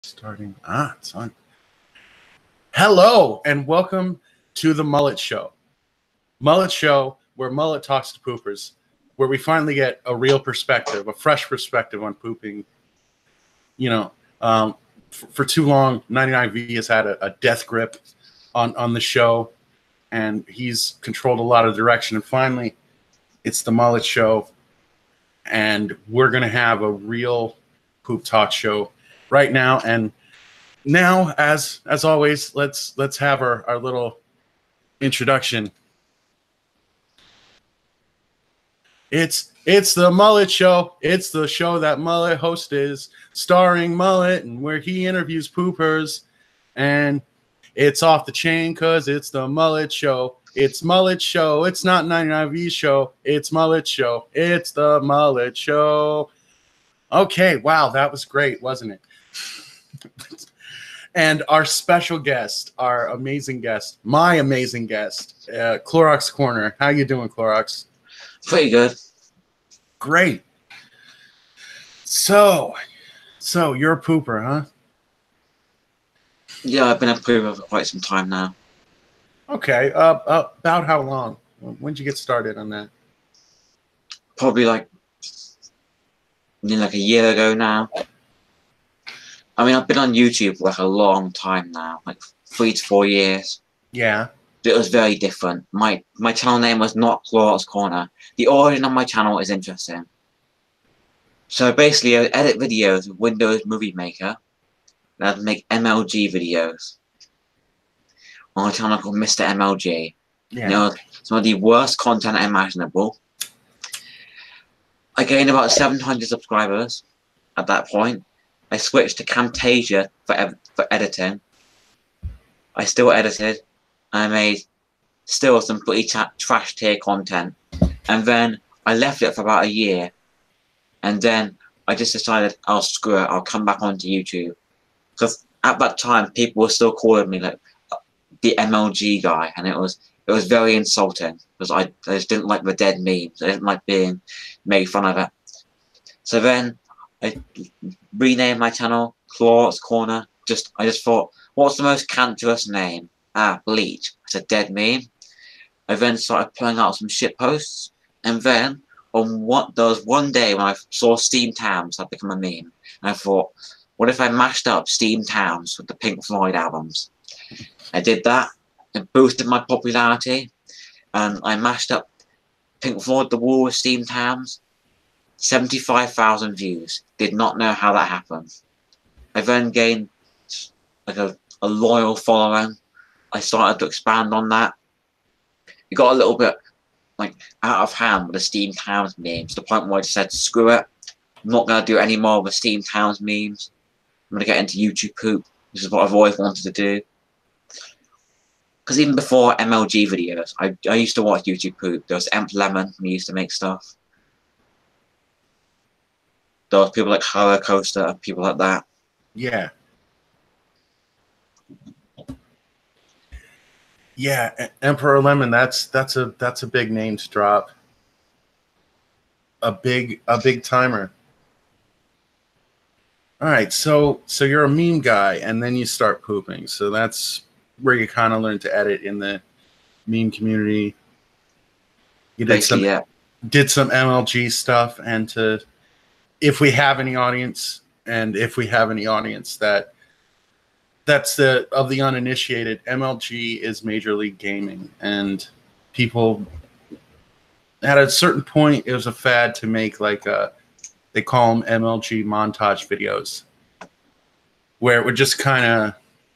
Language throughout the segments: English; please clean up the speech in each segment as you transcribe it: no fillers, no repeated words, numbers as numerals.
Starting. It's on. Hello and welcome to the Mullet Show. Mullet Show, where Mullet talks to poopers, where we finally get a real perspective, a fresh perspective on pooping. You know, for too long, 99V has had a death grip on the show, and he's controlled a lot of direction. And finally, it's the Mullet Show, and we're going to have a real poop talk show right now. And now, as always, let's have our little introduction. It's the Mullet Show. It's the show that Mullet host is, starring Mullet, and where he interviews poopers. And it's off the chain because it's the Mullet Show. It's Mullet Show. It's not 99V show. It's Mullet Show. It's the Mullet Show. Okay, wow, that was great, wasn't it? And our special guest, our amazing guest, my amazing guest, Chlorox Corner. How you doing, Chlorox? Pretty good. Great. So you're a pooper, huh? Yeah, I've been a pooper for quite some time now. Okay. About how long? When did you get started on that? Probably like a year ago now. I mean, I've been on YouTube for like a long time now, like 3 to 4 years. Yeah. It was very different. My channel name was not Chlorox Corner. The origin of my channel is interesting. So basically, I edit videos with Windows Movie Maker, and I'd make MLG videos on a channel called Mr. MLG. Yeah. You know, some of the worst content imaginable. I gained about 700 subscribers at that point. I switched to Camtasia for editing. I still edited. I made still some pretty trash tier content. And then I left it for about a year. And then I just decided, oh, screw it, I'll come back onto YouTube. Because at that time, people were still calling me like the MLG guy. And it was very insulting. Because I just didn't like the dead memes. I didn't like being made fun of it. So then I renamed my channel Chlorox Corner. I just thought, what's the most cancerous name? Bleach. It's a dead meme. I then started pulling out some shit posts, and then one day when I saw Steam Towns, I'd become a meme. And I thought, what if I mashed up Steam Towns with the Pink Floyd albums? I did that. It boosted my popularity, and I mashed up Pink Floyd, The Wall with Steam Towns. 75,000 views. Did not know how that happened. I then gained like a loyal following. I started to expand on that. It got a little bit like out of hand with the Steam Towns memes, to the point where I just said, screw it. I'm not going to do any more of the Steam Towns memes. I'm going to get into YouTube poop. This is what I've always wanted to do. Because even before MLG videos, I used to watch YouTube poop. There was Emp Lemon, who used to make stuff. There was people like Horror Coaster, people like that. Yeah. Yeah, Emperor Lemon, that's a big name to drop. A big timer. All right, so you're a meme guy, and then you start pooping. So that's where you kind of learn to edit in the meme community. You did some MLG stuff, and if we have any audience, that's of the uninitiated, MLG is Major League Gaming, and people at a certain point, it was a fad to make like they call them MLG montage videos, where it would just kind of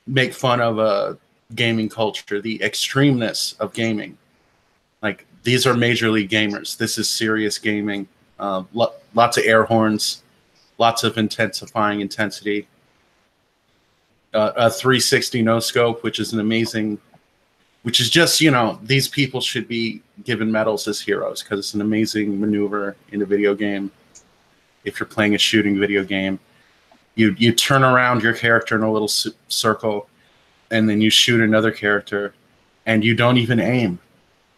make fun of gaming culture, the extremeness of gaming. Like, these are Major League gamers. This is serious gaming. Lots of air horns, lots of intensifying intensity. A 360 no scope, which is just, you know, these people should be given medals as heroes because it's an amazing maneuver in a video game. If you're playing a shooting video game, you turn around your character in a little circle, and then you shoot another character, and you don't even aim,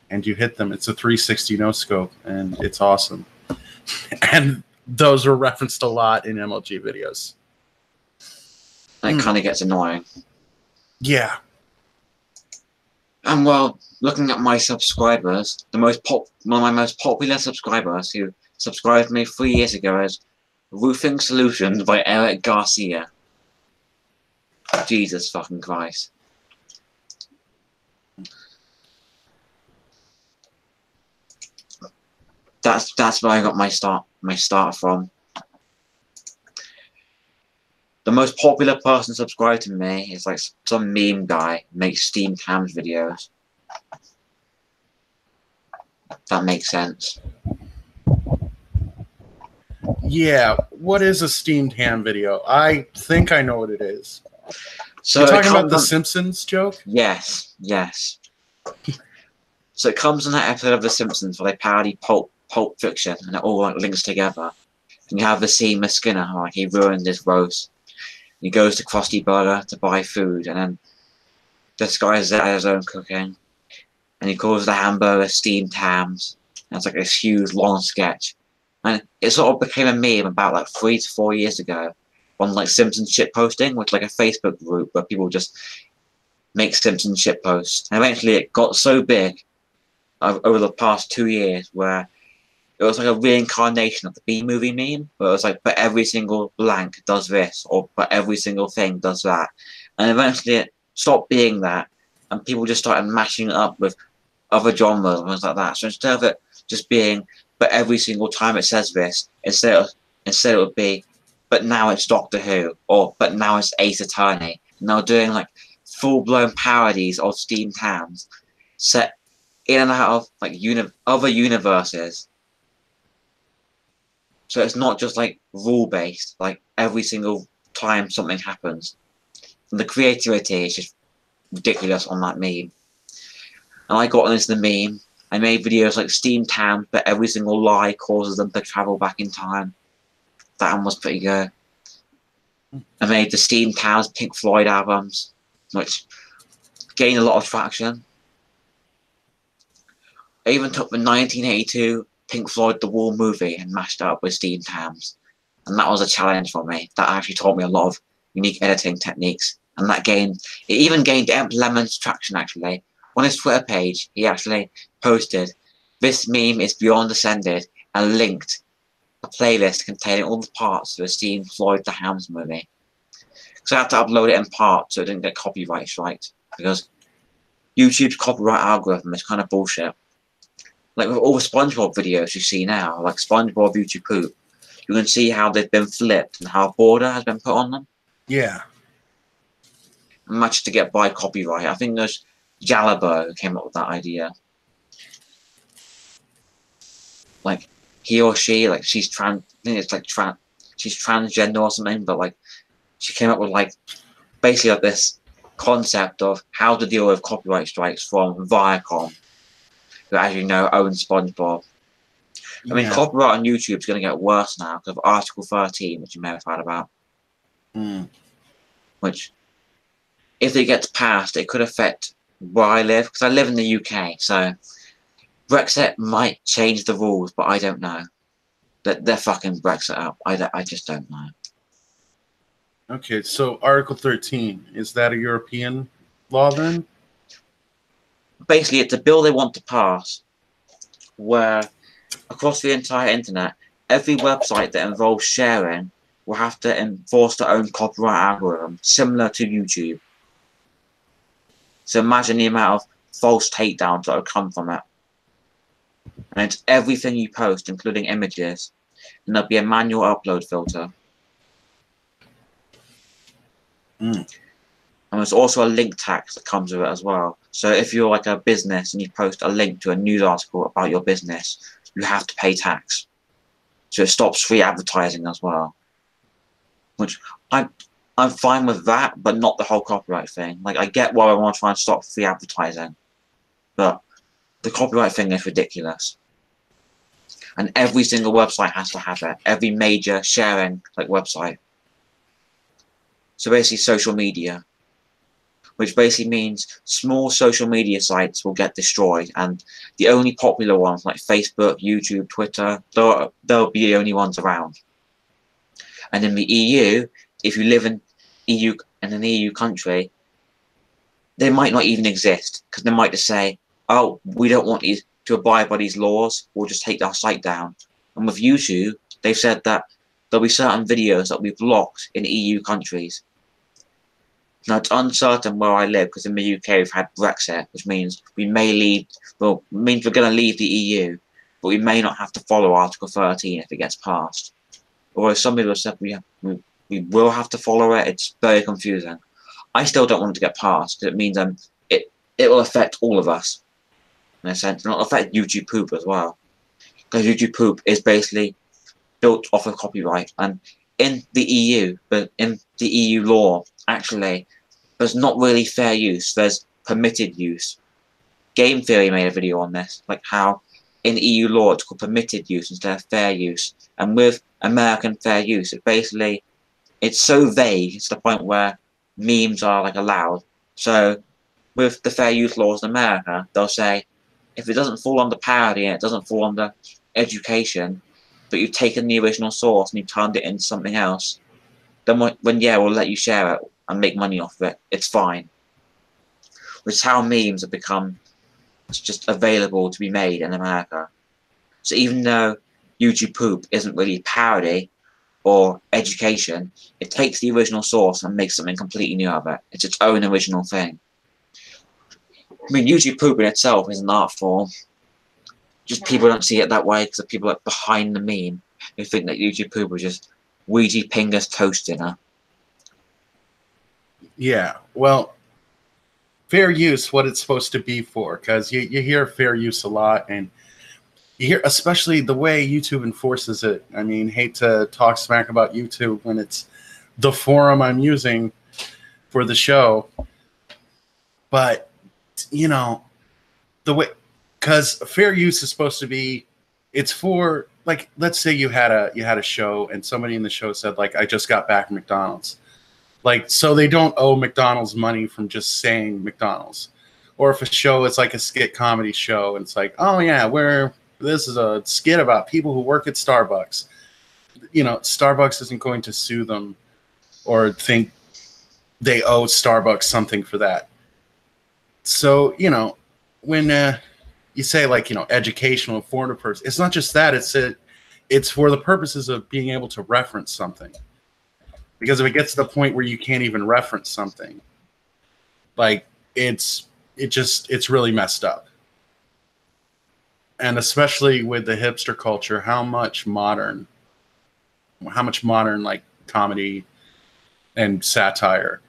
and you hit them. It's a 360 no scope, and it's awesome. And those were referenced a lot in MLG videos. And it kind of gets annoying. Yeah. And well, looking at my subscribers, one of my most popular subscribers who subscribed to me 3 years ago is Roofing Solutions by Eric Garcia. Jesus fucking Christ. That's where I got my start from. The most popular person subscribed to me is like some meme guy who makes steamed hams videos. That makes sense. Yeah, what is a steamed ham video? I think I know what it is. So you're talking about the Simpsons joke? Yes, yes. So it comes in that episode of The Simpsons where they parody Pulp Fiction, and it all like links together. And you have the scene with Skinner, like he ruined his roast. He goes to Krusty Burger to buy food, and then disguises it as his own cooking. And he calls the hamburger steamed hams. And it's like this huge long sketch. And it sort of became a meme about like 3 to 4 years ago on like Simpsons shitposting, which is like a Facebook group where people just make Simpsons shitposts. And eventually it got so big over the past 2 years where it was like a reincarnation of the B-movie meme, where it was like, but every single blank does this, or but every single thing does that. And eventually it stopped being that, and people just started mashing it up with other genres and things like that. So instead of it just being, but every single time it says this, instead it would be, but now it's Doctor Who, or but now it's Ace Attorney. And they're doing like full-blown parodies of steamed hams set in and out of like other universes. So it's not just like rule-based, like every single time something happens. And the creativity is just ridiculous on that meme. And I got into the meme. I made videos like steamed hams, but every single lie causes them to travel back in time. That one was pretty good. I made the steamed hams Pink Floyd albums, which gained a lot of traction. I even took the 1982 Pink Floyd The Wall movie and mashed it up with steamed hams. And that was a challenge for me. That actually taught me a lot of unique editing techniques. And it even gained Emp Lemon's traction actually. On his Twitter page, he actually posted, "This meme is beyond ascended," and linked a playlist containing all the parts of the steamed Floyd The Hams movie. So I had to upload it in parts so it didn't get copyright striked. Because YouTube's copyright algorithm is kind of bullshit. Like with all the Spongebob videos you see now, like Spongebob YouTube Poop, you can see how they've been flipped and how a border has been put on them. Yeah. Much to get by copyright. I think there's Jalabo who came up with that idea. Like he or she, like she's trans. I think it's like she's transgender or something. But like she came up with like basically like this concept of how to deal with copyright strikes from Viacom, who, as you know, owns SpongeBob. I mean, copyright on YouTube is going to get worse now because of Article 13, which you may have heard about. Which, if it gets passed, it could affect where I live, because I live in the UK, so Brexit might change the rules, but I don't know. They're fucking Brexit up. I just don't know. Okay, so Article 13, is that a European law then? Basically, it's a bill they want to pass where across the entire internet, every website that involves sharing will have to enforce their own copyright algorithm, similar to YouTube. So imagine the amount of false takedowns that will come from it. And it's everything you post, including images, and there'll be a manual upload filter. And there's also a link tax that comes with it as well. So if you're like a business and you post a link to a news article about your business, you have to pay tax. So it stops free advertising as well. Which I'm fine with that, but not the whole copyright thing. Like, I get why I want to try and stop free advertising, but the copyright thing is ridiculous. And every single website has to have it. Every major sharing like website. So basically social media, which basically means small social media sites will get destroyed, and the only popular ones like Facebook, YouTube, Twitter, they'll be the only ones around. And in the EU, if you live in EU in an EU country, they might not even exist because they might just say, "Oh, we don't want you to abide by these laws. We'll just take our site down." And with YouTube, they've said that there'll be certain videos that will be blocked in EU countries. Now, it's uncertain where I live because in the UK we've had Brexit, which means we may leave. Well, means we're going to leave the EU, but we may not have to follow Article 13 if it gets passed. Although some people have said we will have to follow it. It's very confusing. I still don't want it to get passed because it means it will affect all of us in a sense, and it'll affect YouTube Poop as well. Because YouTube Poop is basically built off of copyright, and in the EU, but in the EU law, actually, there's not really fair use. There's permitted use. Game Theory made a video on this, like how in EU law it's called permitted use instead of fair use. And with American fair use, it's so vague. It's the point where memes are like allowed. So with the fair use laws in America, they'll say if it doesn't fall under parody and it doesn't fall under education, but you've taken the original source and you've turned it into something else, then we'll let you share it and make money off of it. It's fine. Which is how memes have become just available to be made in America. So even though YouTube Poop isn't really parody or education, it takes the original source and makes something completely new of it. It's its own original thing. I mean, YouTube Poop in itself is an art form. Just people don't see it that way because the people like behind the meme who think that YouTube Poop was just Ouija Pinger's toast dinner. Yeah, well, fair use, what it's supposed to be for, because you hear fair use a lot, and you hear especially the way YouTube enforces it. I mean, hate to talk smack about YouTube when it's the forum I'm using for the show, but you know, the way, because fair use is supposed to be, it's for, like, let's say you had a show and somebody in the show said, like, I just got back from McDonald's. Like, so they don't owe McDonald's money from just saying McDonald's. Or if a show is like a skit comedy show and it's like, oh yeah, this is a skit about people who work at Starbucks. You know, Starbucks isn't going to sue them or think they owe Starbucks something for that. So, you know, when you say, like, you know, educational, informative purpose, it's not just that. It's for the purposes of being able to reference something. Because if it gets to the point where you can't even reference something, like, it's really messed up. And especially with the hipster culture, how much modern like comedy and satire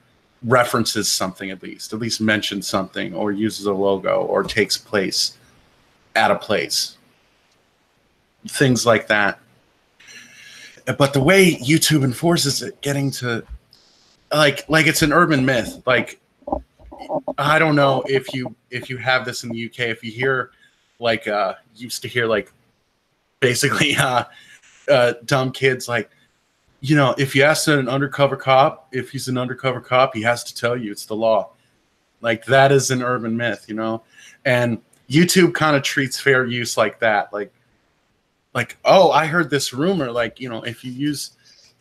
references something, at least mentions something or uses a logo or takes place at a place. Things like that. But the way YouTube enforces it, getting to like it's an urban myth. Like, I don't know if you have this in the UK. If you hear, like, used to hear, like, basically dumb kids, like, you know, if you ask an undercover cop if he's an undercover cop, he has to tell you it's the law. Like, that is an urban myth, you know. And YouTube kind of treats fair use like that. Like, oh, I heard this rumor, like, you know, if you use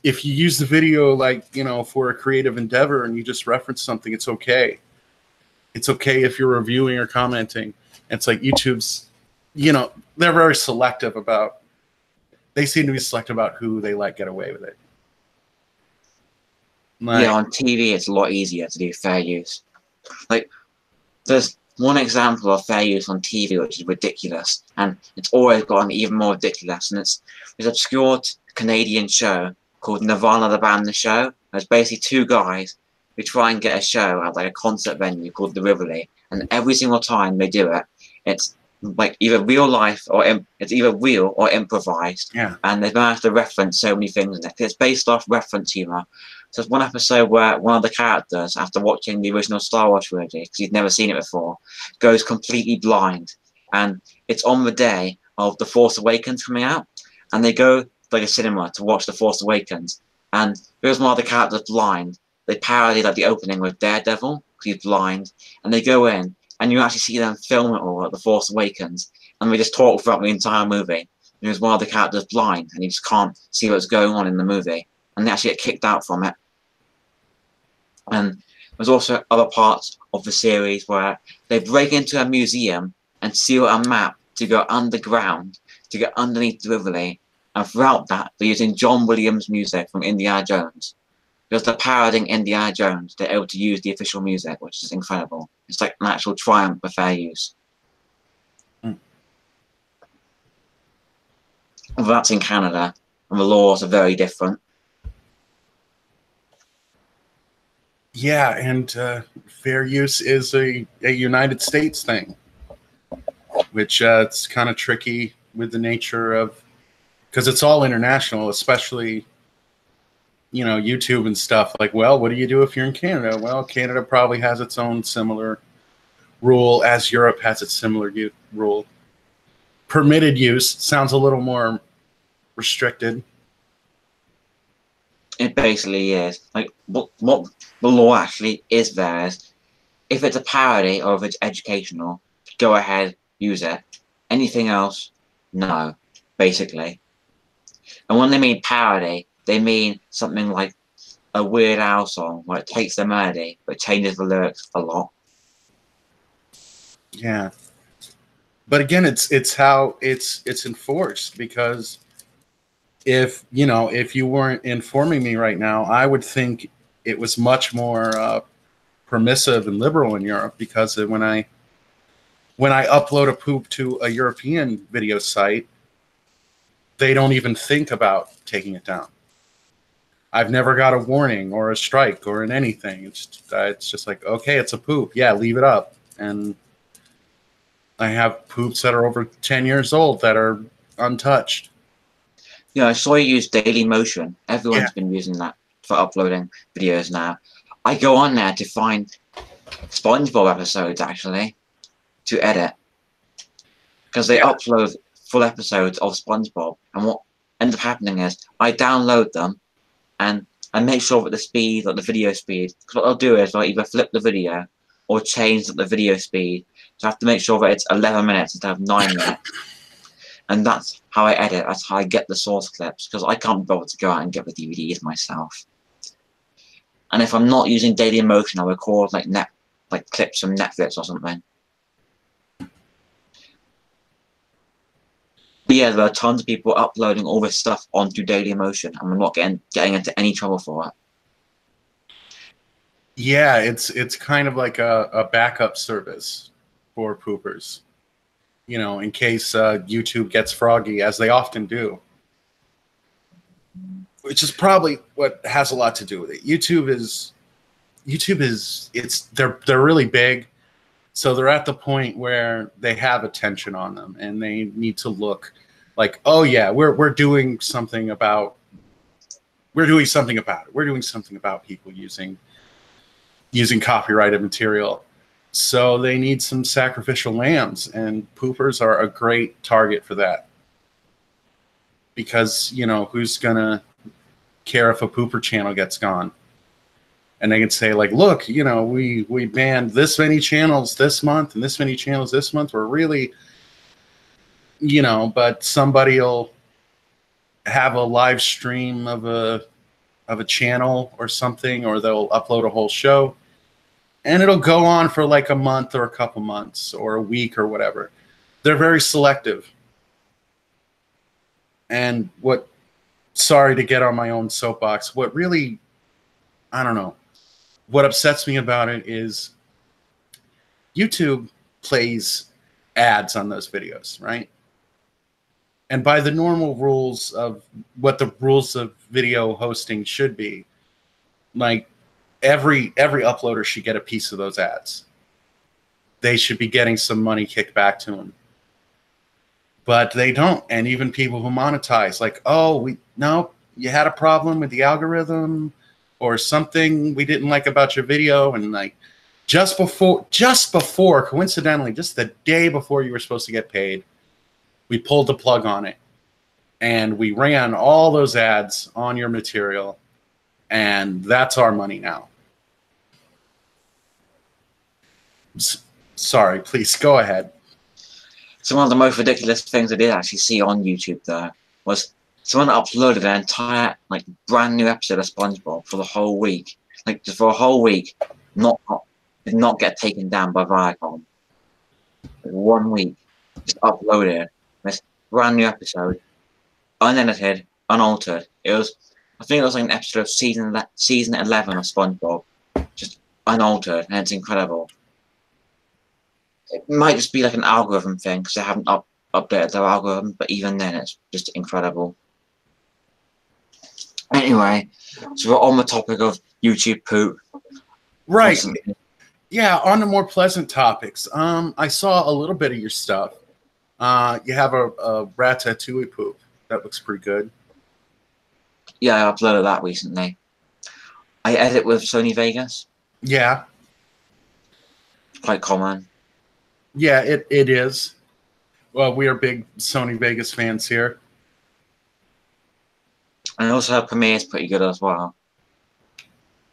the video, like, you know, for a creative endeavor and you just reference something, it's okay. It's okay if you're reviewing or commenting. It's like YouTube's, you know, they're very selective about, they seem to be selective about who they let get away with it. Like, yeah, on TV it's a lot easier to do fair use. Like, there's one example of fair use on TV which is ridiculous, and it's always gotten even more ridiculous, and it's this obscure Canadian show called Nirvana the Band the Show. There's basically two guys who try and get a show at, like, a concert venue called the Rivoli, and every single time they do it, it's like either real life or it's either real or improvised. Yeah. And they've managed to reference so many things in it. It's based off reference humor. So there's one episode where one of the characters, after watching the original Star Wars trilogy, because he'd never seen it before, goes completely blind. And it's on the day of The Force Awakens coming out, and they go to, like, a cinema to watch The Force Awakens. And because one of the characters blind, they parody, like, the opening with Daredevil, because he's blind, and they go in, and you actually see them film it all at The Force Awakens, and we just talk throughout the entire movie. Because one of the characters blind, and he just can't see what's going on in the movie, and they actually get kicked out from it. And there's also other parts of the series where they break into a museum and steal a map to go underground, to get underneath the Rivoli. And throughout that, they're using John Williams music from Indiana Jones. Because they're parodying Indiana Jones, they're able to use the official music, which is incredible. It's like an actual triumph of fair use. Mm. Well, that's in Canada, and the laws are very different. Yeah, and fair use is a United States thing, which it's kind of tricky with the nature of, because it's all international, especially, you know, YouTube and stuff. Like, well, what do you do if you're in Canada? Well, Canada probably has its own similar rule as Europe has its similar rule. Permitted use sounds a little more restricted. It basically is. Like, what the law actually is there is, if it's a parody or if it's educational, go ahead, use it. Anything else, no, basically. And when they mean parody, they mean something like a Weird Al song where it takes the melody but changes the lyrics a lot. Yeah. But again, it's how it's enforced, because if you weren't informing me right now, I would think it was much more permissive and liberal in Europe, because when I upload a poop to a European video site, they don't even think about taking it down. I've never got a warning or a strike or anything. It's just like, okay, it's a poop. Yeah, leave it up. And I have poops that are over 10 years old that are untouched. Yeah, I saw you use Dailymotion. Everyone's Yeah. been using that for uploading videos now. I go on there to find Spongebob episodes, actually, to edit. Because they upload full episodes of Spongebob. And what ends up happening is, I download them, and I make sure that the speed, like the video speed, because what I'll do is I'll either flip the video or change the video speed. So I have to make sure that it's 11 minutes instead of 9 minutes. And that's how I edit. That's how I get the source clips, because I can't be bothered to go out and get the DVDs myself. And if I'm not using Dailymotion, I'll record like clips from Netflix or something. But yeah, there are tons of people uploading all this stuff onto Dailymotion, and we're not getting into any trouble for it. Yeah, it's kind of like a backup service for poopers, you know, in case YouTube gets froggy, as they often do. Which is probably what has a lot to do with it. They're really big, so they're at the point where they have attention on them, and they need to look like, oh yeah, we're doing something about it. We're doing something about people using copyrighted material. So they need some sacrificial lambs, and poopers are a great target for that. Because, you know, who's gonna care if a pooper channel gets gone? And they can say, like, look, you know, we banned this many channels this month and this many channels this month. We're really, you know, but somebody will have a live stream of a channel or something, or they'll upload a whole show, and it'll go on for like a month or a couple months or a week or whatever. They're very selective. And sorry to get on my own soapbox, what really, I don't know, what upsets me about it is YouTube plays ads on those videos, right? And by the normal rules of what the rules of video hosting should be, like, every uploader should get a piece of those ads. They should be getting some money kicked back to them. But they don't. And even people who monetize, like, oh, you had a problem with the algorithm or something we didn't like about your video, and like just before, coincidentally, just the day before you were supposed to get paid, we pulled the plug on it, and we ran all those ads on your material, and that's our money now. Sorry, please go ahead. So one of the most ridiculous things I did actually see on YouTube, though, was someone uploaded an entire, like, brand new episode of SpongeBob for the whole week. like just for a whole week, did not get taken down by Viacom. 1 week, just uploaded this brand new episode, unedited, unaltered. I think it was like an episode of season 11 of SpongeBob, just unaltered, and it's incredible. It might just be like an algorithm thing because they haven't updated their algorithm, but even then, it's just incredible. Anyway, so we're on the topic of YouTube poop. Right. Yeah, on to more pleasant topics. I saw a little bit of your stuff. You have a Ratatouille poop. That looks pretty good. Yeah, I uploaded that recently. I edit with Sony Vegas. Yeah. Quite common. Yeah, it is. Well, we are big Sony Vegas fans here. And also Premiere is pretty good as well.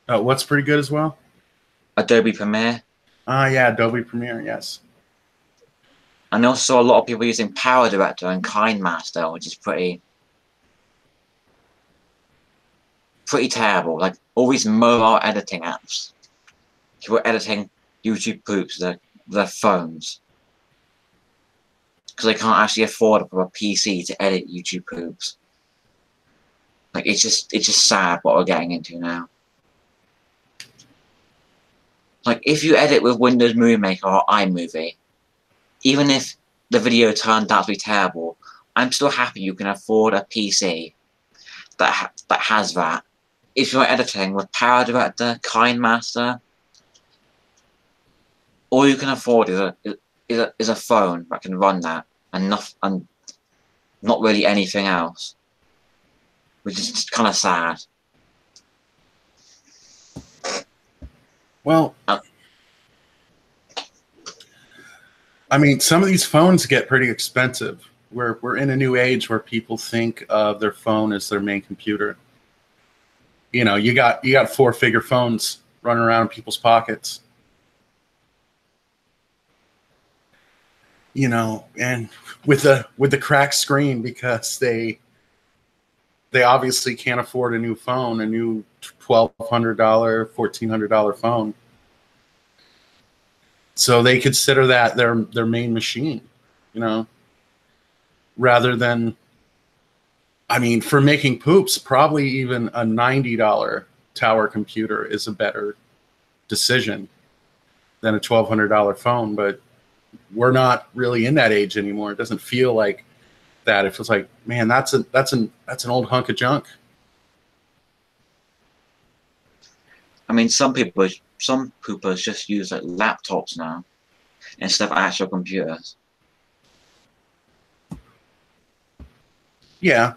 What's pretty good as well? Adobe Premiere. Yeah, Adobe Premiere, yes. And also a lot of people using Power Director and KineMaster, which is pretty terrible. Like all these mobile editing apps. People are editing YouTube poops with their phones. Because they can't actually afford a PC to edit YouTube poops. Like it's just sad what we're getting into now. Like if you edit with Windows Movie Maker or iMovie, even if the video turned out to be terrible, I'm still happy you can afford a PC that has that. If you're editing with Power Director, KineMaster, all you can afford is a phone that can run that and not really anything else, which is just kind of sad. Well, I mean, some of these phones get pretty expensive. We're in a new age where people think of their phone as their main computer. You know, you got 4-figure phones running around in people's pockets. You know, and with the cracked screen because they obviously can't afford a new phone, a new $1,200, $1,400 phone. So they consider that their main machine, you know, rather than, I mean, for making poops, probably even a $90 tower computer is a better decision than a $1,200 phone. But we're not really in that age anymore. It doesn't feel like that. It feels like, man, that's an old hunk of junk. I mean, some poopers just use like laptops now instead of actual computers. Yeah.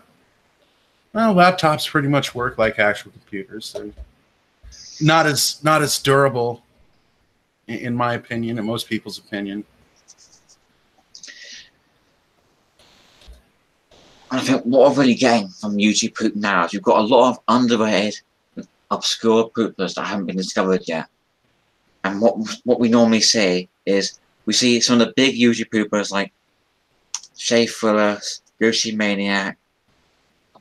Well, laptops pretty much work like actual computers. They're not as durable, in my opinion, and most people's opinion. I think what I'm really getting from YouTube poop now is you've got a lot of underrated, obscure poopers that haven't been discovered yet. And what we normally see is we see some of the big YouTube poopers like Shay Fullis, Yoshi Maniac,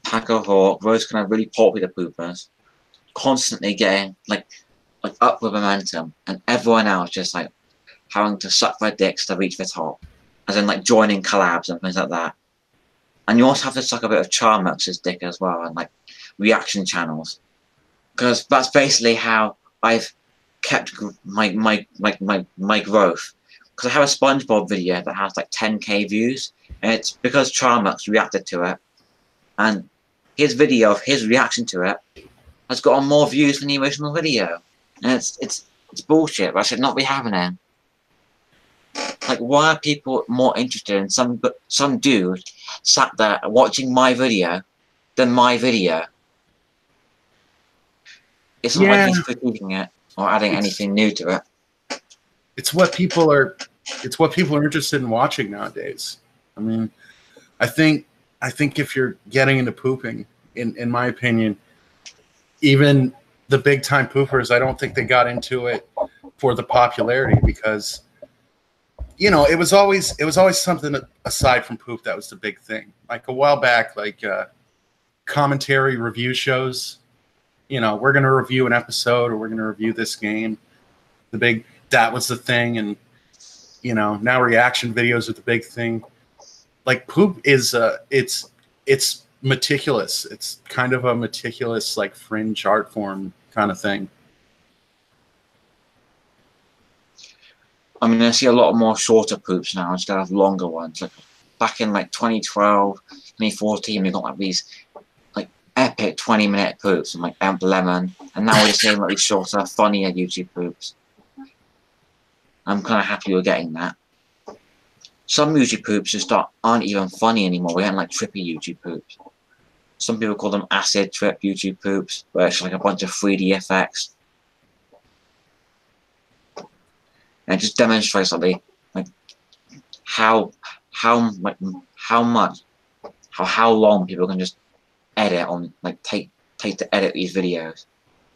Paco Hawk, those kind of really popular poopers, constantly getting like upward momentum, and everyone else just like having to suck their dicks to reach the top, as in like joining collabs and things like that. And you also have to suck a bit of Charmux's dick as well, and like reaction channels, because that's basically how I've kept my growth. Because I have a SpongeBob video that has like 10k views, and it's because Charmux reacted to it, and his video of his reaction to it has gotten more views than the original video, and it's bullshit. That should not be happening. Like, why are people more interested in some dude sat there watching my video than my video? It's not like he's critiquing it or adding anything new to it. It's what people are interested in watching nowadays. I mean, I think if you're getting into pooping, in my opinion, even the big time poopers, I don't think they got into it for the popularity, because you know, it was always something aside from poop that was the big thing. Like a while back, like commentary review shows, you know, we're going to review an episode or we're going to review this game. The big, that was the thing. And, you know, now reaction videos are the big thing. Like Poop is, it's meticulous. It's kind of a meticulous, like fringe art form kind of thing. I mean, I see a lot more shorter poops now instead of longer ones. Like back in like 2012, 2014, we got like these like epic 20-minute poops and like Amp Lemon, and now we're just seeing like these shorter, funnier YouTube poops. I'm kind of happy we're getting that. Some YouTube poops just aren't even funny anymore. We aren't like trippy YouTube poops. Some people call them acid trip YouTube poops, where it's like a bunch of 3D effects. And it just demonstrates like how long people can just edit on, like take to edit these videos.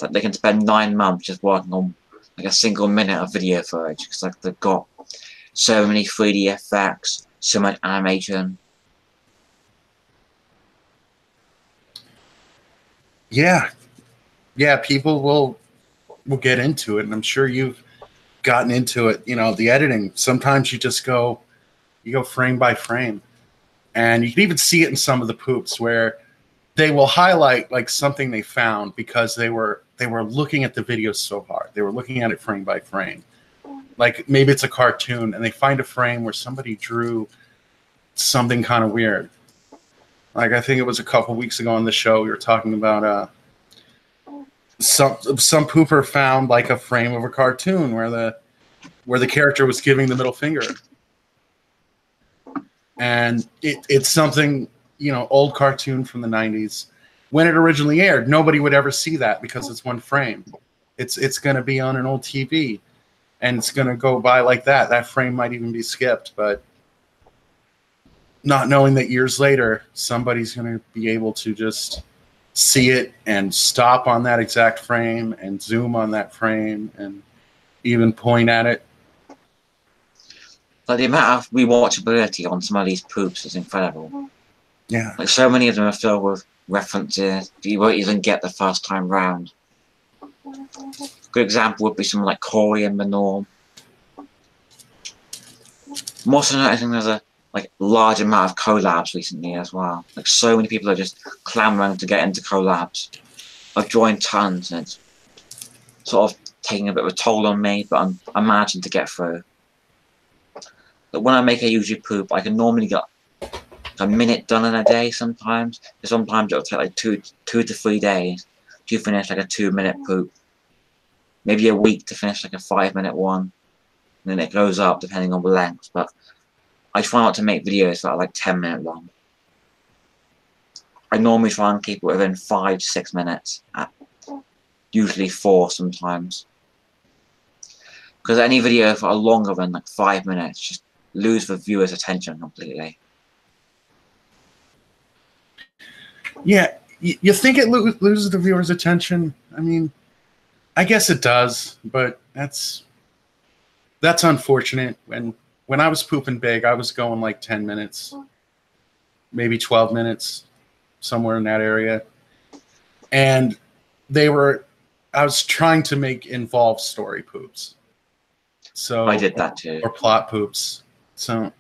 Like they can spend 9 months just working on like a single minute of video footage because like they've got so many 3D effects, so much animation. Yeah, people will get into it, and I'm sure you've gotten into it. You know, the editing. Sometimes you just go frame by frame, and you can even see it in some of the poops where they will highlight like something they found because they were looking at the video so hard. They were looking at it frame by frame. Like maybe it's a cartoon and they find a frame where somebody drew something kind of weird. Like I think it was a couple weeks ago on the show we were talking about some pooper found like a frame of a cartoon where the character was giving the middle finger. And it's something, you know, old cartoon from the 90s. When it originally aired, nobody would ever see that because it's one frame. It's going to be on an old TV, and it's going to go by like that. That frame might even be skipped, but not knowing that years later, somebody's going to be able to just see it and stop on that exact frame and zoom on that frame and even point at it. Like the amount of rewatchability on some of these poops is incredible. Yeah. Like so many of them are filled with references that you won't even get the first time round. A good example would be something like Corey and the Norm. I'm also noticing there's a large amount of collabs recently as well. Like so many people are just clamoring to get into collabs. I've joined tons and it's sort of taking a bit of a toll on me, but I'm managing to get through. But when I make a YouTube poop, I can normally get a minute done in a day sometimes. Sometimes it'll take like two to 3 days to finish like a 2-minute poop. Maybe a week to finish like a 5-minute one. And then it goes up depending on the length. But I try not to make videos that are like 10-minute long. I normally try and keep it within 5 to 6 minutes. Usually 4 sometimes. Because any video that are longer than like 5 minutes just lose the viewer's attention completely. Yeah, you think it loses the viewer's attention? I mean, I guess it does, but that's unfortunate. When I was pooping big, I was going like 10 minutes, maybe 12 minutes, somewhere in that area. And I was trying to make involved story poops. So I did that too. Or plot poops. So,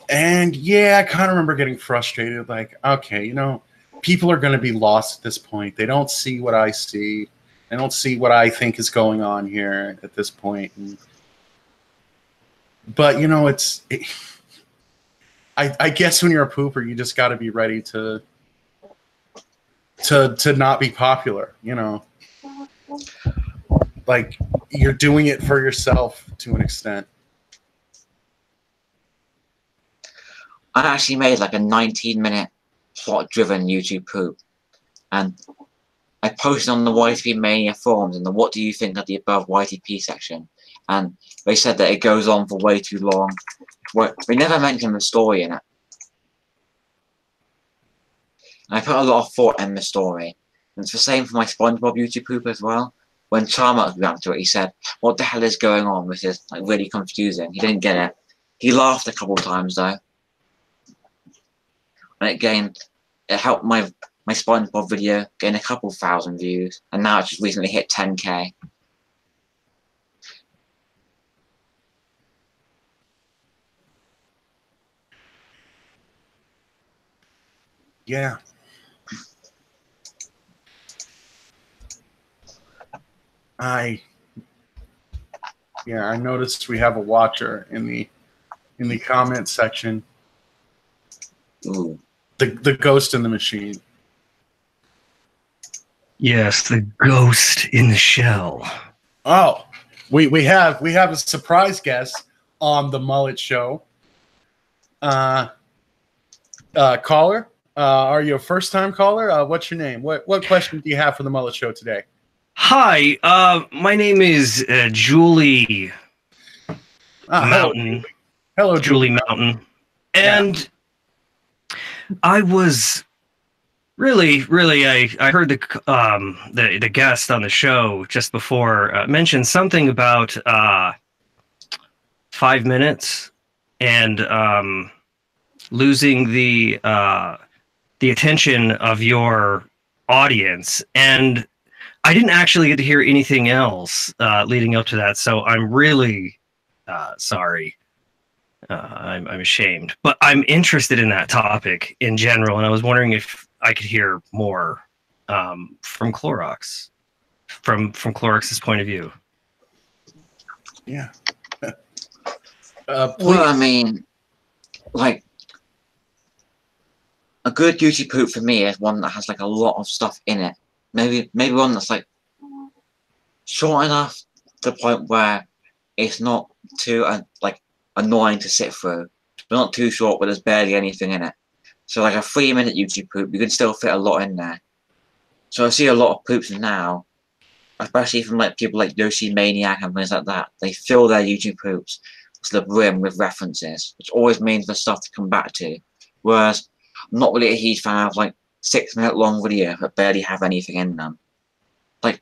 and yeah, I kind of remember getting frustrated. Like, okay, you know, people are going to be lost at this point. They don't see what I see. They don't see what I think is going on here at this point. But you know, I guess when you're a pooper, you just got to be ready to not be popular. You know, like you're doing it for yourself to an extent. I actually made like a 19-minute plot-driven YouTube poop, and I posted on the YTP Mania forums in the "What do you think of the above YTP" section, and they said that it goes on for way too long. They never mentioned the story in it. And I put a lot of thought in the story, and it's the same for my Spongebob YouTube poop as well. When Charmax reacted to it, he said, "What the hell is going on? This is like really confusing." He didn't get it. He laughed a couple times though. And again, it helped my my Spongebob video getting a couple thousand views, and now it's just recently hit 10K. Yeah. I noticed we have a watcher in the comment section. Ooh. The ghost in the machine. Yes, the ghost in the shell. Oh, we have a surprise guest on the Mullet Show. Caller, are you a first-time caller? What's your name? What question do you have for the Mullet Show today? Hi, my name is Julie Mountain. Hello, Julie Mountain. And I was really, I heard the guest on the show just before mention something about 5 minutes and losing the attention of your audience, and I didn't actually get to hear anything else leading up to that, so I'm really sorry. I'm ashamed, but I'm interested in that topic in general, and I was wondering if I could hear more from Chlorox, from Chlorox's point of view. Yeah. Well, I mean, like, a good YouTube poop for me is one that has like a lot of stuff in it. Maybe one that's like short enough to the point where it's not too like annoying to sit through, but not too short where there's barely anything in it. So like a 3-minute YouTube poop, you can still fit a lot in there. So I see a lot of poops now, especially from like people like Yoshi Maniac and things like that. They fill their YouTube poops to the brim with references, which always means there's stuff to come back to. Whereas I'm not really a huge fan of like 6-minute long videos that barely have anything in them. Like,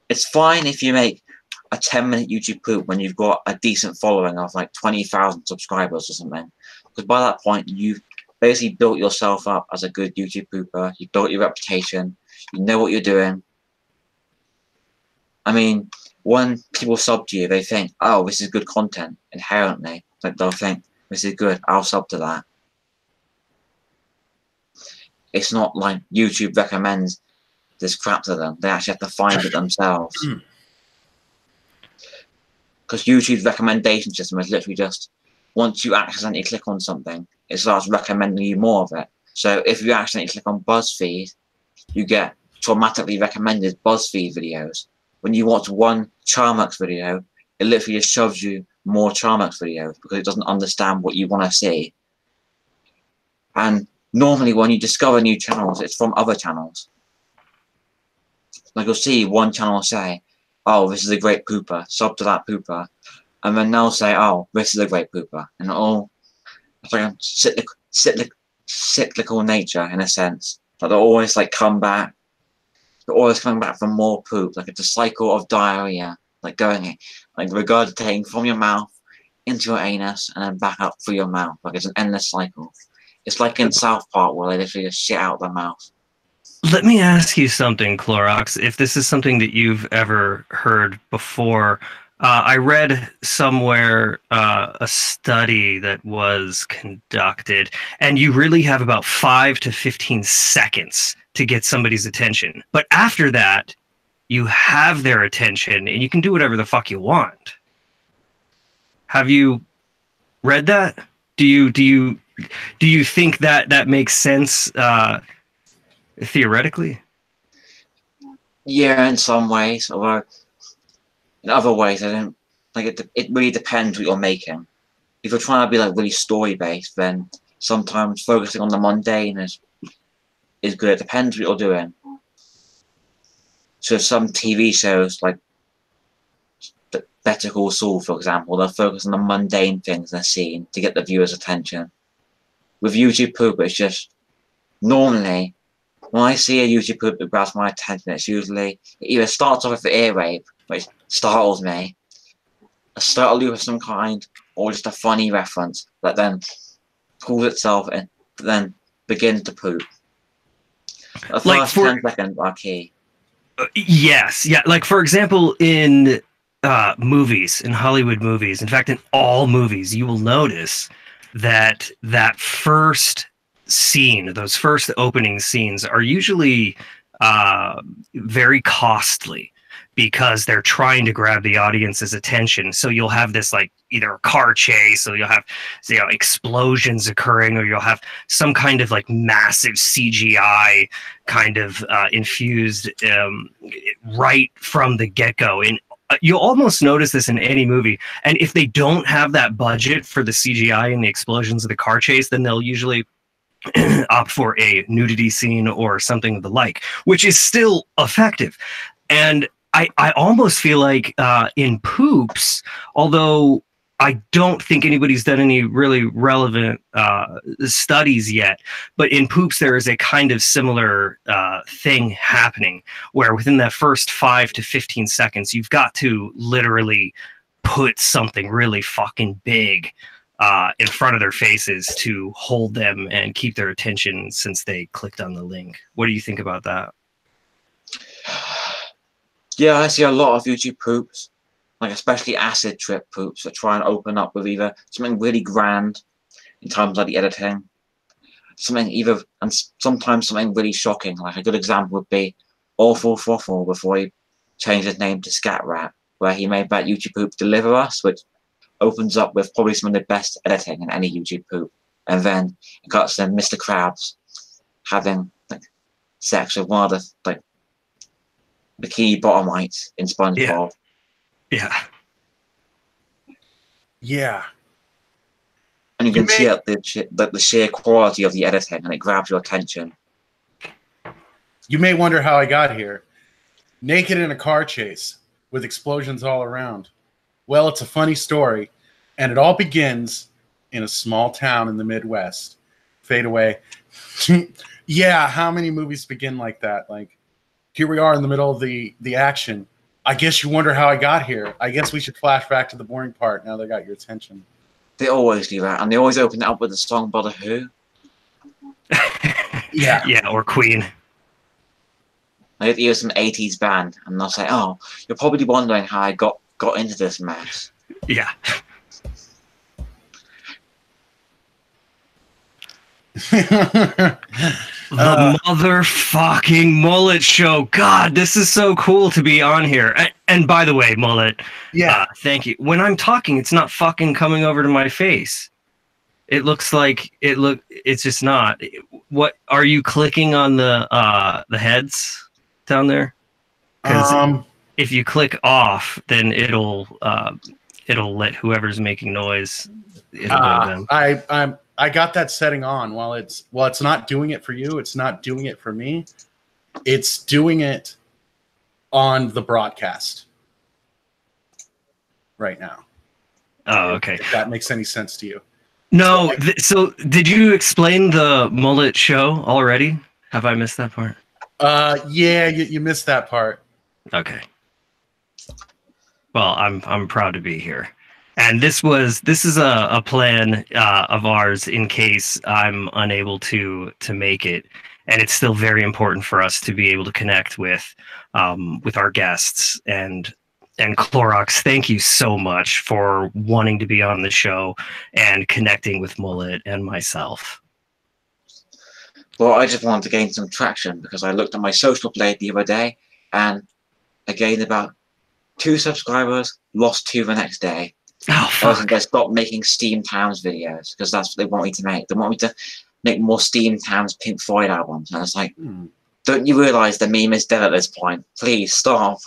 it's fine if you make a 10-minute YouTube poop when you've got a decent following of like 20,000 subscribers or something. Because by that point, you've basically built yourself up as a good YouTube pooper. You've built your reputation. You know what you're doing. I mean, when people sub to you, they think, oh, this is good content inherently. Like, they'll think, this is good, I'll sub to that. It's not like YouTube recommends this crap to them. They actually have to find it themselves. Because YouTube's recommendation system is literally just, once you accidentally click on something, it starts recommending you more of it. So if you accidentally click on BuzzFeed, you get automatically recommended BuzzFeed videos. When you watch one Chlorox video, it literally just shoves you more Chlorox videos because it doesn't understand what you want to see. And normally when you discover new channels, it's from other channels. Like, you'll see one channel say, oh, this is a great pooper, sub to that pooper. And then they'll say, oh, this is a great pooper. And it's like a cyclical nature in a sense. But they'll always like come back. They're always coming back for more poop. Like, it's a cycle of diarrhea. Like going, like regurgitating from your mouth into your anus and then back up through your mouth. Like, it's an endless cycle. It's like in South Park where they literally just shit out their mouth. Let me ask you something, Chlorox, if this is something that you've ever heard before. I read somewhere a study that was conducted, and you really have about 5 to 15 seconds to get somebody's attention. But after that, you have their attention, and you can do whatever the fuck you want. Have you read that? Do you think that makes sense theoretically? Yeah, in some ways, although in other ways, I don't like it. It really depends what you're making. If you're trying to be like really story based, then sometimes focusing on the mundane is good. It depends what you're doing. So some TV shows like Better Call Saul, for example, they'll focus on the mundane things in a scene to get the viewer's attention. With YouTube poop, it's just normally when I see a YouTube poop that grabs my attention, it's usually it either starts off with the ear rape, which startles me, a startle loop of some kind, or just a funny reference that then pulls itself in, then begins to poop. The Like first for 10 seconds are key. yes, yeah. Like for example, in movies, in Hollywood movies, in fact, in all movies, you will notice that that first scene, those first opening scenes, are usually very costly because they're trying to grab the audience's attention. So you'll have this like either a car chase, or you'll have explosions occurring, or you'll have some kind of like massive CGI kind of infused right from the get-go. And you'll almost notice this in any movie. And if they don't have that budget for the CGI and the explosions of the car chase, then they'll usually opt for a nudity scene or something of the like, which is still effective. And I almost feel like in Poops, although I don't think anybody's done any really relevant studies yet, but in Poops there is a kind of similar thing happening where within that first 5 to 15 seconds, you've got to literally put something really fucking big in front of their faces to hold them and keep their attention since they clicked on the link. What do you think about that? Yeah, I see a lot of YouTube poops, like especially acid trip poops that try and open up with either something really grand in terms of the editing, and sometimes something really shocking. Like a good example would be Awful Froffle before he changed his name to Scat Rat, where he made that YouTube poop Deliver Us, which opens up with probably some of the best editing in any YouTube poop, and then it cuts to Mr. Krabs having like sex with one of the like bikini bottomites in Spongebob. Yeah. And you can see the sheer quality of the editing, and it grabs your attention. You may wonder how I got here. Naked in a car chase with explosions all around. Well, it's a funny story, and it all begins in a small town in the Midwest. Fade away. Yeah, how many movies begin like that? Like, here we are in the middle of the action. I guess you wonder how I got here. I guess we should flash back to the boring part now they got your attention. They always do that, and they always open it up with a song by The Who. Yeah. Yeah, or Queen. Like either some 80s band, and they'll say, "Oh, you're probably wondering how I got into this mess." Yeah. The motherfucking Mullet Show. God, this is so cool to be on here. And by the way, Mullet, thank you. When I'm talking, it's not fucking coming over to my face. It looks like it's just not. What are you clicking on the heads down there? Because if you click off, then it'll let whoever's making noise. It'll go to them. I got that setting on. While it's not doing it for you, it's not doing it for me. It's doing it on the broadcast right now. Oh, okay. If that makes any sense to you. No. So did you explain the Mullet Show already? Have I missed that part? Yeah, you missed that part. Okay. Well, I'm proud to be here. And this is a plan of ours in case I'm unable to make it, and it's still very important for us to be able to connect with our guests. And Chlorox, thank you so much for wanting to be on the show and connecting with Mullet and myself. Well, I just wanted to gain some traction because I looked at my social blade the other day, and I gained about 2 subscribers, lost 2 the next day. Oh, fuck. They stopped making Steam Towns videos because that's what they want me to make. They want me to make more Steam Towns Pink Floyd albums. And it's like, don't you realize the meme is dead at this point? Please stop.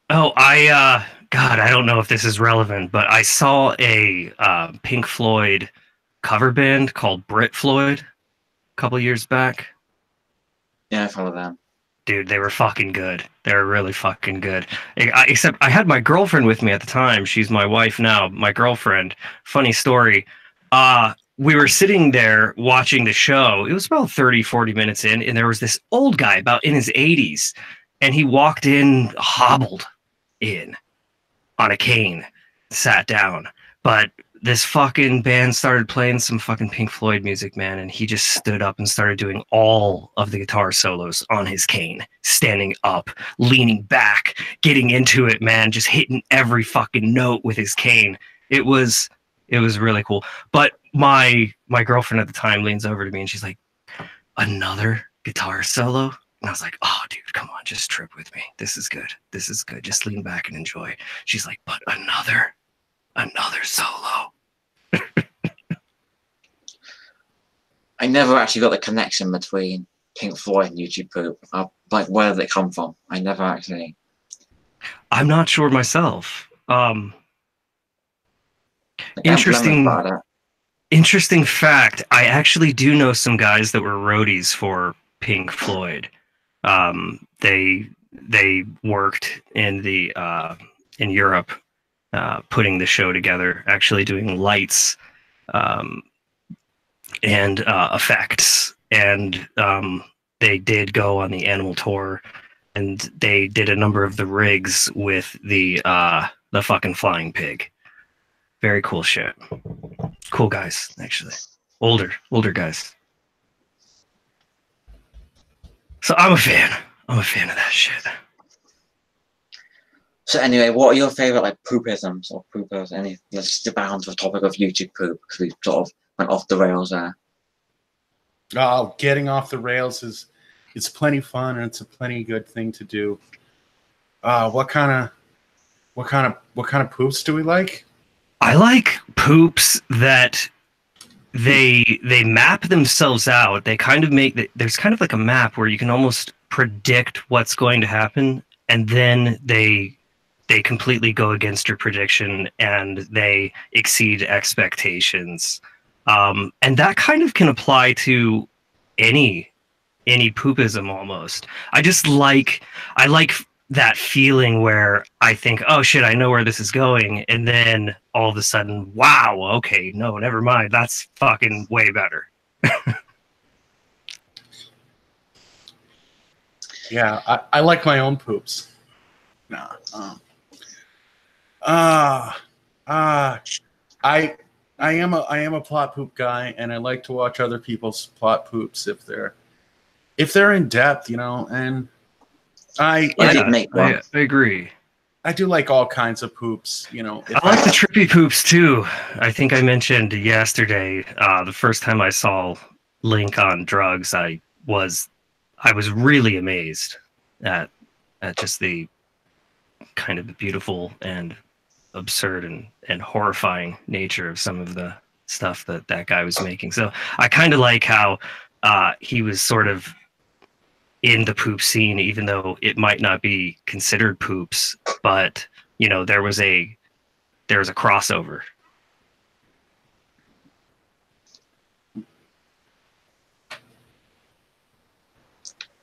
Oh, God, I don't know if this is relevant, but I saw a Pink Floyd cover band called Brit Floyd a couple years back. Yeah, I follow them. Dude, they were fucking good. They were really fucking good. Except I had my girlfriend with me at the time. She's my wife now. My girlfriend. Funny story. We were sitting there watching the show. It was about 30, 40 minutes in, and there was this old guy about in his 80s, and he walked in, hobbled in on a cane, sat down. But this fucking band started playing some fucking Pink Floyd music, man, and he just stood up and started doing all of the guitar solos on his cane, standing up, leaning back, getting into it, man, just hitting every fucking note with his cane. It was really cool. But my girlfriend at the time leans over to me and she's like, another guitar solo? And I was like, oh, dude, come on, just trip with me. This is good. This is good. Just lean back and enjoy. She's like, but another solo. I never actually got the connection between Pink Floyd and YouTube Poop. Like, where did it come from? I never actually. I'm not sure myself. Interesting fact. I actually do know some guys that were roadies for Pink Floyd. They worked in the in Europe, putting the show together, actually doing lights and effects, and they did go on the Animal tour, and they did a number of the rigs with the fucking flying pig. Very cool shit. Cool guys, actually. Older guys. So I'm a fan. I'm a fan of that shit. So anyway, what are your favorite like poopisms or poopers? Let's stick around to the topic of YouTube poop because we sort of went off the rails there. Oh, getting off the rails it's plenty fun and it's a plenty good thing to do. What kind of poops do we like? I like poops that they map themselves out. They kind of there's kind of like a map where you can almost predict what's going to happen, and then they completely go against your prediction and they exceed expectations. And that kind of can apply to any poopism almost. I like that feeling where I think, oh shit, I know where this is going, and then all of a sudden, wow, okay, no, never mind, that's fucking way better. Yeah, I like my own poops. Nah. I am a plot poop guy, and I like to watch other people's plot poops if they're in depth, you know. And I agree. I do like all kinds of poops, you know. I like the trippy poops too. I think I mentioned yesterday, the first time I saw Link on drugs, I was really amazed at just the kind of beautiful and absurd and horrifying nature of some of the stuff that guy was making. So I kind of like how he was sort of in the poop scene, even though it might not be considered poops, but you know, there was a crossover.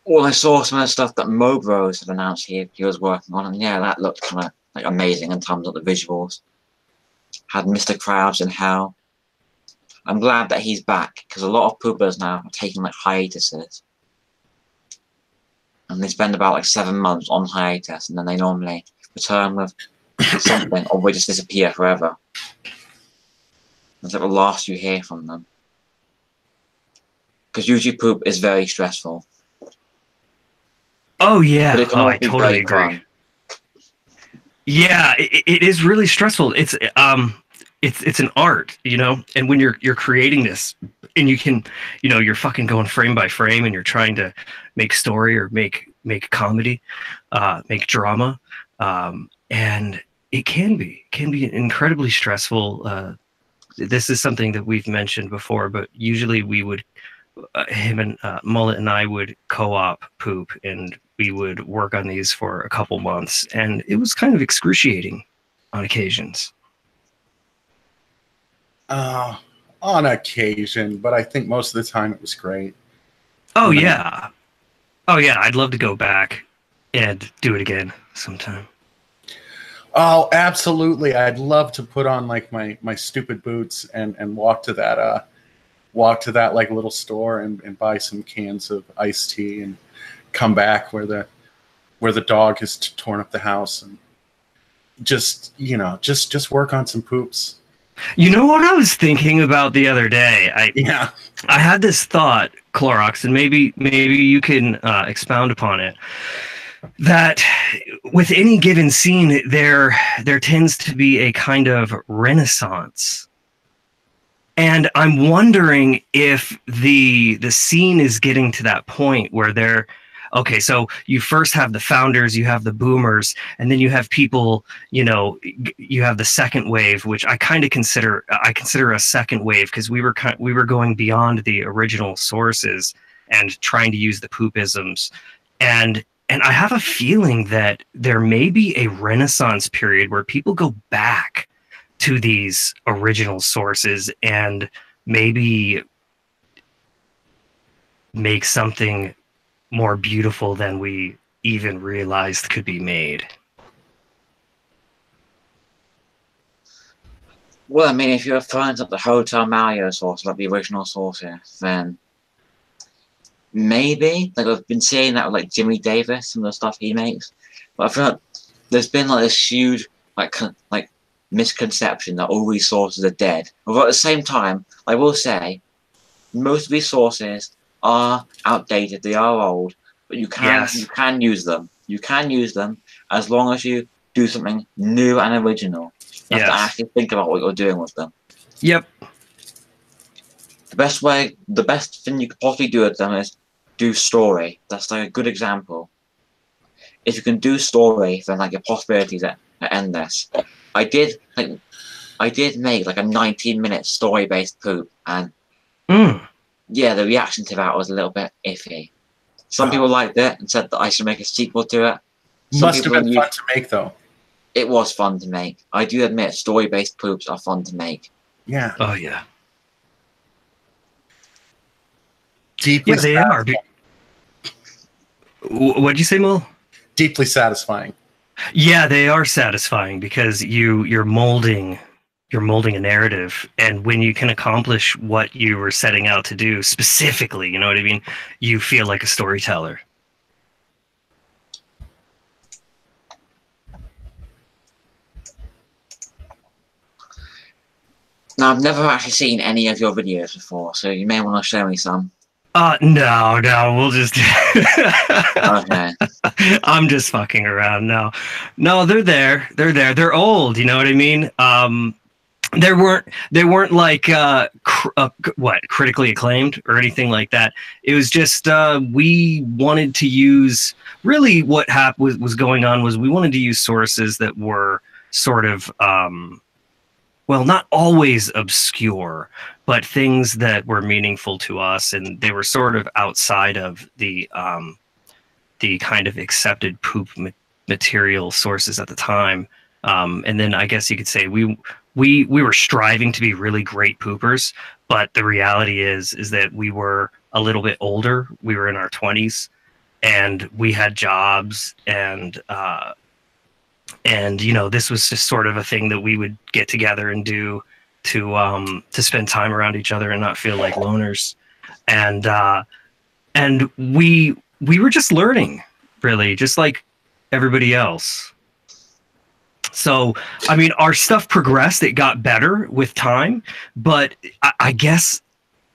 Well, I saw some of the stuff that Mo Bros had announced he was working on, and yeah, that looked kind of like amazing in terms of the visuals. Had Mr. Krabs in Hell. I'm glad that he's back because a lot of poopers now are taking like hiatuses. And they spend about like 7 months on hiatus, and then they normally return with something, or they just disappear forever. That's like the last you hear from them. Because YouTube poop is very stressful. Oh yeah, I totally agree. Fun. Yeah, it is really stressful. It's an art, you know. And when you're creating this, and you can, you know, you're fucking going frame by frame, and you're trying to make story or make comedy, make drama, and it can be incredibly stressful. This is something that we've mentioned before, but usually we would, him and Mullet and I would co-op poop, and we would work on these for a couple months, and it was kind of excruciating on occasions. On occasion, but I think most of the time it was great. Oh yeah. Oh yeah, I'd love to go back and do it again sometime. Oh, absolutely. I'd love to put on like my stupid boots and walk to that like little store and buy some cans of iced tea and come back where the dog has torn up the house and just, you know, just work on some poops. You know what I was thinking about the other day? Yeah. I had this thought, Clorox, and maybe you can expound upon it. That with any given scene, there tends to be a kind of renaissance, and I'm wondering if the scene is getting to that point where they're okay. So you first have the founders, you have the boomers, and then you have people. You have the second wave, which I kind of consider a second wave because we were going beyond the original sources and trying to use the poopisms and I have a feeling that there may be a renaissance period where people go back to these original sources and maybe make something more beautiful than we even realized could be made. Well, I mean, if you're fans of the Hotel Mario source, like the original source here, then maybe. Like, I've been seeing that with, like, Jimmy Davis, some of the stuff he makes. But I feel like there's been, like, this huge, like misconception that all these sources are dead. But at the same time, I will say, most of these sources are outdated, they are old, but you can use them. You can use them as long as you do something new and original. You have to actually think about what you're doing with them. Yep. The best thing you could possibly do with them is do story. That's like a good example. If you can do story, then like your possibilities are endless. I did make like a 19-minute story-based poop, and yeah, the reaction to that was a little bit iffy. Some people liked it and said that I should make a sequel to it. Must have been fun to make, though. It was fun to make. I do admit story-based poops are fun to make. Yeah. Oh, yeah. Deeply they are. What'd you say, Mo? Deeply satisfying. Yeah, they are satisfying because you're molding a narrative, and when you can accomplish what you were setting out to do specifically, you know what I mean? You feel like a storyteller. Now, I've never actually seen any of your videos before, so you may want to show me some. No, we'll just... Okay. I'm just fucking around. No, they're there. They're old, you know what I mean? They weren't like, critically acclaimed or anything like that. It was just, we wanted to use, really what was going on was we wanted to use sources that were sort of, well, not always obscure, but things that were meaningful to us, and they were sort of outside of the kind of accepted poop material sources at the time. And then I guess you could say we were striving to be really great poopers, but the reality is that we were a little bit older. We were in our 20s, and we had jobs, and this was just sort of a thing that we would get together and do to spend time around each other and not feel like loners. And we were just learning, really, just like everybody else. So, I mean, our stuff progressed. It got better with time, but I guess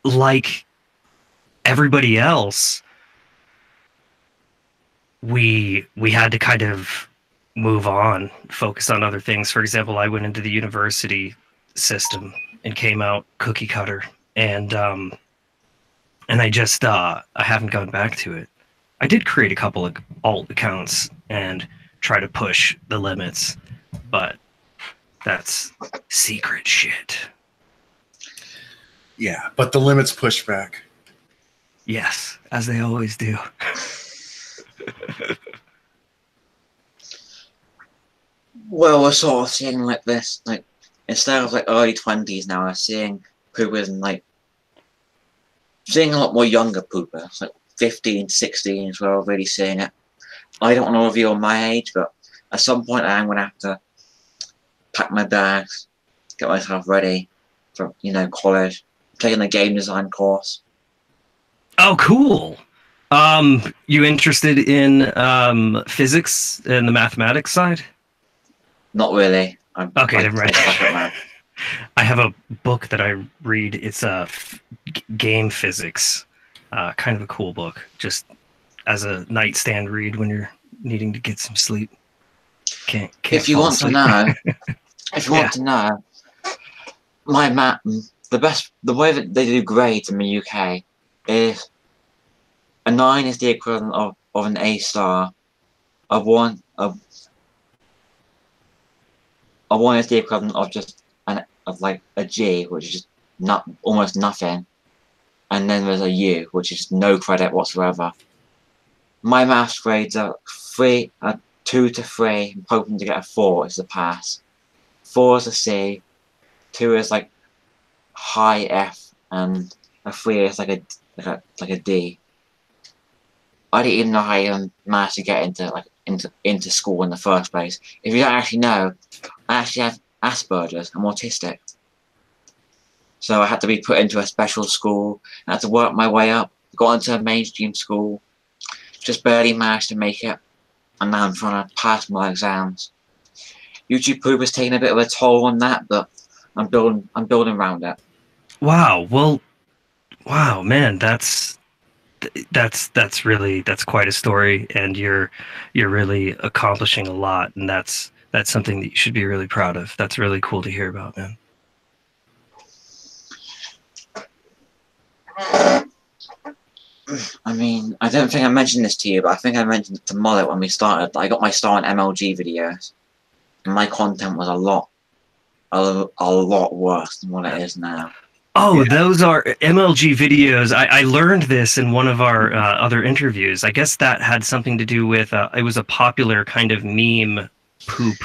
like everybody else, we had to kind of move on, focus on other things. For example, I went into the university system and came out cookie cutter, and I just I haven't gone back to it. I did create a couple of alt accounts and try to push the limits, but that's secret shit. Yeah, but the limits push back. Yes, as they always do. Well, we're sort of seeing like this, like instead of like early 20s now, we're seeing poopers and like seeing a lot more younger poopers, like 15, 16 is where we're really seeing it. I don't want to reveal my age, but at some point I am going to have to pack my bags, get myself ready for, college. I'm taking a game design course. Oh, cool. You interested in physics and the mathematics side? Not really. Okay, never mind. I have a book that I read. It's game physics, kind of a cool book, just as a nightstand read when you're needing to get some sleep. Can't If you fall want to asleep. know, if you Yeah. want to know, the way that they do grades in the UK is a 9 is the equivalent of an A star, a 1 is the equivalent of just like a G, which is just almost nothing, and then there's a U, which is just no credit whatsoever. My maths grades are 2 to 3, I'm hoping to get a 4 is the pass. 4 is a C, 2 is like high F, and a 3 is like a D. I didn't even know how I even managed to get into school in the first place. If you don't actually know, I actually have Asperger's. I'm autistic. So I had to be put into a special school. I had to work my way up. Got into a mainstream school. Just barely managed to make it. And now I'm trying to pass my exams. YouTube Poop has taken a bit of a toll on that, but I'm building around it. Wow. Well, wow, man, that's quite a story, and you're really accomplishing a lot, and that's something that you should be really proud of. That's really cool to hear about, man. I mean, I don't think I mentioned this to you, but I think I mentioned it to Mullet when we started. I got my start in MLG videos, and my content was a lot worse than what it is now. Oh, those are MLG videos. I learned this in one of our other interviews. I guess that had something to do with it was a popular kind of meme poop,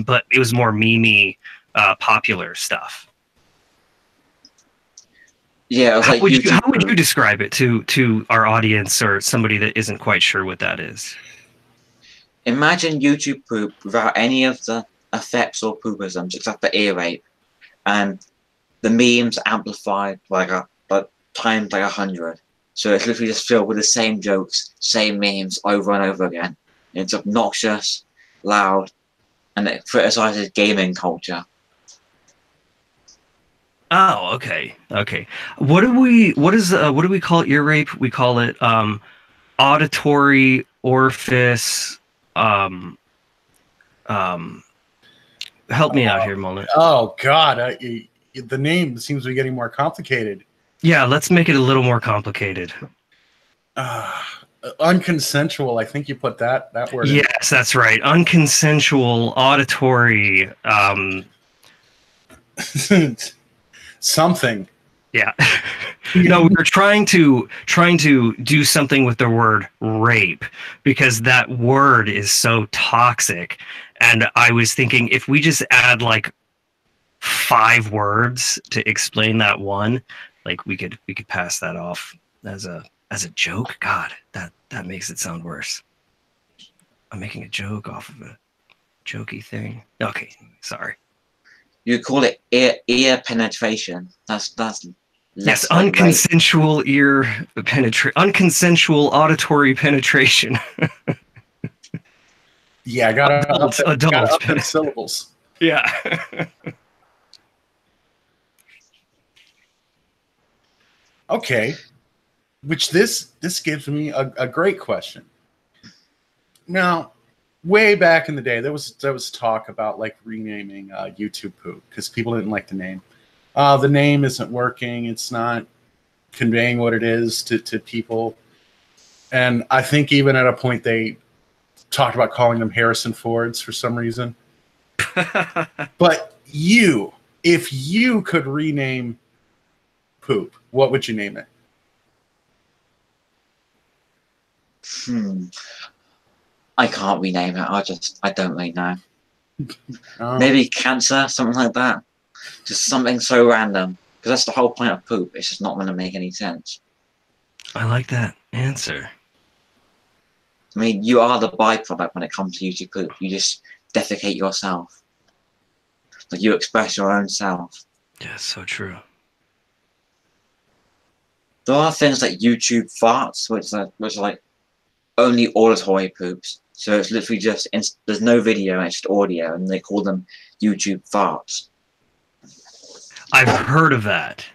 but it was more meme-y, popular stuff. Yeah, it was how would you describe it to our audience or somebody that isn't quite sure what that is? Imagine YouTube Poop without any of the effects or poopisms except for ear rape, and the memes amplified times 100. So it's literally just filled with the same jokes, same memes over and over again. It's obnoxious, loud, and it criticizes gaming culture. Oh, okay. What do we call ear rape? We call it auditory orifice. Help me out here, Mullet. Oh God, the name seems to be getting more complicated. Yeah, let's make it a little more complicated. Unconsensual. I think you put that word. Yes, that's right. Unconsensual auditory. Something. Yeah. No, we were trying to do something with the word rape because that word is so toxic. And I was thinking if we just add like 5 words to explain that one, like we could pass that off as a joke. God, that makes it sound worse. I'm making a joke off of a jokey thing. Okay, sorry. You call it ear penetration. That's yes, unconsensual ear penetration, unconsensual auditory penetration. Yeah, I got adult syllables. Yeah. Okay, which this gives me a great question. Now, way back in the day, there was talk about like renaming YouTube Poop because people didn't like the name. The name isn't working; it's not conveying what it is to people. And I think even at a point they talked about calling them Harrison Fords for some reason. But if you could rename Poop, what would you name it? I can't rename it. I don't really know. Maybe cancer, something like that. Just something so random. Because that's the whole point of Poop. It's just not going to make any sense. I like that answer. I mean, you are the byproduct when it comes to YouTube Poop. You just defecate yourself. Like you express your own self. Yeah, so true. There are things like YouTube farts, which are like only auditory poops. So it's literally just there's no video, it's just audio, and they call them YouTube farts. I've heard of that.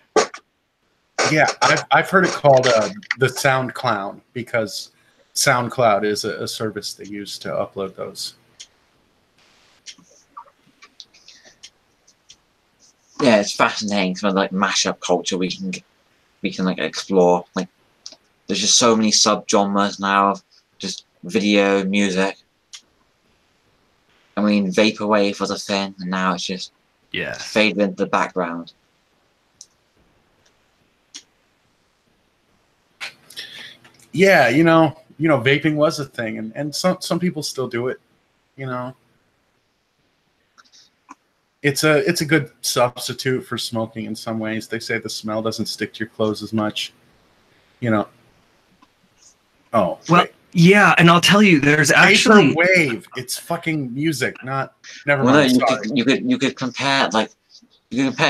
Yeah, I've heard it called the Sound Clown because SoundCloud is a service they use to upload those. Yeah, it's fascinating. Some of like mashup culture we can like explore. Like, there's just so many subgenres now of just video music. I mean, vaporwave was a thing, and now it's just faded into the background. Yeah, vaping was a thing, and some people still do it. It's a good substitute for smoking in some ways. They say the smell doesn't stick to your clothes as much. Oh, well, wait. Yeah, and I'll tell you, there's actually wave. It's fucking music, not never Well, mind. no, you could compare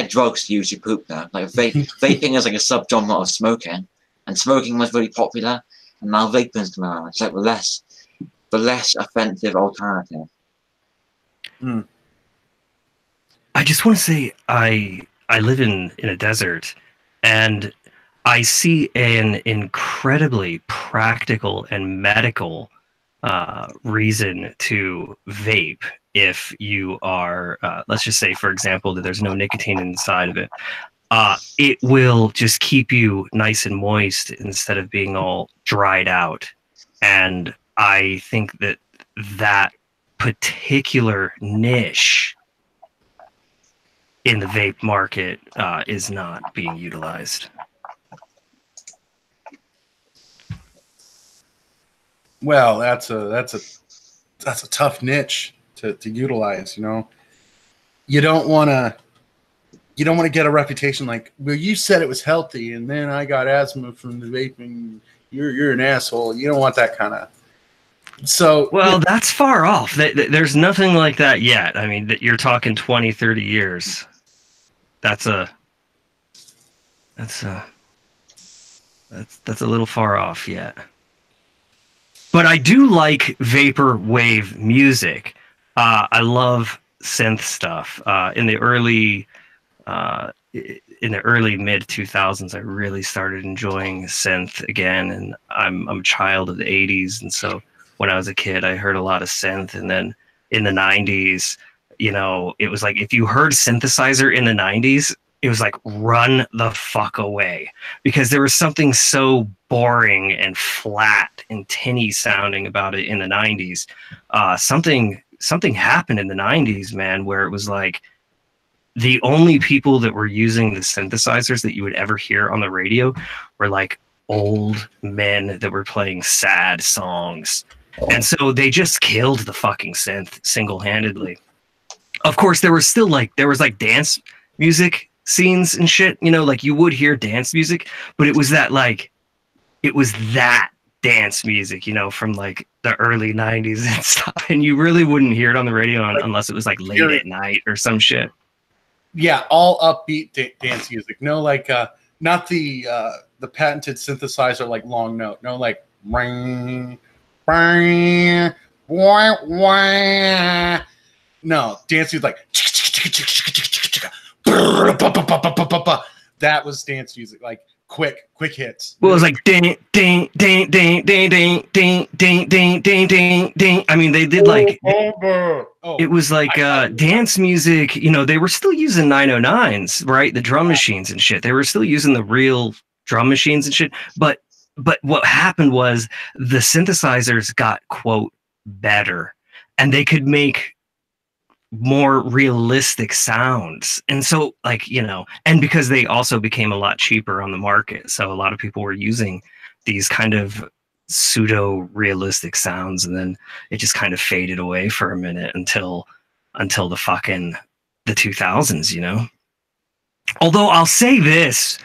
drugs to use your poop now. Like vaping is like a subgenre of smoking, and smoking was really popular, and now vaping's coming around. It's like the less offensive alternative. Mm. I just want to say I live in a desert, and I see an incredibly practical and medical reason to vape if you are, let's just say, for example, that there's no nicotine inside of it. It will just keep you nice and moist instead of being all dried out. And I think that particular niche in the vape market is not being utilized. Well, that's a tough niche to utilize. You don't want to get a reputation like, well, you said it was healthy, and then I got asthma from the vaping. You're an asshole. You don't want that kind of. So well, that's far off. There's nothing like that yet. I mean, you're talking 20, 30 years. That's a little far off yet. But I do like vapor wave music. I love synth stuff. In the early mid 2000s, I really started enjoying synth again, and I'm a child of the 80s, and so when I was a kid, I heard a lot of synth. And then in the 90s, it was like if you heard synthesizer in the 90s, it was like run the fuck away, because there was something so boring and flat and tinny sounding about it in the 90s. Something happened in the 90s, man, where it was like the only people that were using the synthesizers that you would ever hear on the radio were like old men that were playing sad songs. And so they just killed the fucking synth single-handedly. Of course, there was dance music scenes and shit, like you would hear dance music, but it was that dance music, from like the early 90s and stuff, and you really wouldn't hear it on the radio unless it was like late at night or some shit. Yeah, all upbeat dance music. No, like not the patented synthesizer like long note. No, like ring, ring, wah, wah. No, dance music like that was dance music, like quick hits. Well, it was like ding ding ding ding ding ding ding ding ding ding ding ding. I mean, they did like it was like dance music. They were still using 909s, right? The drum machines and shit. They were still using the real drum machines and shit. But what happened was the synthesizers got, quote, better, and they could make more realistic sounds. And so and because they also became a lot cheaper on the market, so a lot of people were using these kind of pseudo realistic sounds, and then it just kind of faded away for a minute until the 2000s. Although I'll say this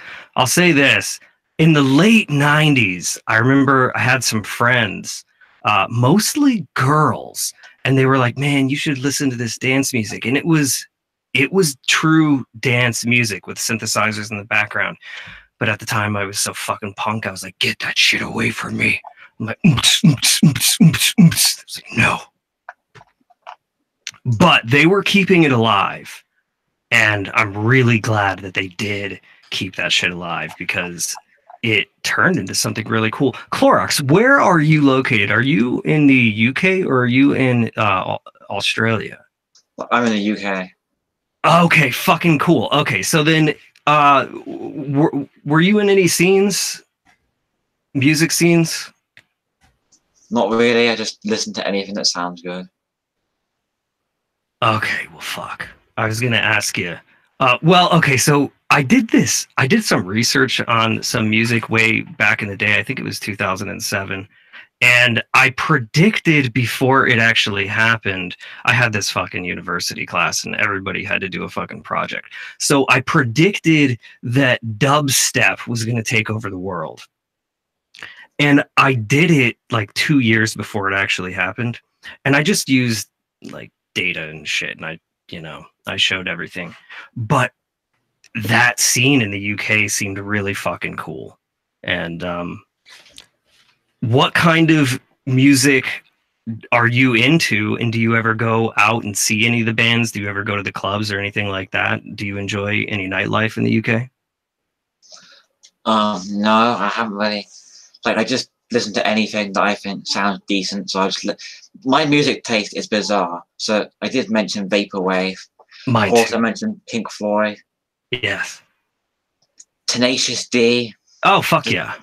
in the late 90s, I remember I had some friends, mostly girls, and they were like, man, you should listen to this dance music. And it was true dance music with synthesizers in the background. But at the time I was so fucking punk. I was like, get that shit away from me. I'm like, oops, oops, oops, oops, oops. I was like, no. But they were keeping it alive. And I'm really glad that they did keep that shit alive because it turned into something really cool. Clorox, where are you located? Are you in the UK or are you in Australia? I'm in the UK. Okay, fucking cool. Okay, so then were you in any scenes? Music scenes? Not really. I just listen to anything that sounds good. Okay, well, fuck. I was gonna ask you. Well, okay, so I did this. I did some research on some music way back in the day. I think it was 2007. And I predicted before it actually happened, I had this fucking university class and everybody had to do a fucking project. So I predicted that dubstep was going to take over the world. And I did it like 2 years before it actually happened. And I just used like data and shit. And I showed everything. But that scene in the UK seemed really fucking cool. And, what kind of music are you into, and do you ever go out and see any of the bands? Do you ever go to the clubs or anything like that? Do you enjoy any nightlife in the UK? No, I haven't really. Like, I just listen to anything that I think sounds decent. So my music taste is bizarre. So I did mention vaporwave. Mine Also too. mentioned Pink Floyd, Yes. Tenacious D. Oh, fuck yeah.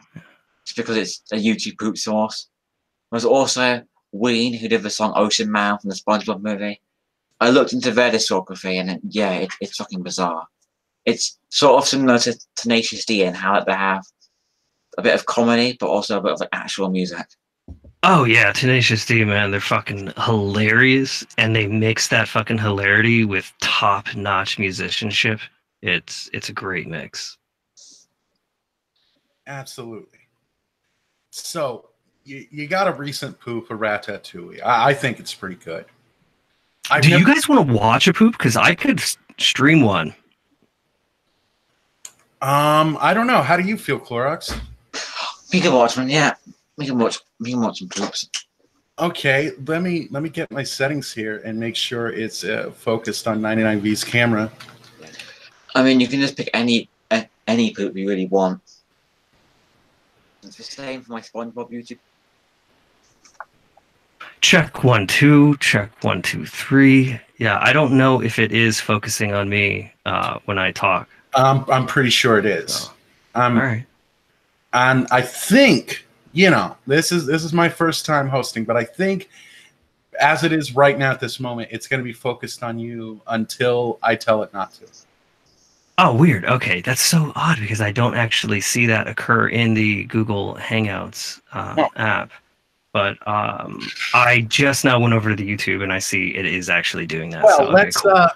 Just because it's a YouTube poop source. There's also Ween, who did the song Ocean Man from the Spongebob movie. I looked into their discography, and it's fucking bizarre. It's sort of similar to Tenacious D in how they have a bit of comedy, but also a bit of like actual music. Oh yeah, Tenacious D, man, they're fucking hilarious, and they mix that fucking hilarity with top-notch musicianship. It's a great mix. Absolutely. So you got a recent poop, a Ratatouille. I think it's pretty good. Do you guys want to watch a poop? Because I could stream one. I don't know. How do you feel, Clorox? We can watch one, yeah. We can watch some poops. Okay, let me get my settings here and make sure it's focused on 99V's camera. I mean, you can just pick any poop you really want. It's the same for my SpongeBob YouTube. Check 1 2, check 1 2 3. Yeah, I don't know if it is focusing on me when I talk. I'm pretty sure it is. So, all right. And I think, this is my first time hosting, but I think as it is right now at this moment, it's going to be focused on you until I tell it not to. Oh, weird. Okay, that's so odd because I don't actually see that occur in the Google Hangouts app. But I just now went over to the YouTube and I see it is actually doing that. Well, so, okay, cool.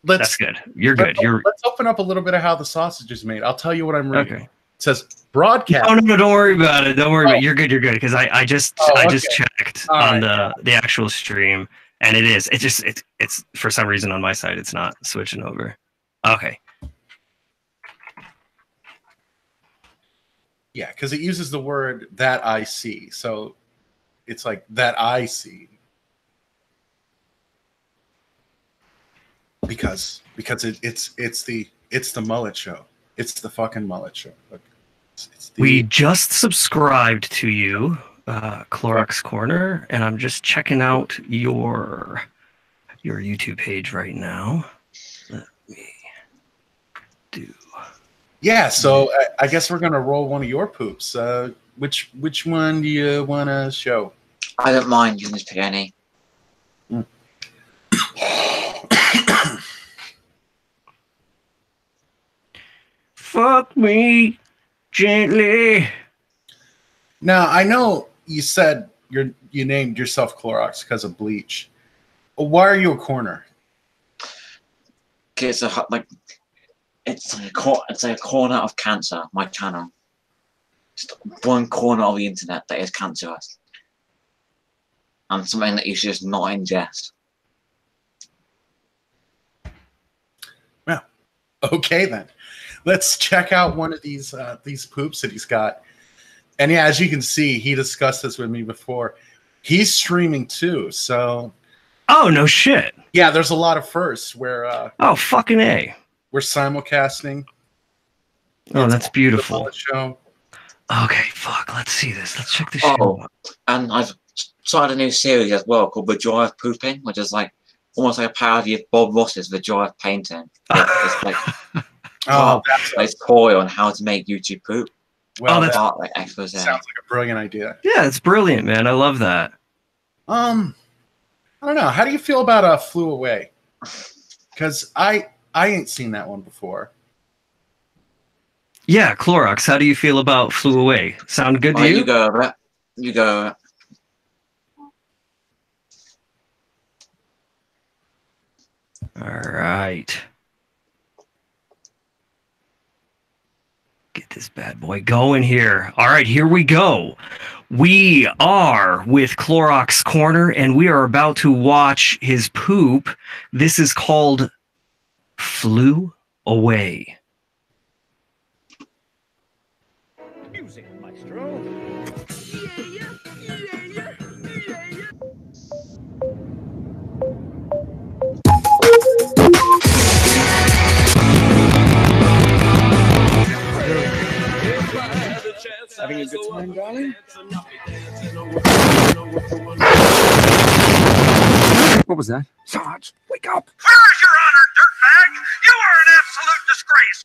That's good. You're good. Let's open up a little bit of how the sausage is made. I'll tell you what I'm reading. Okay. It says broadcast. Oh no, don't worry about it. Don't worry about it. You're good. You're good. Because I just checked on the actual stream and it is. It's for some reason on my side it's not switching over. Okay. Yeah, because it uses the word that I see. So it's like that I see. Because it's the Mullet show. It's the fucking Mullet show. Look, we just subscribed to you, Chlorox Corner, and I'm just checking out your YouTube page right now. Let me do. Yeah, so I guess we're gonna roll one of your poops. Which one do you want to show? I don't mind. You can just pick any. Fuck me gently. Now I know you said you named yourself Clorox because of bleach. Why are you a corner? It's a corner of cancer. My channel, just one corner of the internet that is cancerous, and something that you should just not ingest. Well, okay then. Let's check out one of these poops that he's got. And yeah, as you can see, he discussed this with me before. He's streaming too, so. Oh no shit! Yeah, there's a lot of firsts where. Oh fucking A! We're simulcasting. Oh, that's The beautiful. Mullet show. Okay, fuck. Let's see this. Let's check this show Oh, out. and I've started a new series as well called The Joy of Pooping, which is like almost like a parody of Bob Ross's The Joy of Painting. It's like it's toy on how to make YouTube poop. Well, that's Part like expose. sounds like a brilliant idea. Yeah, it's brilliant, man. I love that. I don't know. How do you feel about Flew Away? Because I ain't seen that one before. Yeah, Chlorox, how do you feel about Flew Away? Sound good to you? You go over it. You go over it. All right. Get this bad boy going here. All right, here we go. We are with Chlorox Corner, and we are about to watch his poop. This is called Flew Away. Music, maestro. Having a good time, darling? What was that? Sarge, wake up! Where's your honor, dirtbag? You are an absolute disgrace.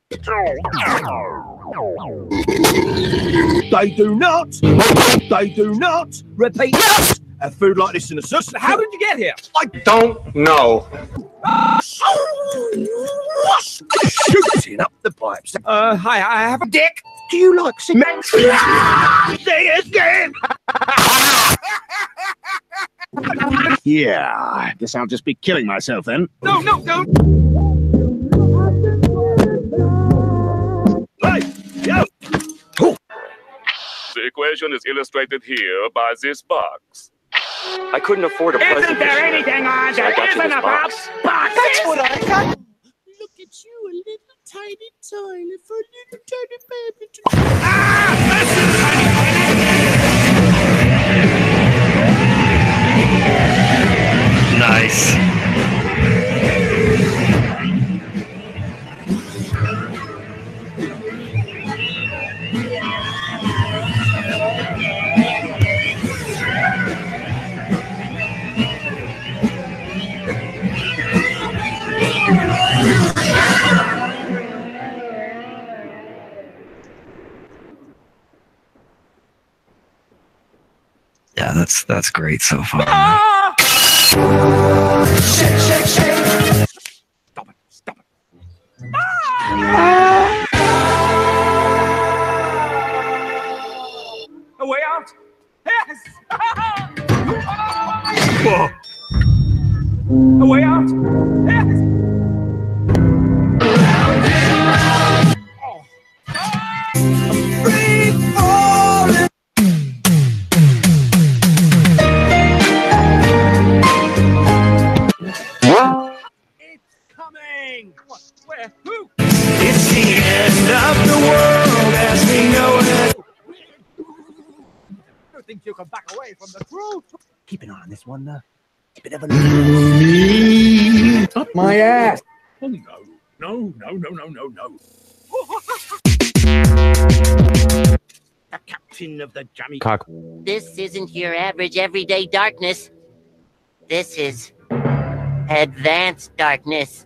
They do not repeat a food like this in the sauce. How did you get here? I Don't know. shooting up the pipes. Hi, I have a dick. Do you like cement? Say it again. Yeah, guess I'll just be killing myself then. No, don't. Hey, yo. The equation is illustrated here by this box. I couldn't afford a present. Isn't there anything on So I that got you isn't this a box. box? That's what I got. Look at you, a little tiny toilet for a little tiny baby to... Nice. Yeah, that's great so far. Stop it. A way out? Yes! A way out? Yes! Free falling. It's coming! What? Where? Who? It's the end of the world as we know it. You think you can back away from the truth? Keep an eye on this one, keep it ever Up my ass! Oh no. The captain of the jammy Cock. This isn't your average everyday darkness. This is advanced darkness.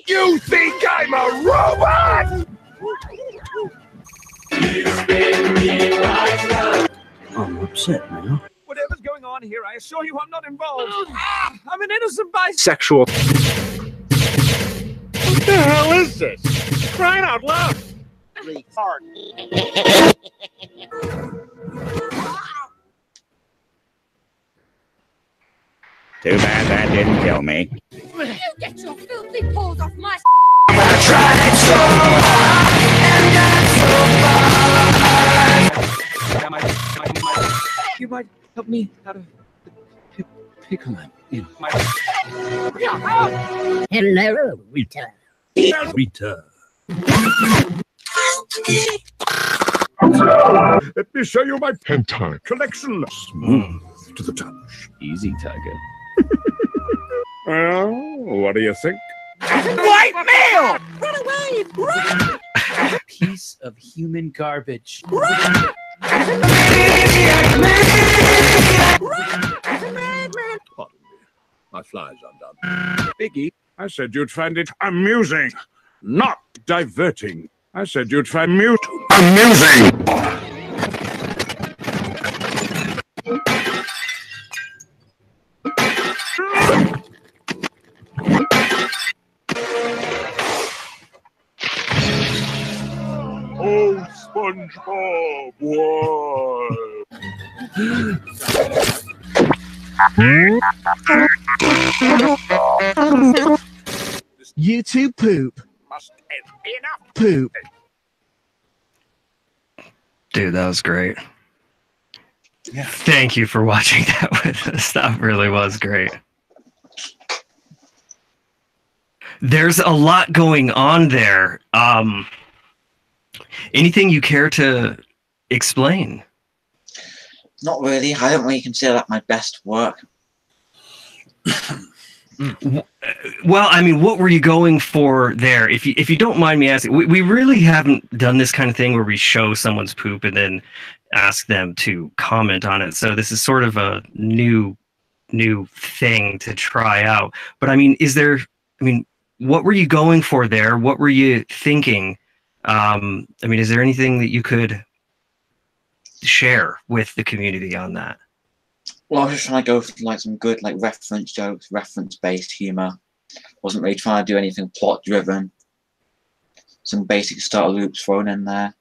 You think I'm a robot? I'm upset now. Whatever's going on here, I assure you I'm not involved. I'm an innocent bystander. Sexual. What the hell is this? Crying out loud! Too bad that didn't kill me. You get your filthy paws off my I tried so hard and got so far. help me out of the pickle I'm in. Hello, Rita. Rita. Let me show you my hentai collection. Smooth to the touch. Easy, Tiger. Well, what do you think? White male! Run away! Run! A piece of human garbage. Run! Pardon me. My fly's undone. Biggie. I said you'd find it amusing, not diverting. I said you'd find mute amusing. Oh, Spongebob, what? You too, Poop. Must be enough. Poop. Dude, that was great. Yeah. Thank you for watching that with us. That really was great. There's a lot going on there. Anything you care to explain? Not really. I don't really consider that my best work. Well, I mean, what were you going for there? If you don't mind me asking, we really haven't done this kind of thing where we show someone's poop and then ask them to comment on it. So this is sort of a new thing to try out. But I mean, what were you going for there? What were you thinking? I mean, is there anything that you could share with the community on that? Well, I was just trying to go for like some good like reference jokes, reference-based humor. Wasn't really trying to do anything plot-driven. Some basic start loops thrown in there.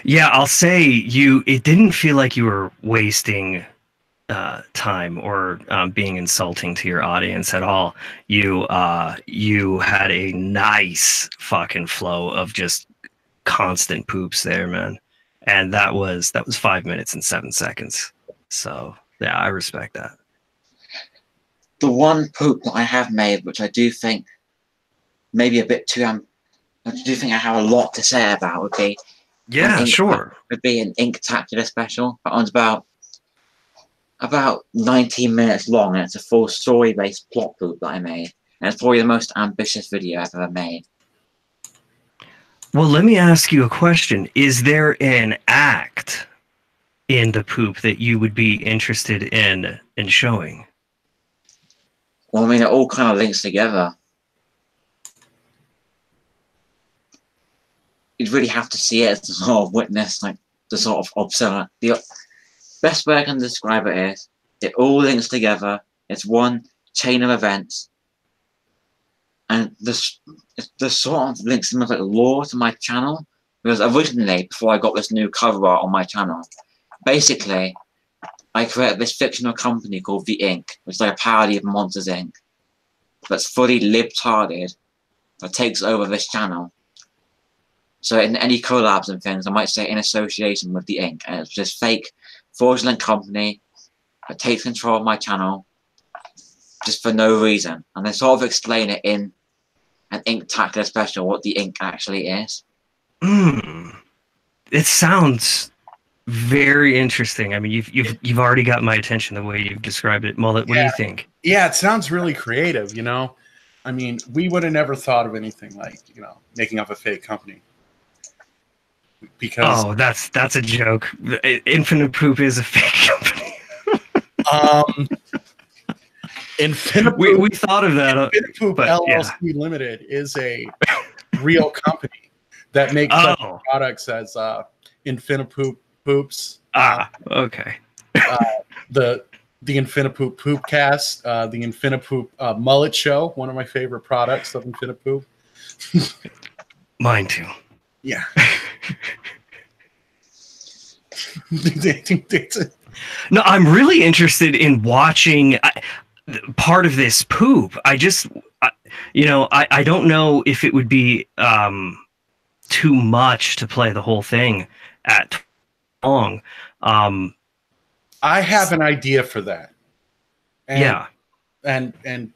Yeah, I'll say it didn't feel like you were wasting time or being insulting to your audience at all. You had a nice fucking flow of just constant poops there, man. And that was 5 minutes and 7 seconds. So yeah, I respect that. The one poop that I have made, which I do think maybe a bit too I do think I have a lot to say about, would be sure. Would be an Inktacular special. That one's about 19 minutes long, and it's a full story-based plot poop that I made. And it's probably the most ambitious video I've ever made. Well, let me ask you a question. Is there an act in the poop that you would be interested in showing? Well, I mean, it all kind of links together. You'd really have to see it to sort of witness, like, the sort of observer. The best way I can describe it is, it all links together. It's one chain of events. And the sort of links some of like lore to my channel, because originally, before I got this new cover art on my channel, basically, I created this fictional company called The Ink, which is like a parody of Monsters Inc. That's fully libtarded, that takes over this channel. So in any collabs and things, I might say in association with The Ink, and it's this fake, fraudulent company that takes control of my channel just for no reason. And they sort of explain it in an Inktacular special what The Ink actually is. It sounds very interesting. I mean, you've already got my attention the way you've described it. Mullet, what do you think? Yeah, it sounds really creative, you know? I mean, we would have never thought of anything like, making up a fake company. Because that's a joke. Infinipoop is a fake company. Infinipoop, we thought of that. Infinipoop LLC Limited is a real company that makes such products as Infinipoop Poops. Okay. The Infinipoop Poopcast, the Infinipoop Mullet Show, one of my favorite products of Infinipoop. Mine too. Yeah. No, I'm really interested in watching part of this poop. I don't know if it would be too much to play the whole thing at long. I have an idea for that. And, yeah. And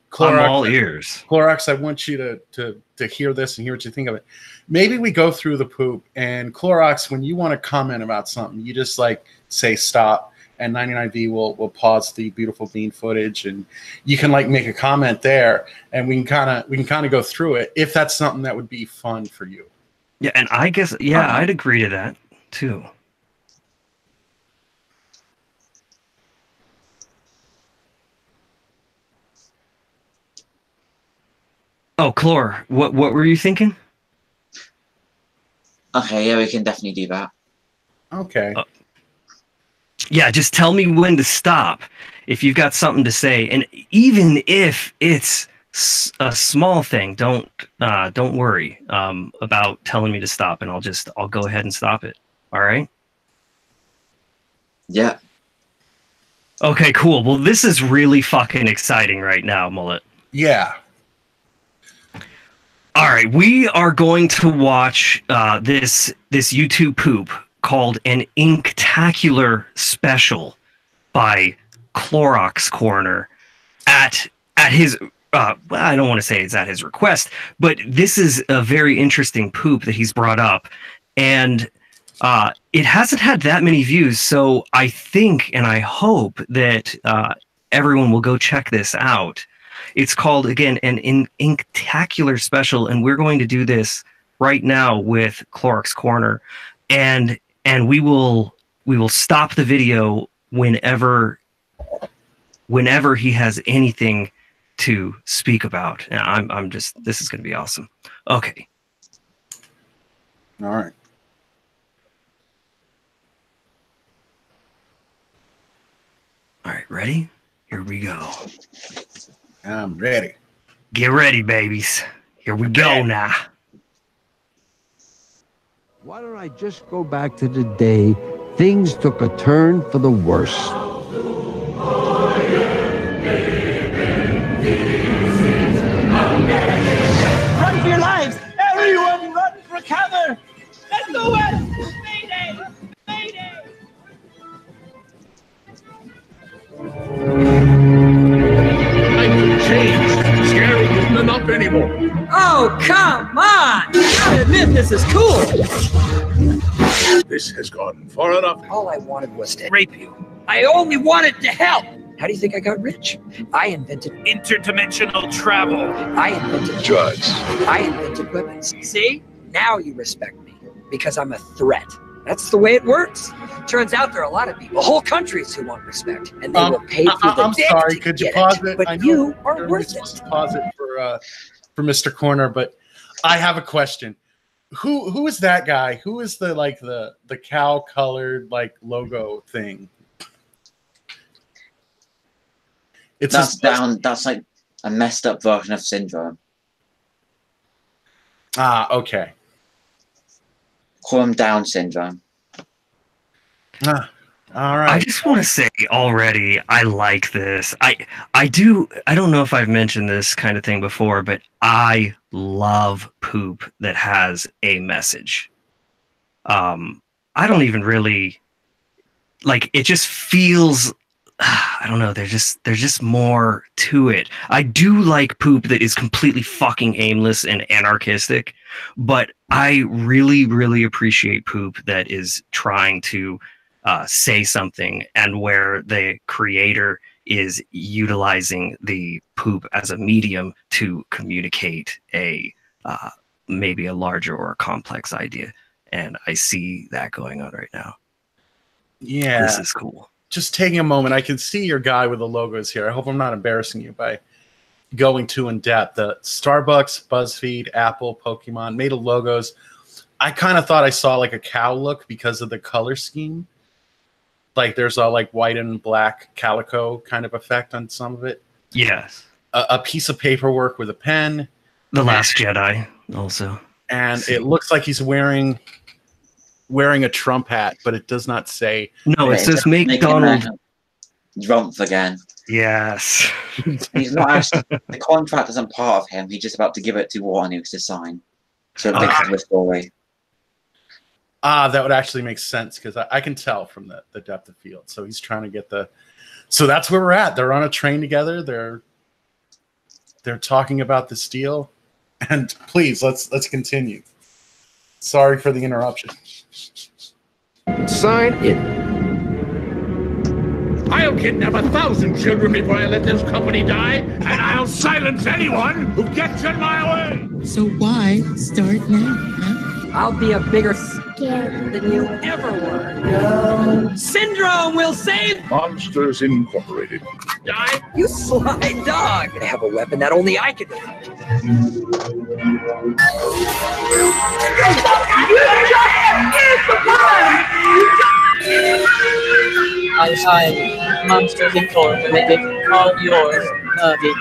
Clorox, I'm all ears. Clorox, I want you to hear this and hear what you think of it. Maybe we go through the poop, and Clorox, when you want to comment about something, you just like say stop, and 99V will pause the beautiful bean footage, and you can like make a comment there, and we can kind of go through it if that's something that would be fun for you. Yeah, and I guess I'd agree to that too. Oh, Chlor, what were you thinking? Okay, yeah, we can definitely do that. Okay. Yeah, just tell me when to stop if you've got something to say, and even if it's a small thing, don't worry about telling me to stop, and I'll go ahead and stop it. All right? Yeah. Okay, cool. Well, this is really fucking exciting right now, Mullet. Yeah. All right, we are going to watch this YouTube poop called an Inktacular Special by Chlorox Corner at his well, I don't want to say it's at his request, but this is a very interesting poop that he's brought up, and it hasn't had that many views, so I think and I hope that everyone will go check this out. It's called, again, an Inktacular Special, and we're going to do this right now with Chlorox Corner, and we will stop the video whenever he has anything to speak about. And this is going to be awesome. Okay. All right. All right, ready? Here we go. I'm ready. Get ready, babies. Here we go now. Why don't I just go back to the day things took a turn for the worse? Run for your lives! Everyone run for cover! Let's go west! Mayday! Mayday! Life changed. Scary isn't enough anymore. Oh, come on! I admit this is cool! This has gone far enough. All I wanted was to rape you. I only wanted to help! How do you think I got rich? I invented interdimensional travel. I invented drugs. I invented weapons. See? Now you respect me because I'm a threat. That's the way it works. Turns out there are a lot of people, whole countries, who want respect, and they will pay for the I'm dick sorry. to Could you get pause it. it? But you are worth it. Pause it for Mr. Corner. But I have a question. Who is that guy? Who is the cow colored like logo thing? That's like a messed up version of Syndrome. Ah, okay. Call him Down Syndrome. All right. I just want to say already, I like this. I don't know if I've mentioned this kind of thing before, but I love poop that has a message. I don't even really like it. Just feels, I don't know. There's just more to it. I do like poop that is completely fucking aimless and anarchistic, but I really, really appreciate poop that is trying to say something, and where the creator is utilizing the poop as a medium to communicate a maybe a larger or a complex idea. And I see that going on right now. Yeah, this is cool. Just taking a moment, I can see your guy with the logos here. I hope I'm not embarrassing you by going too in depth. The Starbucks, BuzzFeed, Apple, Pokemon made of logos. I kind of thought I saw like a cow look because of the color scheme. Like there's a like white and black calico kind of effect on some of it. Yes. A piece of paperwork with a pen. The Last Jedi also. And it looks like he's wearing a Trump hat, but it does not say. No, it says make Donald Trump again. Yes. He's not actually, the contract isn't part of him. He's just about to give it to Warren News to sign. So it makes the story. That would actually make sense because I can tell from the depth of field. So he's trying to get the. So that's where we're at. They're on a train together. They're talking about this deal, and please let's continue. Sorry for the interruption. Sign it. I'll kidnap 1,000 children before I let this company die, and I'll silence anyone who gets in my way. So why start now? Huh? I'll be a bigger scare than you ever were. Syndrome will save Monsters Incorporated. Die, you sly dog. I have a weapon that only I can defend. I'm Monsters Incorporated. All yours, Nugget.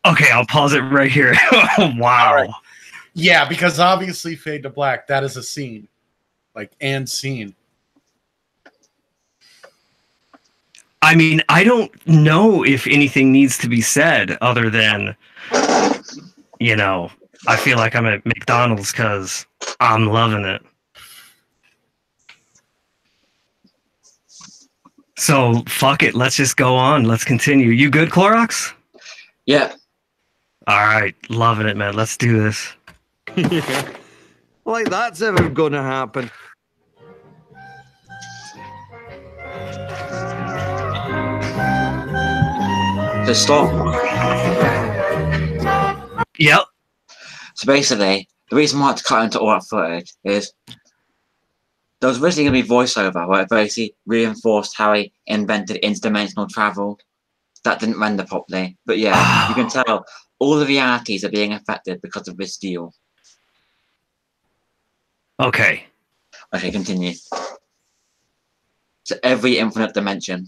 Okay, I'll pause it right here. Wow. Right. Yeah, because obviously fade to black. That is a scene, like and scene. I mean, I don't know if anything needs to be said other than, you know, I feel like I'm at McDonald's because I'm loving it. So, fuck it. Let's just go on. Let's continue. You good, Chlorox? Yeah. All right. Loving it, man. Let's do this. Like that's ever gonna happen. To stop. Yep. So basically, the reason why I had to cut into all that footage is there was originally going to be voiceover where it basically reinforced how he invented interdimensional travel. That didn't render properly. But yeah, you can tell all the realities are being affected because of this deal. Okay. Okay, continue. So every infinite dimension.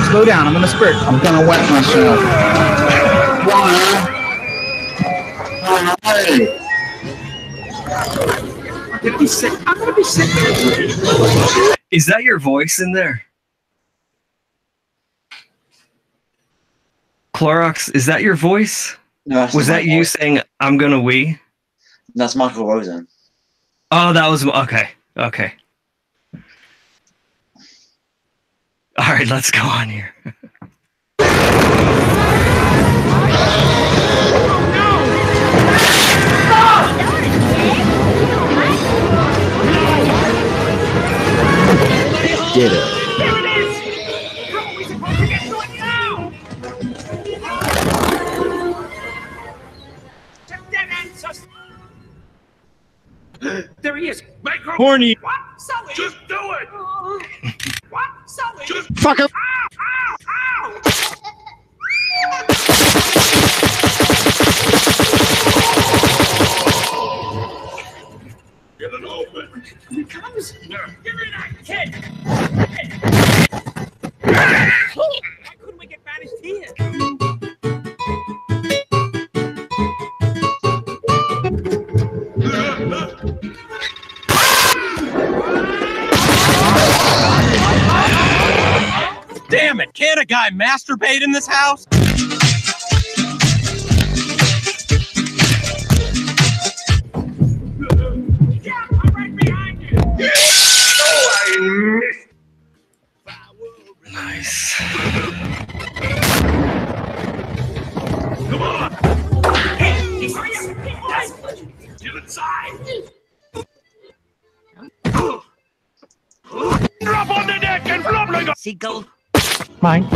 Slow down, I'm gonna spurt. I'm gonna wet myself. I'm gonna be sick. I'm gonna be sick. Is that your voice in there? Chlorox, is that your voice? No, was that you saying, I'm gonna wee? That's Michael Rosen. Oh, that was, okay, okay. All right, let's go on here. Get it. There it is! How are we supposed to get to it now? Just dead ends us. There he is. Micro. Horny. What? Sully. Just do it. What? Sully. Just fuck him. Ow! Ow! Get it open. Here he comes. Give me that kid. Why couldn't we get banished here? Damn it, can't a guy masturbate in this house? Yeah, I'm right behind you. Nice. Come on. Hurry up. Get inside. Drop on the deck and flop like a Seagull. Mine. I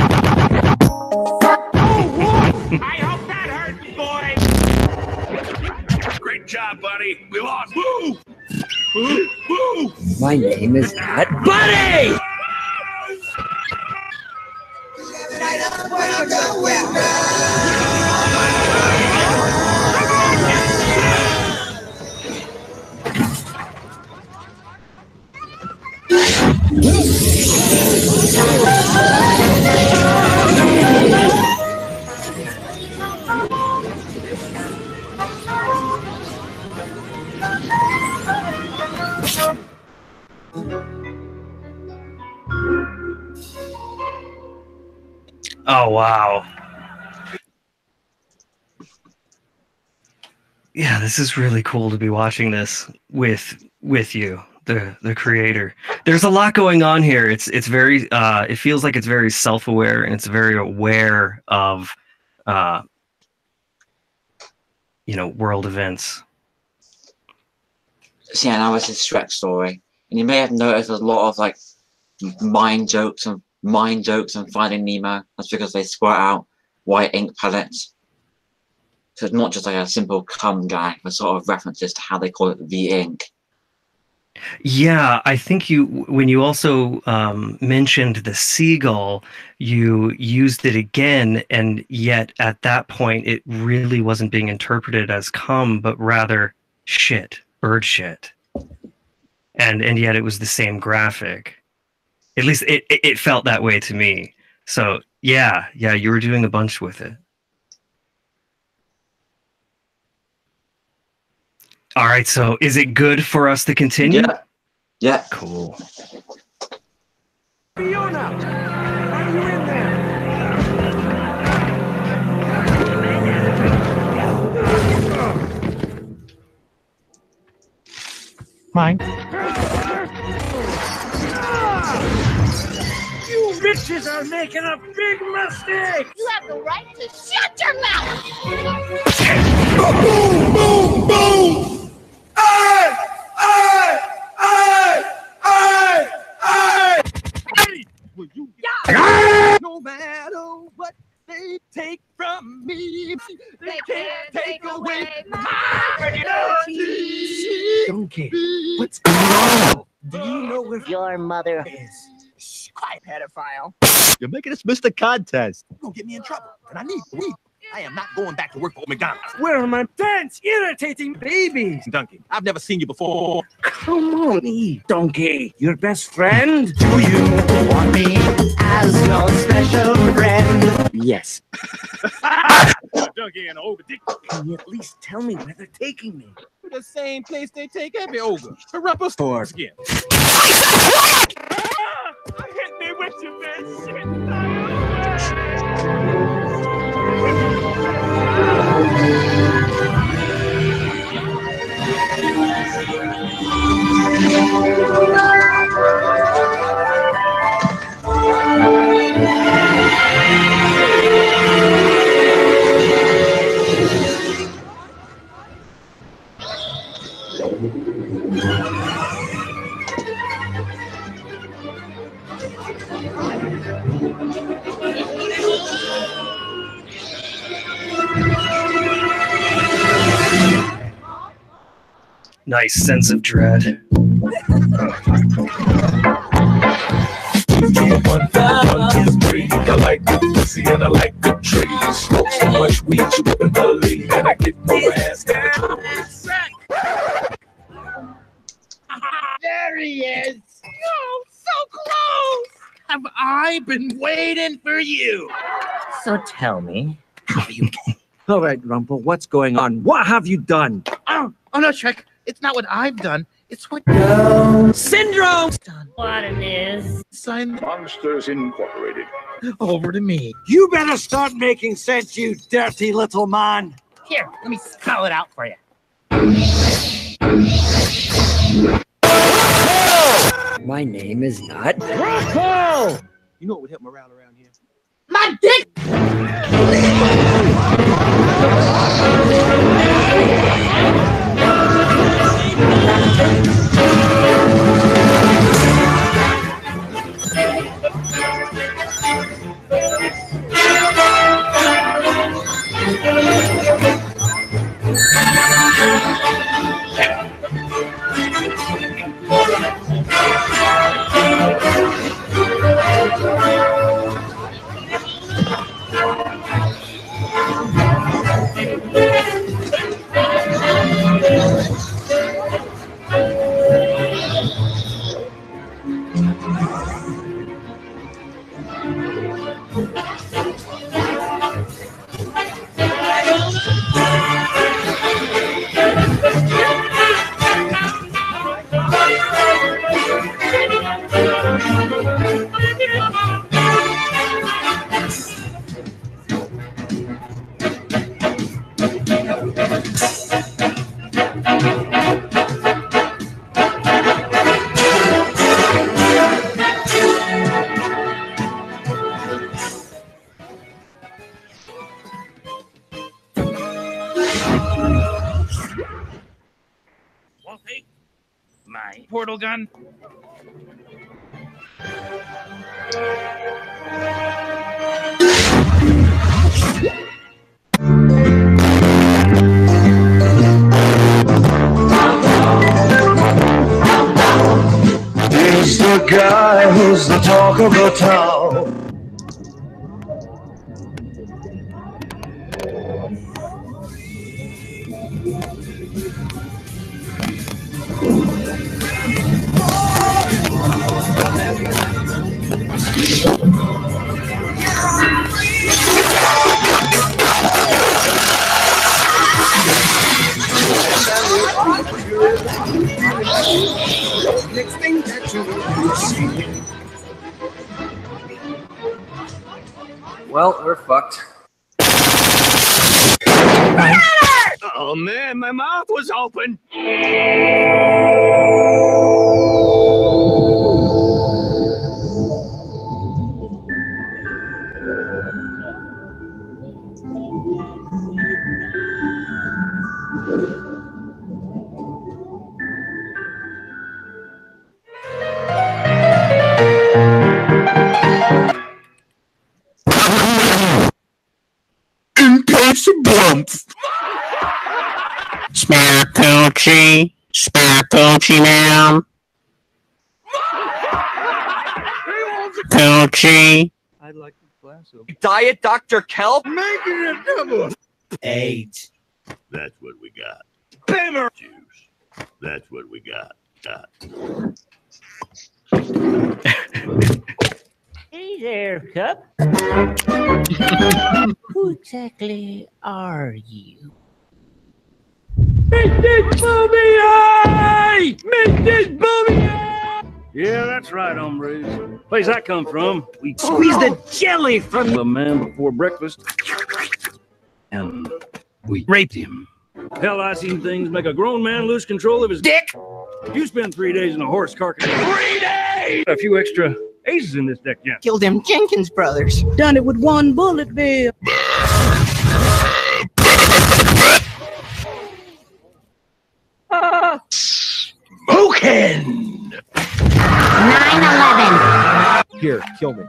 hope that hurt, boy. Great job, buddy. We lost. Woo! Woo! My name is not Buddy! Oh wow. Yeah, this is really cool to be watching this with you, the creator. There's a lot going on here. It's very it feels like it's very self-aware and it's very aware of world events. So yeah, that was his Shrek story. And you may have noticed there's a lot of like mind jokes and Finding Nemo. That's because they squirt out white ink pellets. So it's not just like a simple cum gag, but sort of references to how they call it the ink. Yeah, I think when you also mentioned the seagull, you used it again, and yet at that point it really wasn't being interpreted as cum, but rather shit, bird shit. And yet it was the same graphic. At least it felt that way to me. So yeah, you were doing a bunch with it. All right, so is it good for us to continue? Yeah. Cool. Fiona, are you in there? Mine. You bitches are making a big mistake! You have the right to shut your mouth! Boom, boom, boom! Hey! Will you no matter what they take from me, they can't take away my virginity. Donkey, what's going on? Do you know if your mother is? Shh, quiet, pedophile. You're making us miss the contest. You're gonna get me in trouble, and I need weed. I am not going back to work for McDonald's. Where are my dense, irritating babies? Donkey, I've never seen you before. Come on, Eve. Donkey, your best friend? Do you want me as your special friend? Yes. Donkey and Ogre, can you at least tell me where they're taking me? To the same place they take every ogre. The rubber store skin. Hit me with your best shit. Nice sense of dread. One is free. I like the pussy and I like the tree. Smoke so much weed you wouldn't believe, and I get more ass than There he is! Oh, so close! Have I been waiting for you? So tell me, are you gay? All right, Rumple, what's going on? What have you done? Oh no, Shrek. It's not what I've done. It's what Syndrome done. what it is. Sign Monsters Incorporated. over to me. You better start making sense, you dirty little man. Here, let me spell it out for you. My name is not Rocco! You know what would help morale around here? My dick! Wolfie, my portal gun. He's the guy who's the talk of the town. Next thing that you see. Well, we're fucked. Oh man, my mouth was open. Spare coochie, ma'am. Coochie. I'd like a glass of Diet Dr. Kelp. Making it double. 8. That's what we got. Bimmer. Juice. That's what we got. Hey there, Cup. Who exactly are you? Mrs. Booby! Mrs. Booby! Yeah, that's right, hombres. Place I come from, we squeeze the jelly from the man before breakfast, and we raped him. Hell, I seen things make a grown man lose control of his dick. You spend 3 days in a horse carcass. 3 days! A few extra aces in this deck, yeah. Killed them Jenkins brothers. Done it with one bullet, Bill. Smoking! 9/11. Here, kill me.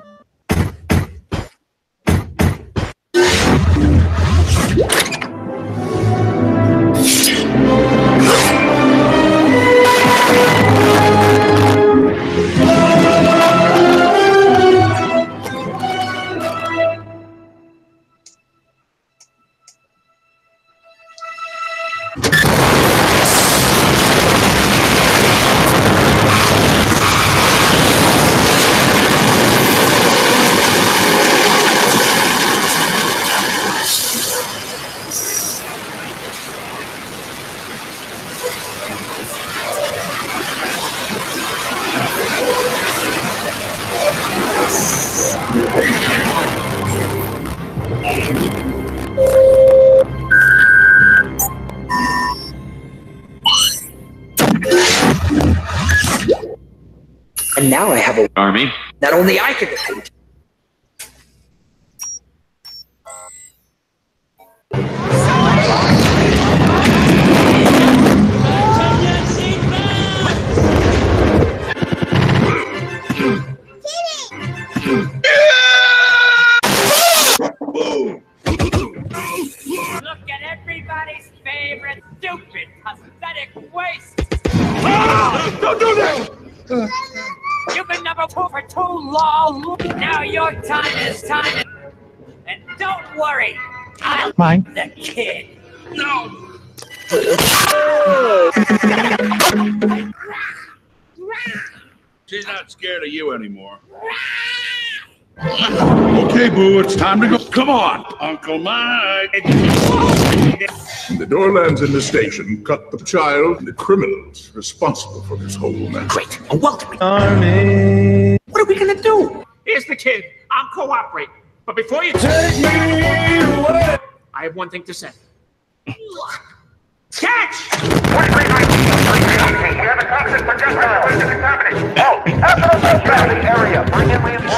And now I have a army that only I can defeat. Look at everybody's favorite stupid, pathetic waste. Don't do that! You've been number 2 for too long. Now your time is time. And don't worry, I'll Mine. the kid. No. She's not scared of you anymore. Okay, Boo, it's time to go. Come on, Uncle Mike. The Doorlands in the station cut the child and the criminals responsible for this whole mess. Great. A welcoming army. What are we gonna do? Here's the kid. I'm cooperating. But before you take me away, I have one thing to say. Catch!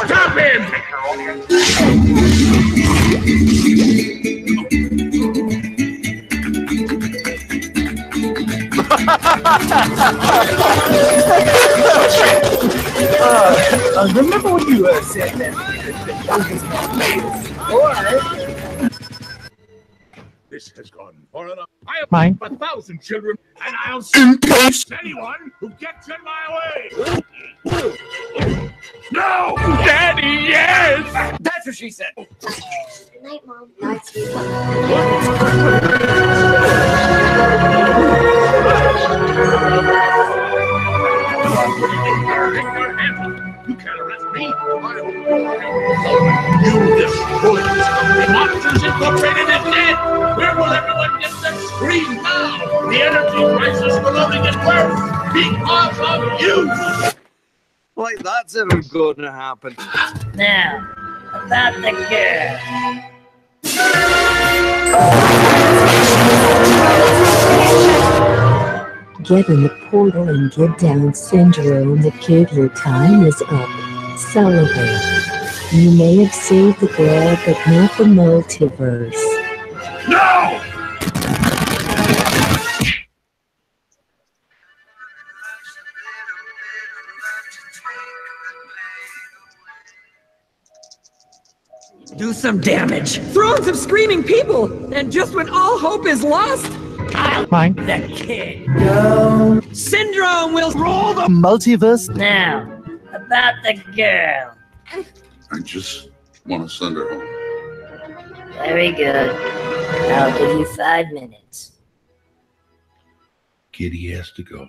Stop him! Remember what you said then? This has gone far enough. I have Mine. 1,000 children, and I'll sentence anyone who gets in my way. No! Daddy, yes! That's what she said. Good night, Mom. Night, You can't arrest me. You destroyed this company. Monsters Incorporated is dead. Where will everyone get their scream now? The energy crisis will only get worse because of you. Like that's ever going to happen. Now, about the girl. Get in the portal and get Down syndrome. The kid, your time is up. Celebrate. You may have saved the girl, but not the multiverse. No! Do some damage. Thrones of screaming people. And just when all hope is lost, Mine. the kid. Go. Syndrome will roll the Multiverse. Now, about the girl. I just want to send her home. Very good. I'll give you 5 minutes. Kitty has to go.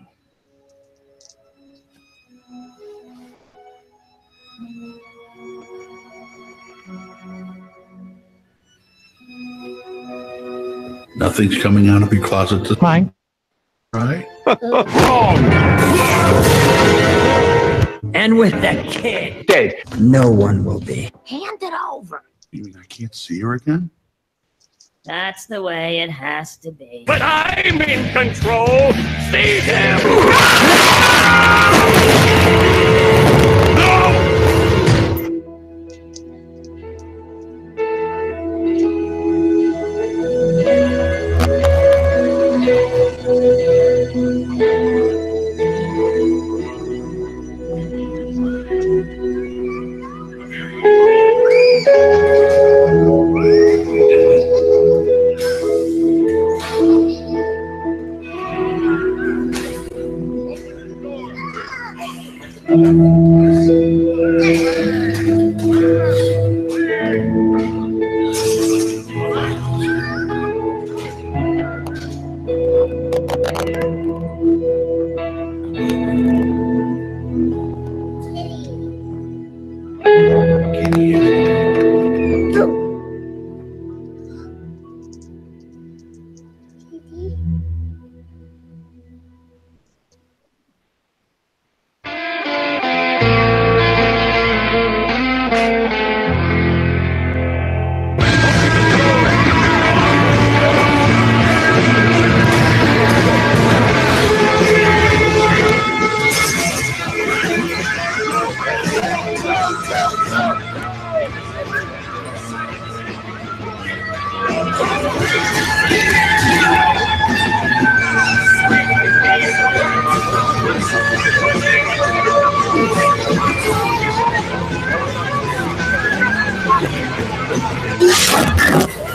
Nothing's coming out of your closet this Mine. right? And with the kid Dead. no one will be. Hand it over. You mean I can't see her again? That's the way it has to be. But I'm in control. See him!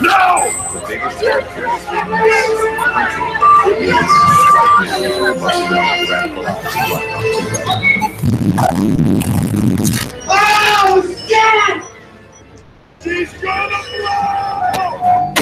No! Oh, Dad! She's gonna blow!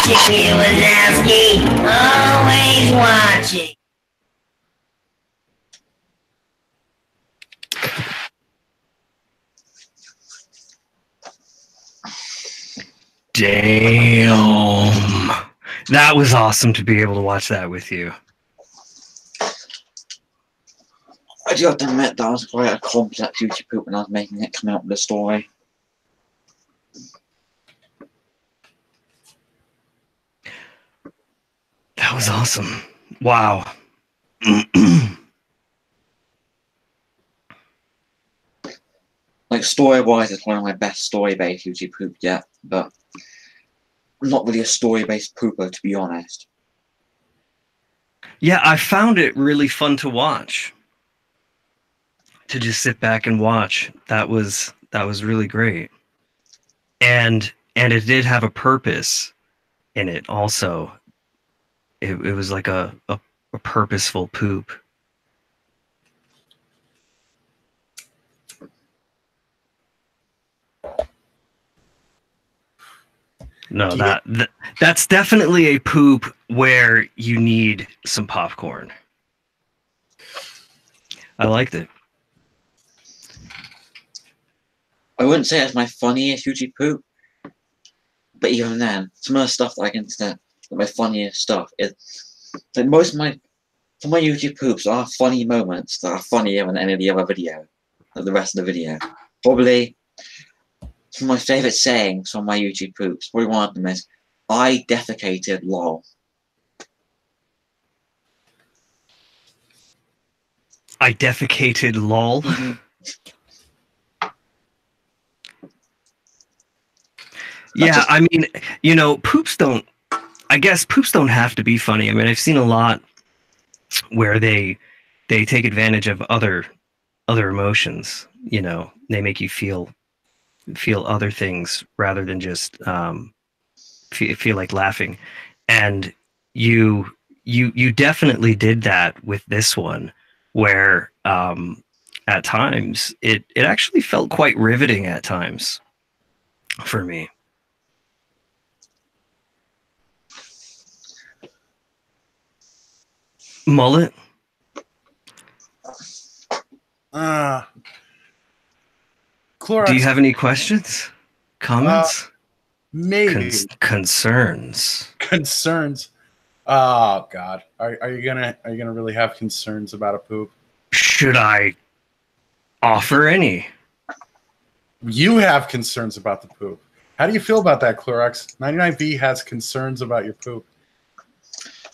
watching, you Wazowski. Always watching. Damn. That was awesome to be able to watch that with you. I do have to admit that was quite a complex YouTube poop when I was making it, coming up with the story. That was awesome. Wow. Like, story-wise, it's one of my best story-based YouTube poop yet, but I'm not really a story-based pooper, to be honest. Yeah, I found it really fun to watch. To just sit back and watch. That was really great. And it did have a purpose in it also. It was like a purposeful poop. No, that's definitely a poop where you need some popcorn. I liked it. I wouldn't say it's my funniest YouTube poop, but even then, some of the stuff that I consider my funniest stuff is that most of my YouTube poops are funny moments that are funnier than any of the other video, than the rest of the video. Probably some of my favourite sayings from my YouTube poops. Probably one of them is, "I defecated, lol." I defecated, lol. Yeah, I mean, you know, I guess poops don't have to be funny. I mean, I've seen a lot where they take advantage of other emotions, you know. They make you feel other things rather than just feel like laughing. And you definitely did that with this one, where at times it actually felt quite riveting at times for me. Mullet? Chlorox. Do you have any questions? Comments? Maybe. Concerns. Concerns. Oh God. Are you gonna really have concerns about a poop? Should I offer any? You have concerns about the poop. How do you feel about that, Chlorox? 99B has concerns about your poop.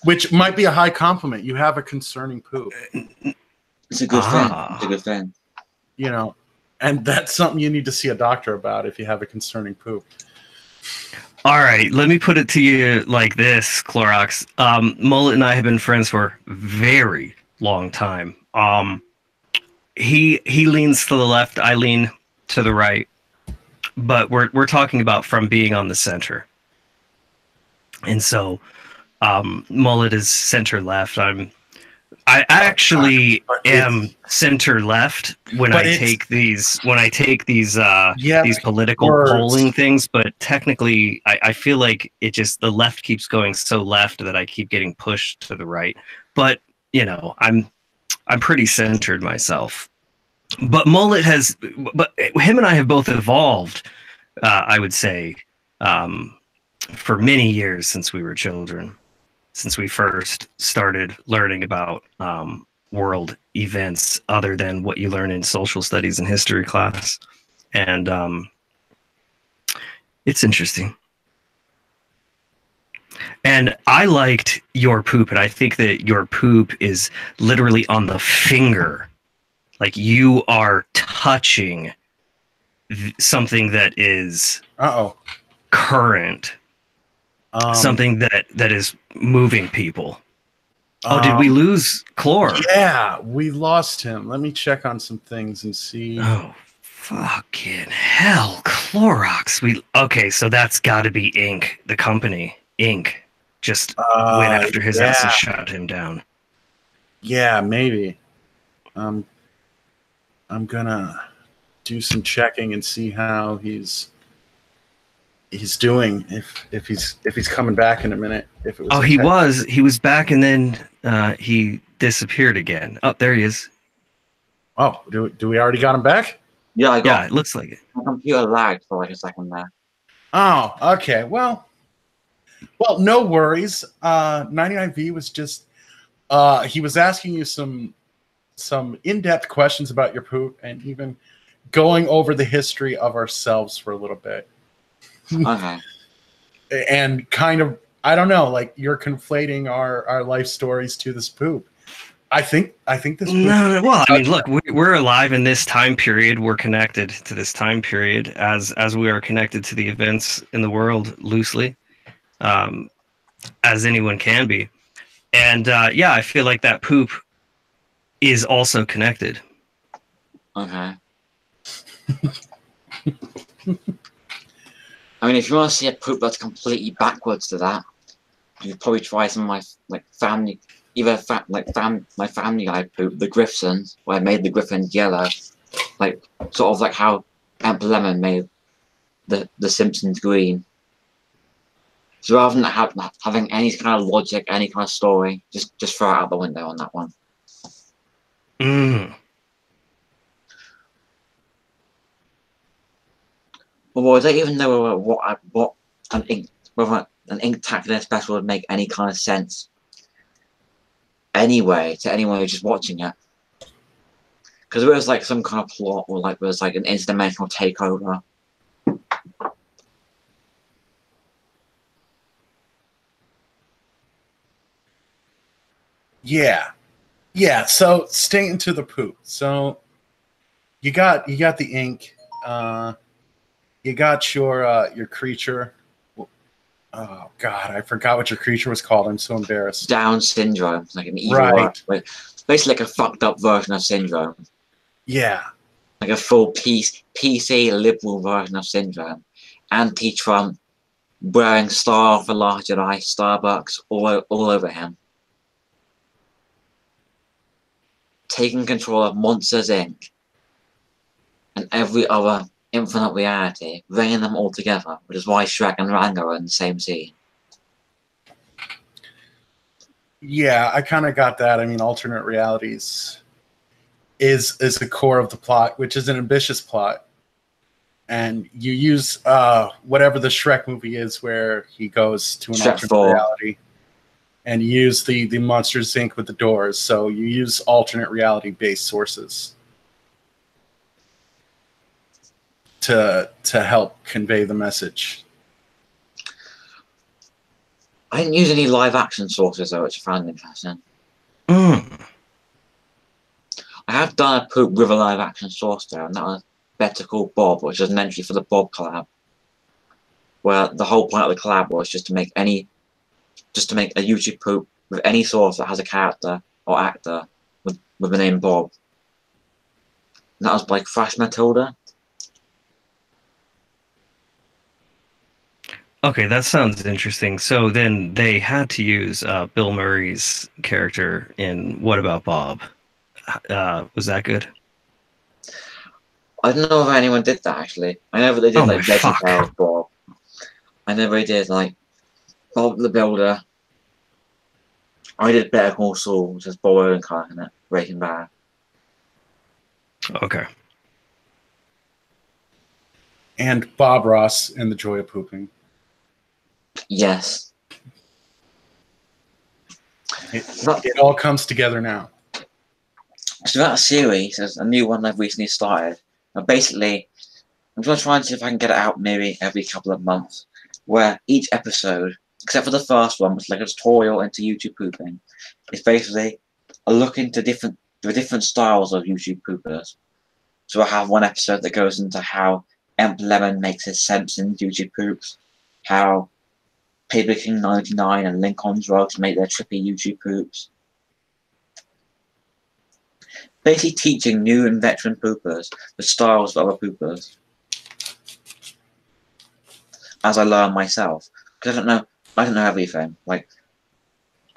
Which might be a high compliment. You have a concerning poop. It's a good thing. It's a good thing. You know, and that's something you need to see a doctor about if you have a concerning poop. All right, let me put it to you like this, Chlorox. Mullet and I have been friends for a very long time. He leans to the left, I lean to the right, but we're talking about from being on the center. And so Mullet is center left. I actually am center left when I take these these political polling things, but technically I feel like the left keeps going so left that I keep getting pushed to the right. But you know, I'm pretty centered myself. But Mullet but him and I have both evolved, I would say, for many years since we were children. Since we first started learning about world events other than what you learn in social studies and history class. And it's interesting. And I liked your poop, and I think that your poop is literally on the finger. Like you are touching something that is current. Something that is moving people. Oh, did we lose Chlor? Yeah, we lost him. Let me check on some things and see. Oh, fucking hell, Chlorox. Okay, so that's got to be Inc. The company, Inc. Just went after his ass and shot him down. Yeah, maybe. I'm gonna do some checking and see how he's he's doing. If he's coming back in a minute. If it was. Oh, he was back, and then he disappeared again. Oh, there he is. Oh, do we already got him back? Yeah, it looks like it. My computer lagged for like a second there. Oh, okay. Well, no worries. 99V was just he was asking you some in-depth questions about your poop, and even going over the history of ourselves for a little bit. Okay. And kind of, I don't know, like you're conflating our life stories to this poop. I think this. No, well, I mean, look, we're alive in this time period. We're connected to this time period as we are connected to the events in the world loosely, as anyone can be. And I feel like that poop is also connected. Okay. I mean, if you want to see a poop that's completely backwards to that, you could probably try some of my family. My Family Guy poop, the Griffins, where I made the Griffins yellow, sort of like how Aunt Lemon made the Simpsons green. So rather than having any kind of logic, any kind of story, just throw it out the window on that one. Well, I don't even know what whether an Ink-tacular special would make any kind of sense. Anyway, to anyone who's just watching it, because it was like some kind of plot, or like it was like an interdimensional takeover. Yeah. So staying to the poop. So you got the ink. You got your creature. Oh God, I forgot what your creature was called. I'm so embarrassed. Down syndrome, like an evil, right? Basically, like a fucked up version of syndrome. Yeah, like a full PC liberal version of syndrome. Anti-Trump, wearing Star for larger life, Starbucks all over him. Taking control of Monsters Inc. and every other infinite reality, bringing them all together, which is why Shrek and Rango are in the same scene. Yeah, I kind of got that. I mean, alternate realities is the core of the plot, which is an ambitious plot. And you use whatever the Shrek movie is, where he goes to an alternate reality. And you use the Monsters Inc. with the doors. So you use alternate reality-based sources to help convey the message. I didn't use any live action sources though, which I found interesting. I have done a poop with a live action source there, and that was Better Call Bob, which was an entry for the Bob collab, where the whole point of the collab was just to make a YouTube poop with any source that has a character or actor with the name Bob. And that was by Crash Matilda. Okay, that sounds interesting. So then they had to use Bill Murray's character in What About Bob? Was that good? I don't know if anyone did that, actually. I know that they did VeggieTales Bob. I know they did like Bob the Builder. I did Better Call Saul, which is Bob Odenkirk in it, Breaking Bad. Okay. And Bob Ross in The Joy of Pooping. Yes. It all comes together now. So that series is a new one I've recently started. And basically, I'm going to try and see if I can get it out maybe every couple of months, where each episode, except for the first one, which is like a tutorial into YouTube pooping, is basically a look into the different styles of YouTube poopers. So I have one episode that goes into how Emp Lemon makes his sense in YouTube poops, how Paper King 99 and Lincoln Drugs make their trippy YouTube poops. Basically teaching new and veteran poopers the styles of other poopers, as I learn myself. Because I don't know everything. I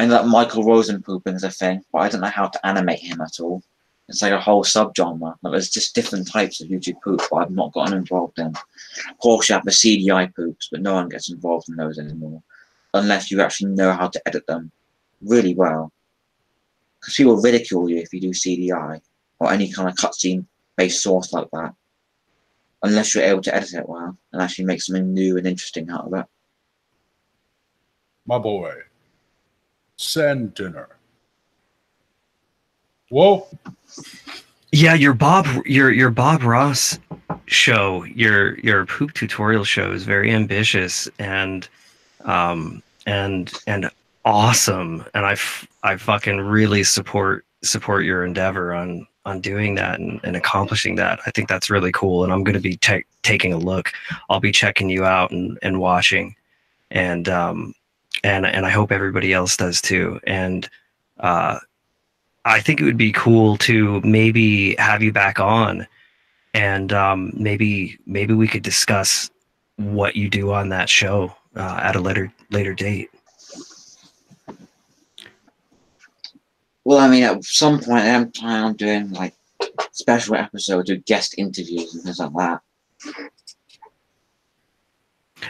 know that Michael Rosen pooping is a thing, but I don't know how to animate him at all. It's like a whole subgenre. Like, there's just different types of YouTube poop that I've not gotten involved in. Of course, you have the CDI poops, but no one gets involved in those anymore, unless you actually know how to edit them really well. Because people ridicule you if you do CDI or any kind of cutscene-based source like that, unless you're able to edit it well and actually make something new and interesting out of it. My boy, send dinner. Whoa. Yeah, your Bob Ross show, your poop tutorial show is very ambitious and awesome, and I fucking really support your endeavor on doing that and accomplishing that. I think that's really cool, and I'm going to be taking a look. I'll be checking you out and watching, and I hope everybody else does too. And I think it would be cool to maybe have you back on, and maybe we could discuss what you do on that show at a later date. Well, I mean, at some point, I'm planning on doing like special episodes with guest interviews and things like that.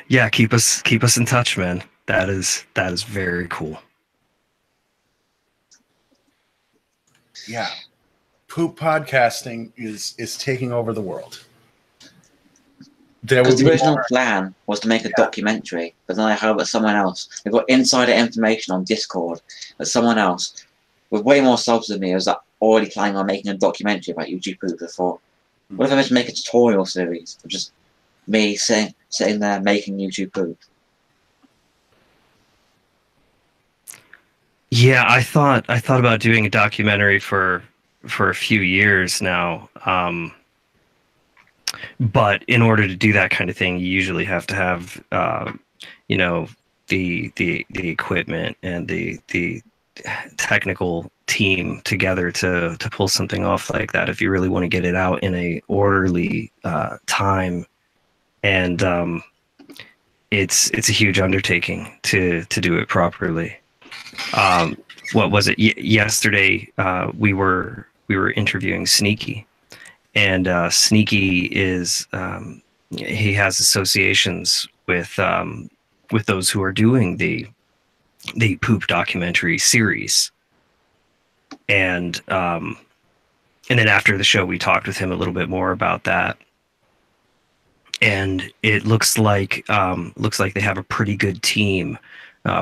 Yeah, keep us in touch, man. That is very cool. Yeah, poop podcasting is taking over the world. The original plan was to make a documentary, but then I heard that someone else, they got insider information on Discord, that someone else with way more subs than me was already planning on making a documentary about YouTube poop. I thought, what if I just make a tutorial series of just me sitting there making YouTube poop? Yeah, I thought about doing a documentary for a few years now. But in order to do that kind of thing, you usually have to have the equipment and the technical team together to pull something off like that if you really want to get it out in a orderly time. And it's a huge undertaking to do it properly. What was it? Yesterday we were interviewing Sneaky, and Sneaky is he has associations with those who are doing the poop documentary series, and then after the show we talked with him a little bit more about that, and it looks like they have a pretty good team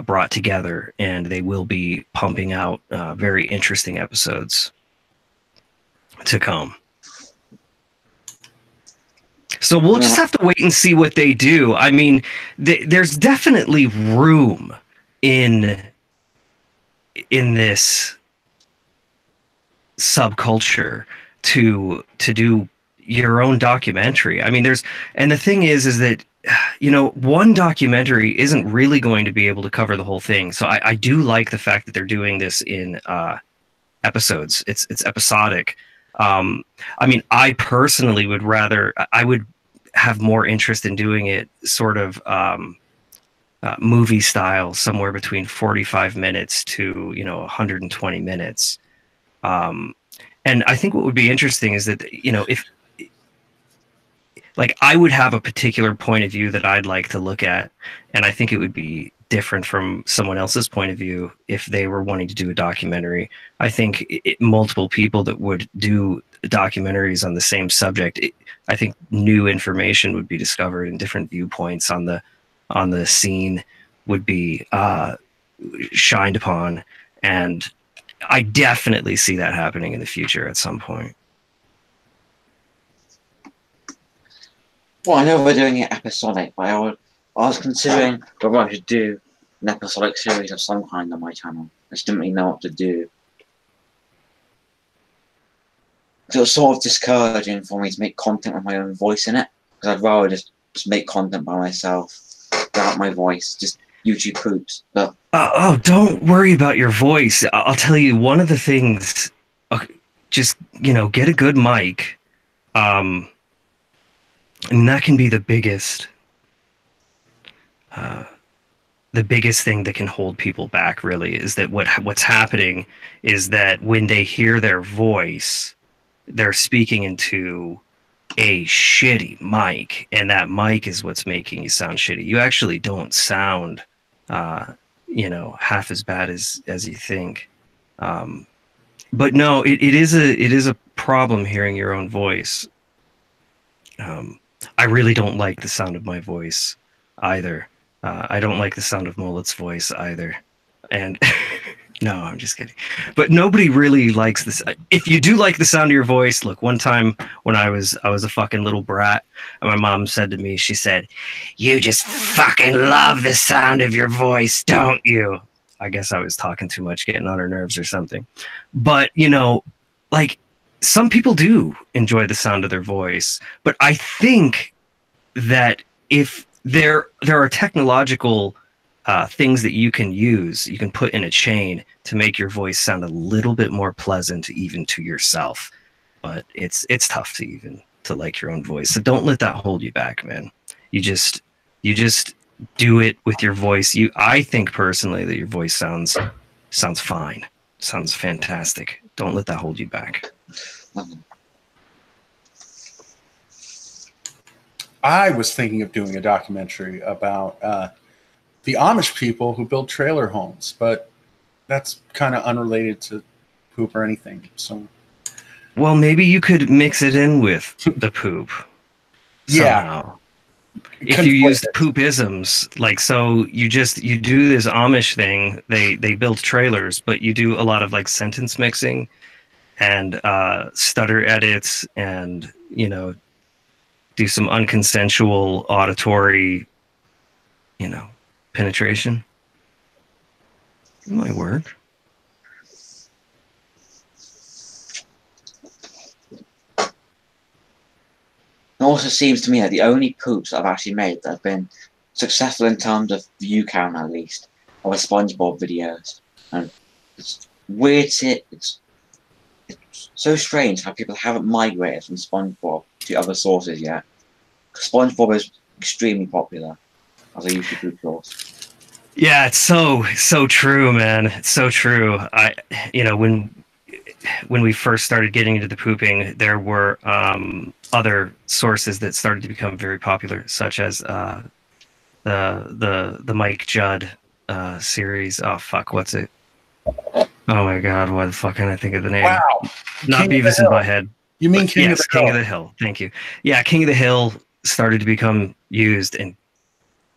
brought together, and they will be pumping out very interesting episodes to come. So we'll just have to wait and see what they do. I mean, there's definitely room in this subculture to do your own documentary. I mean, and the thing is that, one documentary isn't really going to be able to cover the whole thing. So I do like the fact that they're doing this in episodes. It's episodic. I mean, I personally I would have more interest in doing it sort of movie style, somewhere between 45 minutes to 120 minutes. And I think what would be interesting is that if I would have a particular point of view that I'd like to look at, and I think it would be different from someone else's point of view if they were wanting to do a documentary. I think multiple people that would do documentaries on the same subject, I think new information would be discovered and different viewpoints on the scene would be shined upon, and I definitely see that happening in the future at some point. Well, I know we're doing it episodic, but I was considering whether I should do an episodic series of some kind on my channel. I just didn't really know what to do. So it was sort of discouraging for me to make content with my own voice in it, because I'd rather just make content by myself without my voice, just YouTube poops. But don't worry about your voice. I'll tell you, one of the things, just get a good mic, and that can be the biggest thing that can hold people back. Really, is that what's happening is that when they hear their voice, they're speaking into a shitty mic, and that mic is what's making you sound shitty. You actually don't sound, half as bad as you think. But no, it is a problem hearing your own voice. I really don't like the sound of my voice either. I don't like the sound of Mullet's voice either. And no, I'm just kidding. But nobody really likes this. If you do like the sound of your voice, look, one time when I was a fucking little brat, and my mom said to me, she said, "You just fucking love the sound of your voice, don't you?" I guess I was talking too much, getting on her nerves or something. But, like, some people do enjoy the sound of their voice. But I think that if there are technological things that you can use, you can put in a chain to make your voice sound a little bit more pleasant even to yourself. But it's tough to like your own voice. So don't let that hold you back, man. You just do it with your voice. I think personally that your voice sounds fine. Sounds fantastic. Don't let that hold you back. I was thinking of doing a documentary about the Amish people who build trailer homes, but that's kind of unrelated to poop or anything. So, well, maybe you could mix it in with the poop. Yeah. Somehow. If you use the poop-isms, like, so you do this Amish thing, they build trailers, but you do a lot of like sentence mixing and stutter edits and, do some unconsensual auditory, penetration. It might work. It also seems to me that the only poops I've actually made that have been successful in terms of view count, at least, are the Spongebob videos. And it's weird. It's so strange how people haven't migrated from Spongebob to other sources yet. Spongebob is extremely popular as a YouTube poop source. Yeah, it's so true, man. It's so true. When we first started getting into the pooping, there were other sources that started to become very popular, such as the Mike Judd series. Oh fuck, what's it? Oh my god, why the fuck can't I think of the name? Wow, not Beavis and Butthead. You mean King of the Hill? King of the Hill. Thank you. Yeah, King of the Hill started to become used, and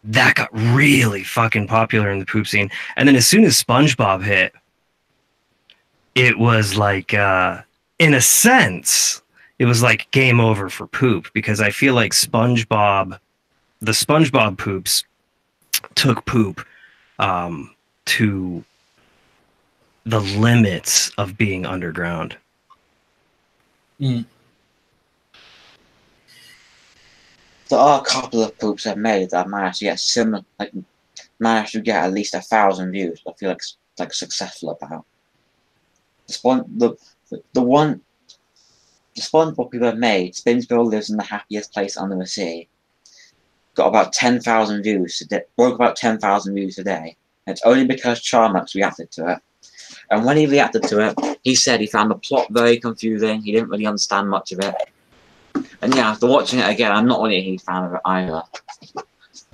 that got really fucking popular in the poop scene. And then as soon as SpongeBob hit, it was like, in a sense, it was like game over for poop, because I feel like the SpongeBob poops took poop to the limits of being underground. Mm. There are a couple of poops I've made that I managed to get at least 1,000 views. I feel like successful about. The SpongeBob people have made, Spinsville lives in the happiest place under the sea, got about 10,000 views today, broke about 10,000 views today. And it's only because Charmax reacted to it. And when he reacted to it, he said he found the plot very confusing. He didn't really understand much of it. And yeah, after watching it again, I'm not really a huge fan of it either.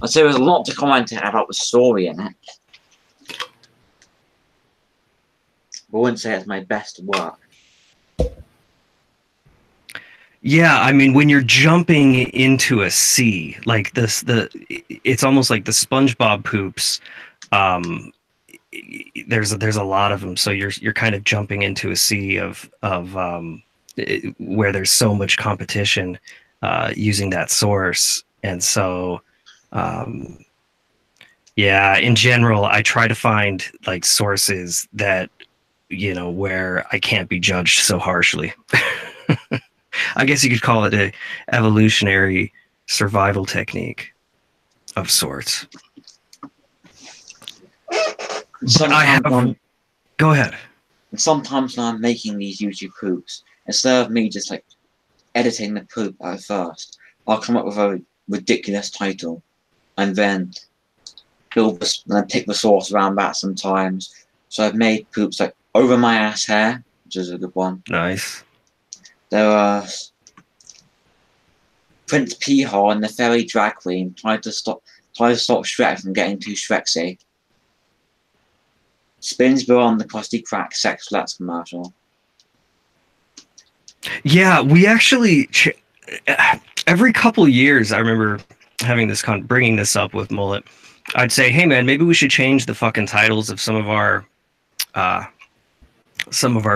I'd say there's a lot to comment about the story in it. I wouldn't say it's my best work. Yeah, I mean, when you're jumping into a sea like this, it's almost like the SpongeBob poops. There's a lot of them, so you're kind of jumping into a sea of where there's so much competition using that source, and so yeah, in general, I try to find like sources that where I can't be judged so harshly. I guess you could call it a evolutionary survival technique of sorts. Go ahead. Sometimes when I'm making these YouTube poops, instead of me just like editing the poop at first, I'll come up with a ridiculous title and then pick the source around that sometimes. So I've made poops like Over My Ass Hair, which is a good one. Nice. There was Prince Peehole and the fairy drag queen tried to stop Shrek from getting too Shreksy. Spins beyond the Krusty Crack sex flats commercial. Yeah, we actually every couple of years I remember having this bringing this up with Mullet. I'd say, hey man, maybe we should change the fucking titles of some of our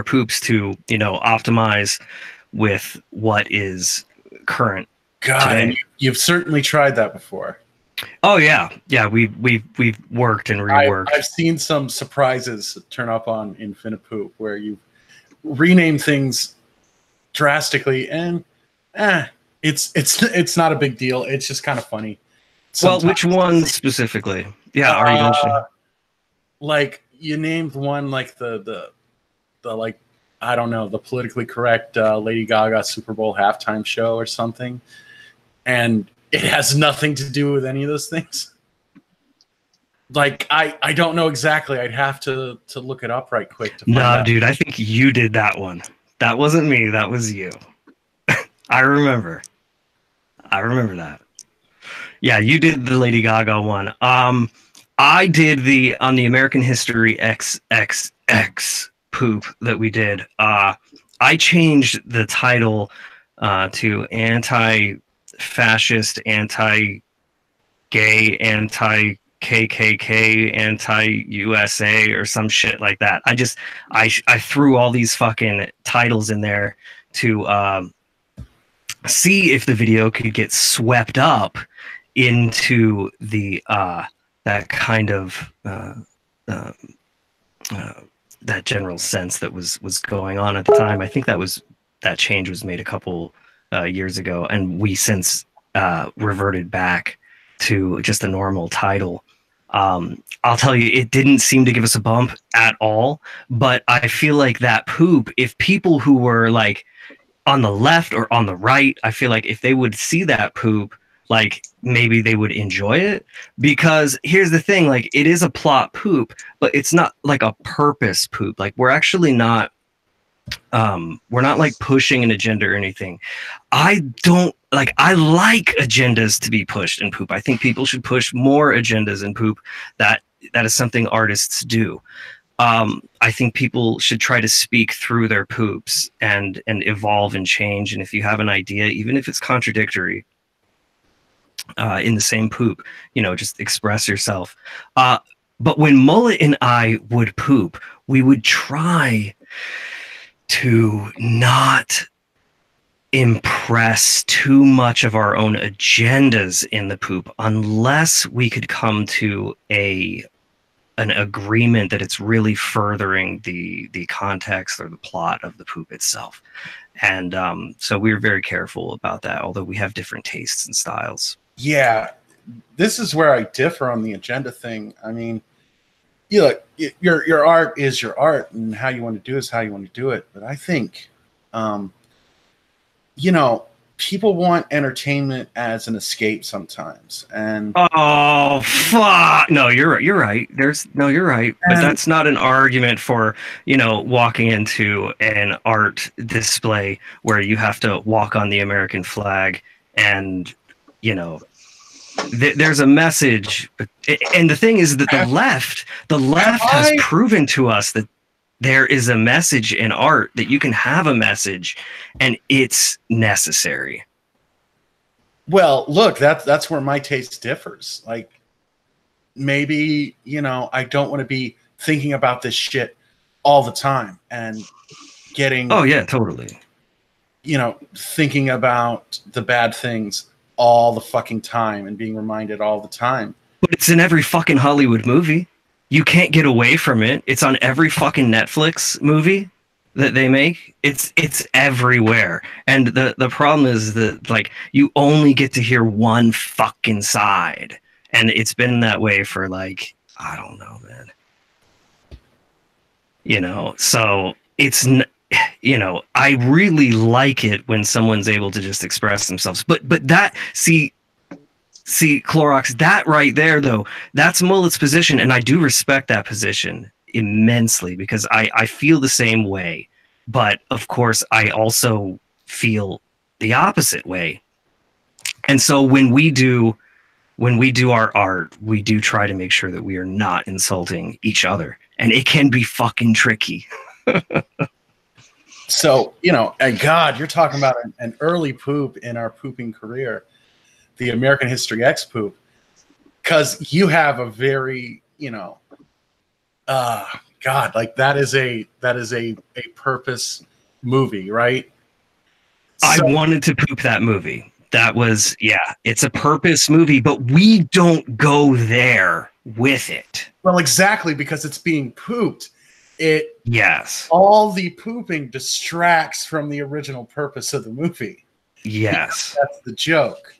poops to, you know, optimize with what is current. God, and you've certainly tried that before. Oh yeah, yeah. We've worked and reworked. I've seen some surprises turn up on Infinipoop where you rename things drastically, and it's not a big deal. It's just kind of funny. Well, which one specifically? Yeah, are you mentioning? Like you named one like the like, I don't know, the politically correct Lady Gaga Super Bowl halftime show or something, and it has nothing to do with any of those things. Like I don't know exactly. I'd have to look it up right quick to find out. Dude, I think you did that one. That wasn't me. That was you. I remember that. Yeah, you did the Lady Gaga one. I did on the American History XXX poop that we did. I changed the title to anti-fascist, anti-gay, anti-KKK, anti-USA or some shit like that. I threw all these fucking titles in there to see if the video could get swept up into the that kind of that general sense that was going on at the time. I think that change was made a couple years ago, and we since reverted back to just a normal title. I'll tell you, it didn't seem to give us a bump at all, but I feel like that poop, if people who were like on the left or on the right, I feel like if they would see that poop, like maybe they would enjoy it. Because here's the thing, like it is a plot poop, but it's not like a purpose poop. Like we're actually not we're not like pushing an agenda or anything. I like agendas to be pushed in poop. I think people should push more agendas in poop. That is something artists do. I think people should try to speak through their poops and evolve and change. And if you have an idea, even if it's contradictory, in the same poop, you know, just express yourself. But when Mullet and I would poop, we would try to not impress too much of our own agendas in the poop unless we could come to an agreement that it's really furthering the context or the plot of the poop itself. And so we were very careful about that, although we have different tastes and styles. Yeah, this is where I differ on the agenda thing. I mean, your art is your art, and how you want to do is how you want to do it. But I think, you know, people want entertainment as an escape sometimes. And oh fuck, no, you're right. You're right. But that's not an argument for, you know, walking into an art display where you have to walk on the American flag and, you know, there's a message. And the thing is that the left has proven to us that there is a message in art, that you can have a message and it's necessary. Well, look, that's where my taste differs. Like, maybe, you know, I don't want to be thinking about this shit all the time and getting, oh yeah, totally, you know, thinking about the bad things all the fucking time and being reminded all the time. But it's in every fucking Hollywood movie. You can't get away from it. It's on every fucking Netflix movie that they make. It's everywhere. And the problem is that, like, you only get to hear one fucking side. And it's been that way for, like, I don't know, man. You know, so it's, you know, I really like it when someone's able to just express themselves. But that, see, Chlorox, that right there, though, that's Mullet's position, and I do respect that position immensely because I feel the same way. But of course, I also feel the opposite way. And so when we do our art, we do try to make sure that we are not insulting each other, and it can be fucking tricky. So, and God, you're talking about an early poop in our pooping career, the American History X poop, because you have a very, God, like that is a purpose movie, right? I wanted to poop that movie. That was, it's a purpose movie, but we don't go there with it. Well, exactly, because it's being pooped. Yes. All the pooping distracts from the original purpose of the movie. Yes. That's the joke.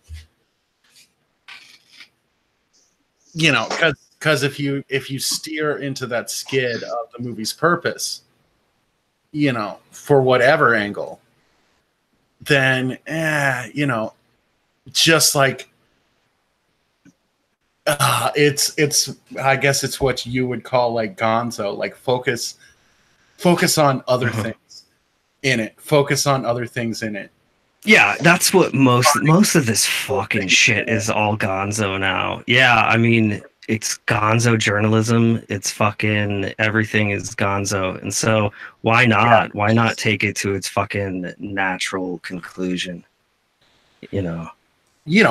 Because if you steer into that skid of the movie's purpose, for whatever angle, then just like it's I guess it's what you would call like gonzo, like focus on other things in it. Focus on other things in it. Yeah, that's what most of this fucking shit is, all gonzo now. Yeah, I mean, it's gonzo journalism. It's fucking everything is gonzo. And so why not? Yeah. Why not take it to its fucking natural conclusion?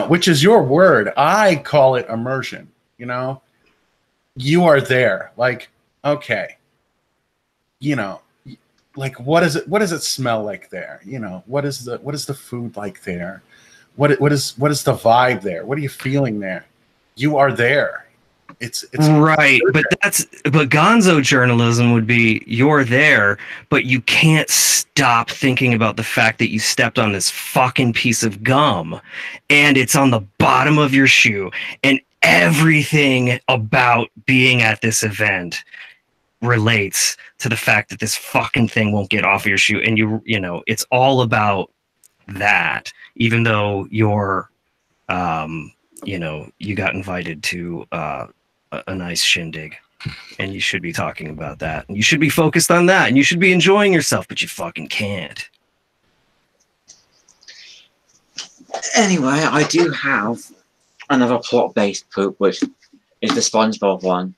Which is your word. I call it immersion. You are there. Like, okay. Like what does it smell like there? What is the food like there? What is the vibe there? What are you feeling there? You are there. It's right, but gonzo journalism would be you're there, but you can't stop thinking about the fact that you stepped on this fucking piece of gum and it's on the bottom of your shoe, and everything about being at this event relates to the fact that this fucking thing won't get off of your shoe, and it's all about that, even though you're you got invited to a nice shindig, and you should be talking about that, and you should be focused on that, and you should be enjoying yourself, but you fucking can't. Anyway, I do have another plot-based poop, which is the Spongebob one.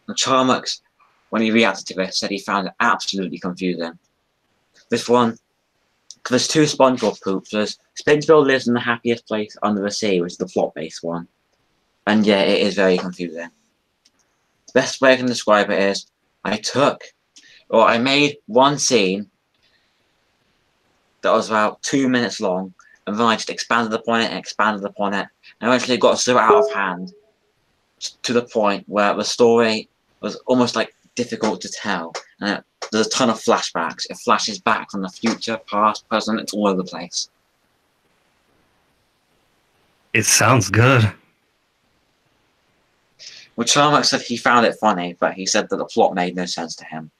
Chlorox, when he reacted to it, said he found it absolutely confusing. This one, there's two Spongebob poops. There's SpongeBob lives in the happiest place under the sea, which is the plot-based one. And yeah, it is very confusing. The best way I can describe it is, I made one scene that was about 2 minutes long, and then I just expanded upon it, and eventually got so out of hand to the point where the story was almost like difficult to tell. And there's a ton of flashbacks. It flashes back from the future, past, present, it's all over the place. It sounds good. Well, Chlorox said he found it funny, but he said that the plot made no sense to him.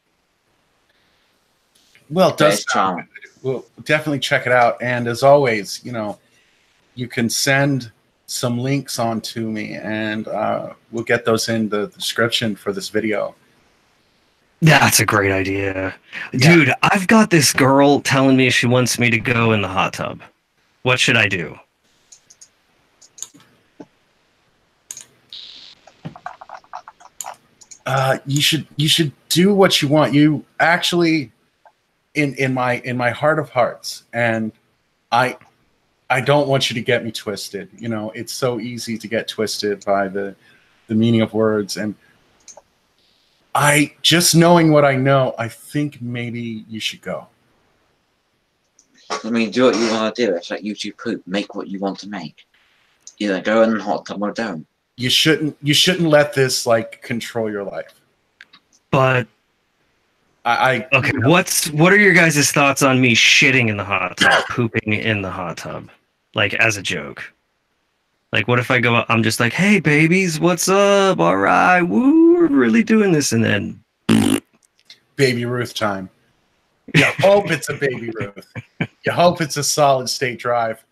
Well, it does. We'll definitely check it out. And as always, you can send some links on to me, and we'll get those in the description for this video. That's a great idea. Dude, I've got this girl telling me she wants me to go in the hot tub. What should I do? You should do what you want. You actually, in my heart of hearts, and I don't want you to get me twisted. It's so easy to get twisted by the meaning of words, and just knowing what I know, I think maybe you should go. I mean, do what you want to do. It's like YouTube poop. Make what you want to make. Either go in the hot tub or don't. You shouldn't let this control your life. But okay, what are your guys' thoughts on me shitting in the hot tub, pooping in the hot tub, as a joke? What if I go, I'm just like, hey babies, what's up? All right, woo, we're really doing this, and then Baby Ruth time. You hope it's a Baby Ruth. You hope it's a solid state drive.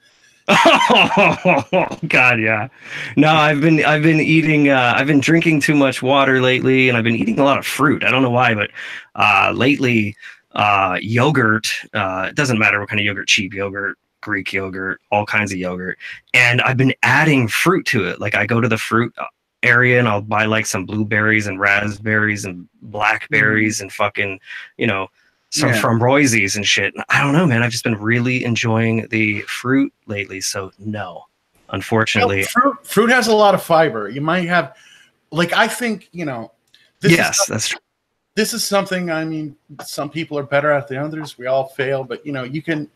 Oh God, yeah. No, I've been eating. I've been drinking too much water lately, and I've been eating a lot of fruit. I don't know why, but lately yogurt. It doesn't matter what kind of yogurt, cheap yogurt, Greek yogurt, all kinds of yogurt. And I've been adding fruit to it. Like I go to the fruit area and I'll buy like some blueberries and raspberries and blackberries and fucking, some framboises and shit. I don't know, man. I've just been really enjoying the fruit lately. So no, unfortunately. Fruit has a lot of fiber. You might have, I think, that's true. This is something, I mean, some people are better at than others. We all fail, but you can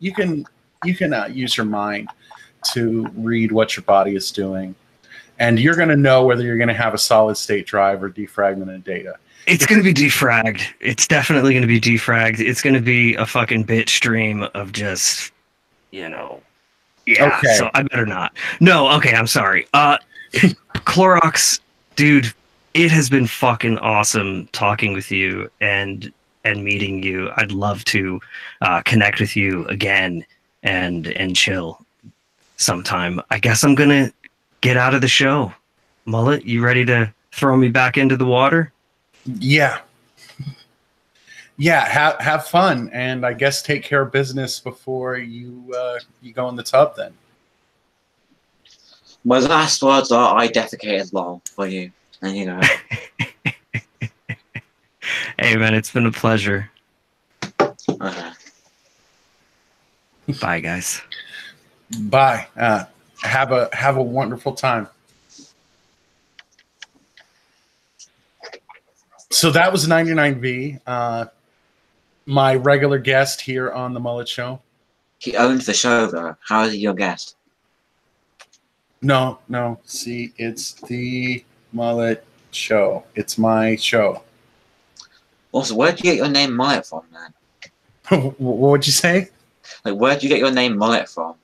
use your mind to read what your body is doing. And you're going to know whether you're going to have a solid state drive or defragmented data. It's going to be defragged. It's definitely going to be defragged. It's going to be a fucking bit stream of just, Yeah. Okay. So I better not. No. Okay. I'm sorry. Chlorox, dude, it has been fucking awesome talking with you and meeting you. I'd love to connect with you again and chill sometime. I guess I'm going to get out of the show. Mullet, you ready to throw me back into the water? Yeah. Have fun, and I guess take care of business before you go in the tub. Then. My last words are, "I defecated long for you," and Hey man, it's been a pleasure. Okay. Bye guys. Bye. Have a wonderful time. So that was 99V, my regular guest here on the Mullet Show. He owns the show, though. How is he your guest? No. See, it's the Mullet Show. It's my show. Also, where did you get your name Mullet from, man? What would you say? Where did you get your name Mullet from?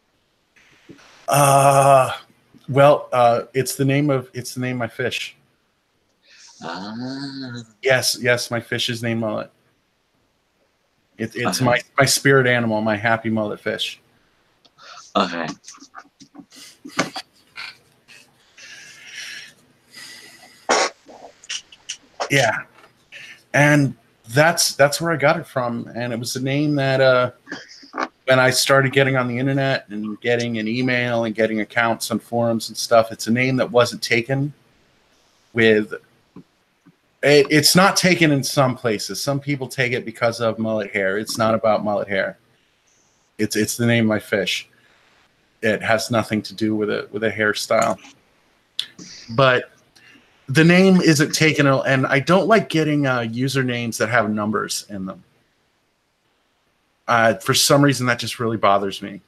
It's the name of my fish. Yes, my fish is named Mullet. It's my spirit animal, my happy mullet fish. Okay. Yeah, and that's where I got it from, and it was a name that when I started getting on the internet and getting an email and getting accounts on forums and stuff, it's a name that wasn't taken with. It's not taken in some places. Some people take it because of mullet hair. It's not about mullet hair. It's the name of my fish. It has nothing to do with a hairstyle. But the name isn't taken, and I don't like getting usernames that have numbers in them. For some reason, that just really bothers me.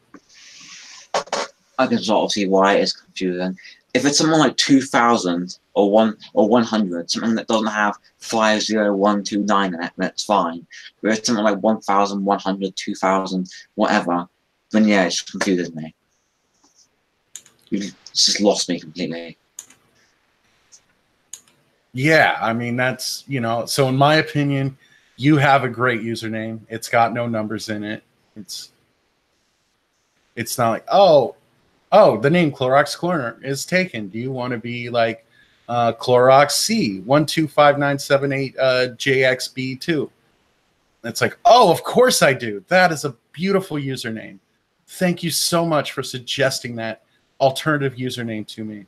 I can sort of see why it is confusing. If it's something like 2000 or 100, something that doesn't have 50129 in it, that's fine. But if it's something like 1100, 2000, whatever, then yeah, it just confuses me. It's just lost me completely. Yeah, I mean, that's, so in my opinion, you have a great username. It's got no numbers in it. It's not like, oh, the name Chlorox Corner is taken. Do you want to be like Chlorox C 125978 JXB2? It's like, oh, of course I do. That is a beautiful username. Thank you so much for suggesting that alternative username to me.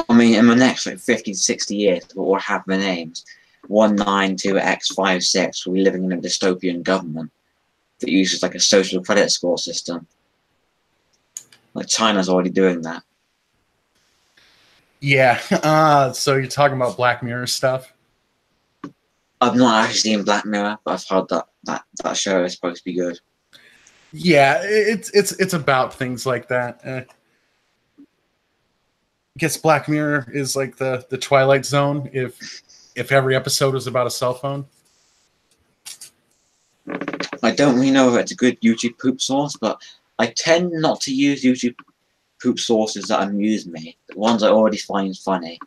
I mean, in the next 50 to 60 years, we'll have the names 192X56. We'll be living in a dystopian government that uses like a social credit score system. Like China's already doing that. Yeah. So you're talking about Black Mirror stuff? I've not actually seen Black Mirror, but I've heard that show is supposed to be good. Yeah, it's about things like that. I guess Black Mirror is like the Twilight Zone if every episode was about a cell phone. I don't really know if it's a good YouTube poop source, but I tend not to use YouTube poop sources that amuse me. The ones I already find funny.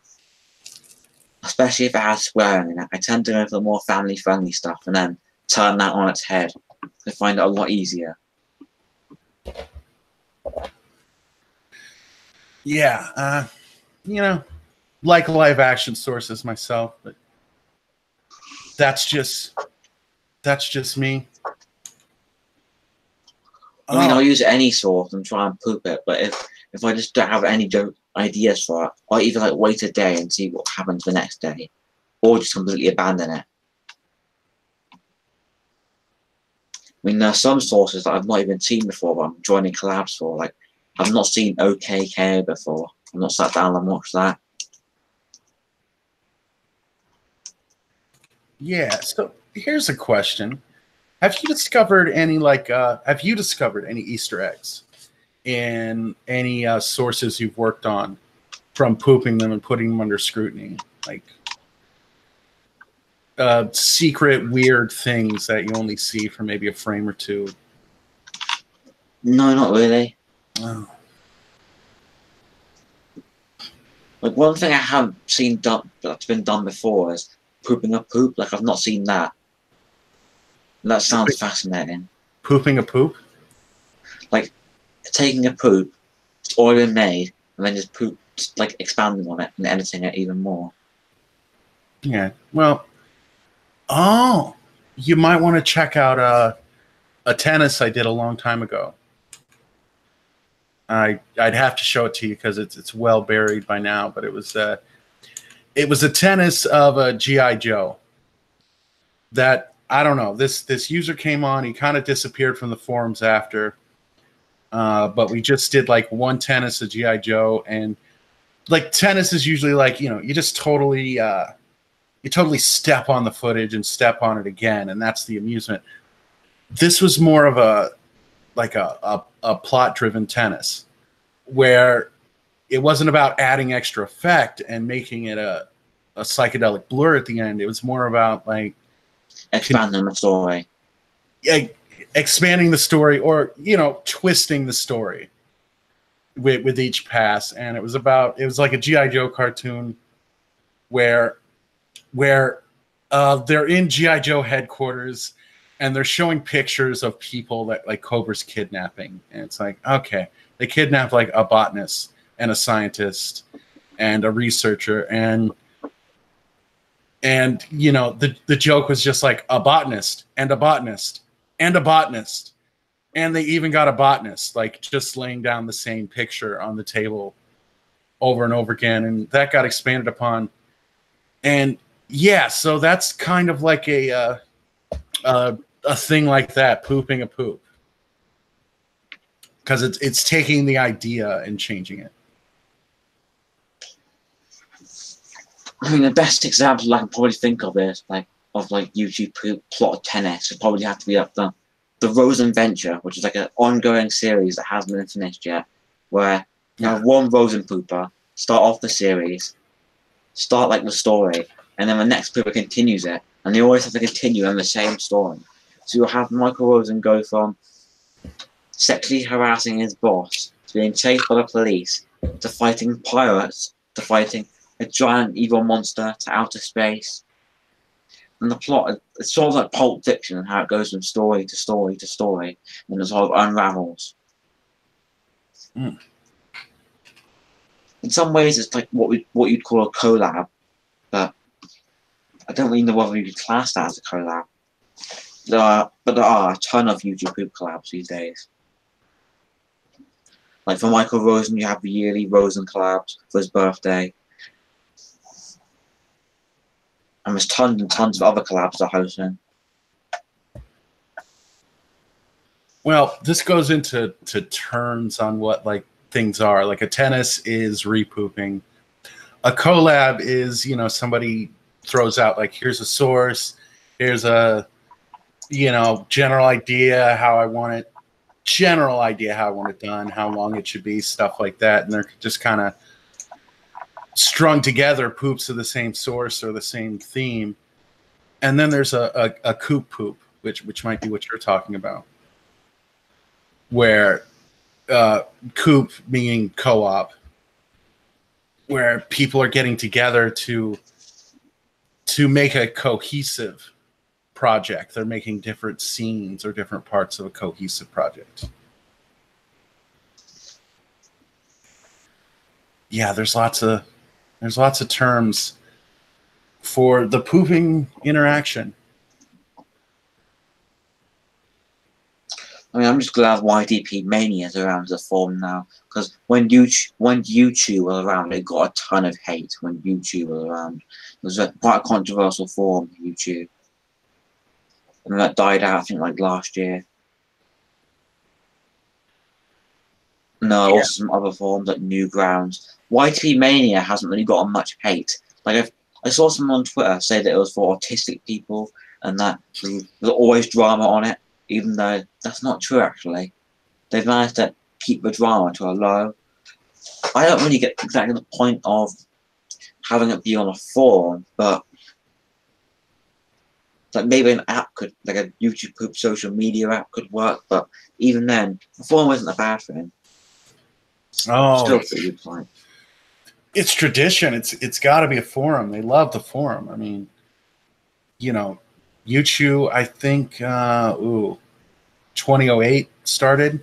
Especially if it has swearing in it. I tend to go for the more family-friendly stuff and then turn that on its head. I find it a lot easier. Yeah, like live action sources myself, but that's just That's just me. I mean, I'll use any sort and try and poop it, but if I just don't have any ideas for it, I'll either like wait a day and see what happens the next day, or just completely abandon it. I mean, there are some sources that I've not even seen before, but I'm joining collabs for. Like, I've not seen OKK before. I've not sat down and watched that. Yeah, so here's a question. Have you discovered any Easter eggs in any sources you've worked on from pooping them and putting them under scrutiny? Like secret weird things that you only see for maybe a frame or two? No, not really. Oh. Like, one thing I haven't seen that's been done before is pooping a poop. Like, I've not seen that. And that sounds fascinating. Pooping a poop? Like, taking a poop, it's already been made, and then just like expanding on it and editing it even more. Yeah. Well, you might want to check out a tennis I did a long time ago. I'd have to show it to you because it's well buried by now, but it was a tennis of a G.I. Joe that, I don't know, this user came on, he kind of disappeared from the forums after, but we just did like one tennis of G.I. Joe, and like tennis is usually like, you just totally step on the footage and step on it again, and that's the amusement. This was more of a plot-driven tennis where it wasn't about adding extra effect and making it a psychedelic blur at the end. It was more about like expanding the story. Yeah, expanding the story, or twisting the story with each pass. And it was like a G.I. Joe cartoon where they're in G.I. Joe headquarters and they're showing pictures of people that like Cobra's kidnapping. And it's like, okay, they kidnapped like a botanist and a scientist and a researcher, and the joke was just like a botanist and a botanist and a botanist, and they even got a botanist like just laying down the same picture on the table over and over again, and that got expanded upon. And yeah, so that's kind of like a thing like that, pooping a poop, because it's taking the idea and changing it. I mean, the best example I can probably think of is of YouTube plot of tennis would probably have to be up the Rosen Venture, which is like an ongoing series that hasn't been finished yet, where you have one Rosen pooper start off the series, start like the story, and then the next pooper continues it, and they always have to continue in the same story. So you'll have Michael Rosen go from sexually harassing his boss to being chased by the police to fighting pirates to fighting a giant evil monster to outer space. And the plot, it's sort of like Pulp Fiction and how it goes from story to story to story, and it sort of unravels. Mm. In some ways, it's like what you'd call a collab, but I don't really know whether you could class that as a collab. But there are a ton of YouTube poop collabs these days. Like for Michael Rosen, you have the yearly Rosen collabs for his birthday. And there's tons and tons of other collabs that are hosting. Well, this goes into terms on what like things are. Like a tennis is repooping. A collab is, somebody throws out like, here's a source, here's a general idea how I want it done, how long it should be, stuff like that, and they're just kind of strung together poops of the same source or the same theme. And then there's a coop poop, which might be what you're talking about, where coop meaning co-op, where people are getting together to make a cohesive project. They're making different scenes or different parts of a cohesive project. Yeah, there's lots of terms for the pooping interaction. I mean, I'm just glad YDP Mania is around as a forum now, because when YouTube was around, it got a ton of hate when YouTube was around. It was quite a controversial forum, YouTube. And that died out, I think, like last year. No, Yeah. also some other forums like Newgrounds. YT Mania hasn't really gotten much hate. Like I saw someone on Twitter say that it was for autistic people and that there's always drama on it, even though that's not true actually. They've managed to keep the drama to a low. I don't really get exactly the point of having it be on a forum, but like maybe an app could, like a YouTube Poop social media app could work, but even then, a forum isn't a bad thing. Oh, Still pretty good point. It's tradition. It's got to be a forum. They love the forum. I mean, you know, YouTube, I think, 2008 started.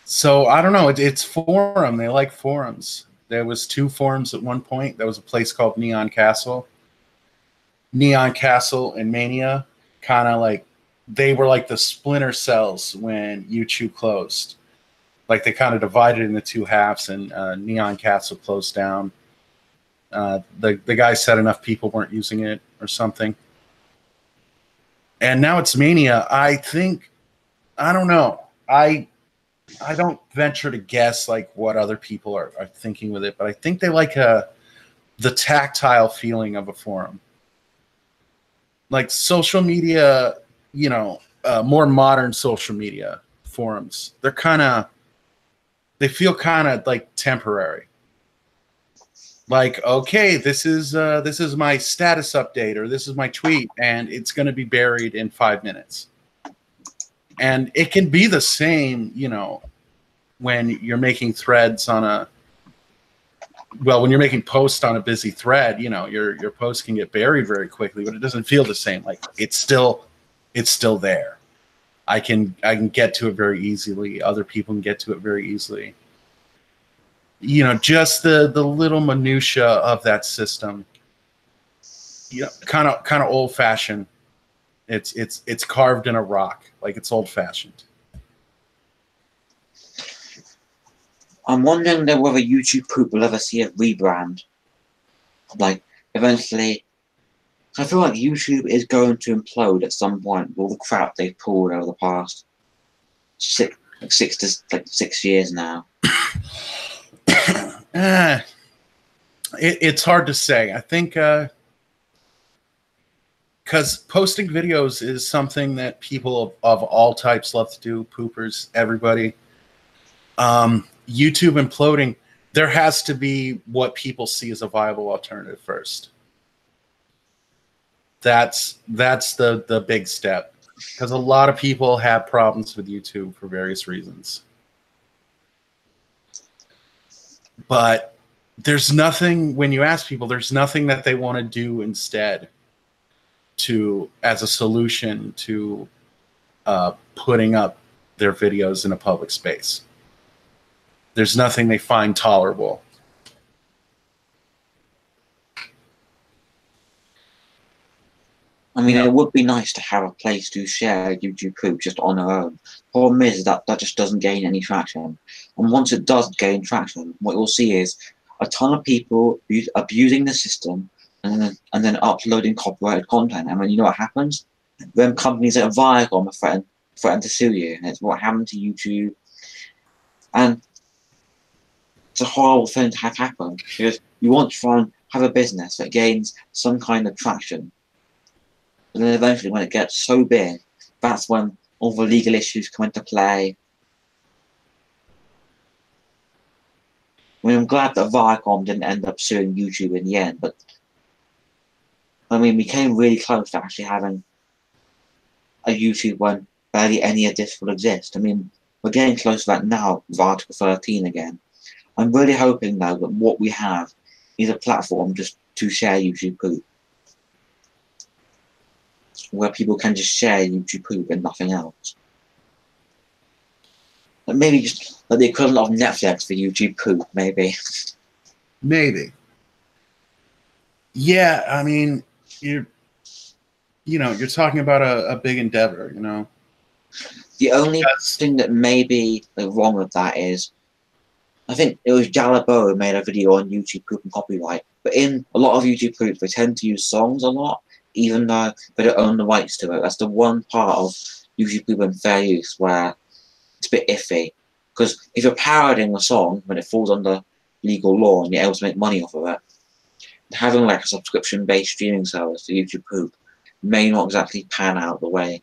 So I don't know. It's forum. They like forums. There was 2 forums at one point. There was a place called Neon Castle. Neon Castle and Mania kind of like, they were like the splinter cells when YouTube closed. Like they kind of divided into 2 halves, and Neon Castle closed down. The guy said enough people weren't using it or something. And now it's Mania. I think, I don't know. I don't venture to guess like what other people are thinking with it, but I think they like the tactile feeling of a forum. Like social media, you know, more modern social media forums, they feel kind of like temporary. Like, okay, this is my status update, or this is my tweet, and it's going to be buried in 5 minutes. And it can be the same, you know, when you're making threads on when you're making posts on a busy thread, you know, your post can get buried very quickly, but it doesn't feel the same. Like it's still there. I can get to it very easily. Other people can get to it very easily. You know, just the little minutia of that system. Yeah, kind of old fashioned. It's carved in a rock, like it's old fashioned. I'm wondering though whether YouTube Poop will ever see a rebrand. Like eventually, I feel like YouTube is going to implode at some point with all the crap they've pulled over the past 6 years now. It's hard to say. I think because posting videos is something that people of all types love to do. Poopers, everybody. YouTube imploding, there has to be what people see as a viable alternative first. That's the big step, because a lot of people have problems with YouTube for various reasons. But there's nothing, when you ask people, there's nothing that they want to do instead as a solution to putting up their videos in a public space. There's nothing they find tolerable. I mean, it would be nice to have a place to share YouTube Poop just on our own. Problem is that just doesn't gain any traction. And once it does gain traction, what you'll see is a ton of people abusing the system and then uploading copyrighted content. And when you know what happens, then companies like Viacom threaten to sue you. And it's what happened to YouTube. And it's a horrible thing to have happen, because you want to try and have a business that gains some kind of traction. But then eventually, when it gets so big, that's when all the legal issues come into play. I mean, I'm glad that Viacom didn't end up suing YouTube in the end, but I mean, we came really close to actually having a YouTube when barely any of this will exist. I mean, we're getting close to that now with Article 13 again. I'm really hoping, though, that what we have is a platform just to share YouTube Poop, where people can just share YouTube Poop and nothing else. But maybe just like the equivalent of Netflix for YouTube Poop, maybe. Maybe. Yeah, I mean, you're talking about a big endeavor, you know. The only thing that may be wrong with that is, I think it was Jalabo who made a video on YouTube Poop and copyright. But in a lot of YouTube Poops, they tend to use songs a lot, even though they don't own the rights to it. That's the one part of YouTube Poop and fair use where it's a bit iffy. Because if you're parodying a song when it falls under legal law and you're able to make money off of it, having like a subscription-based streaming service for YouTube Poop may not exactly pan out the way,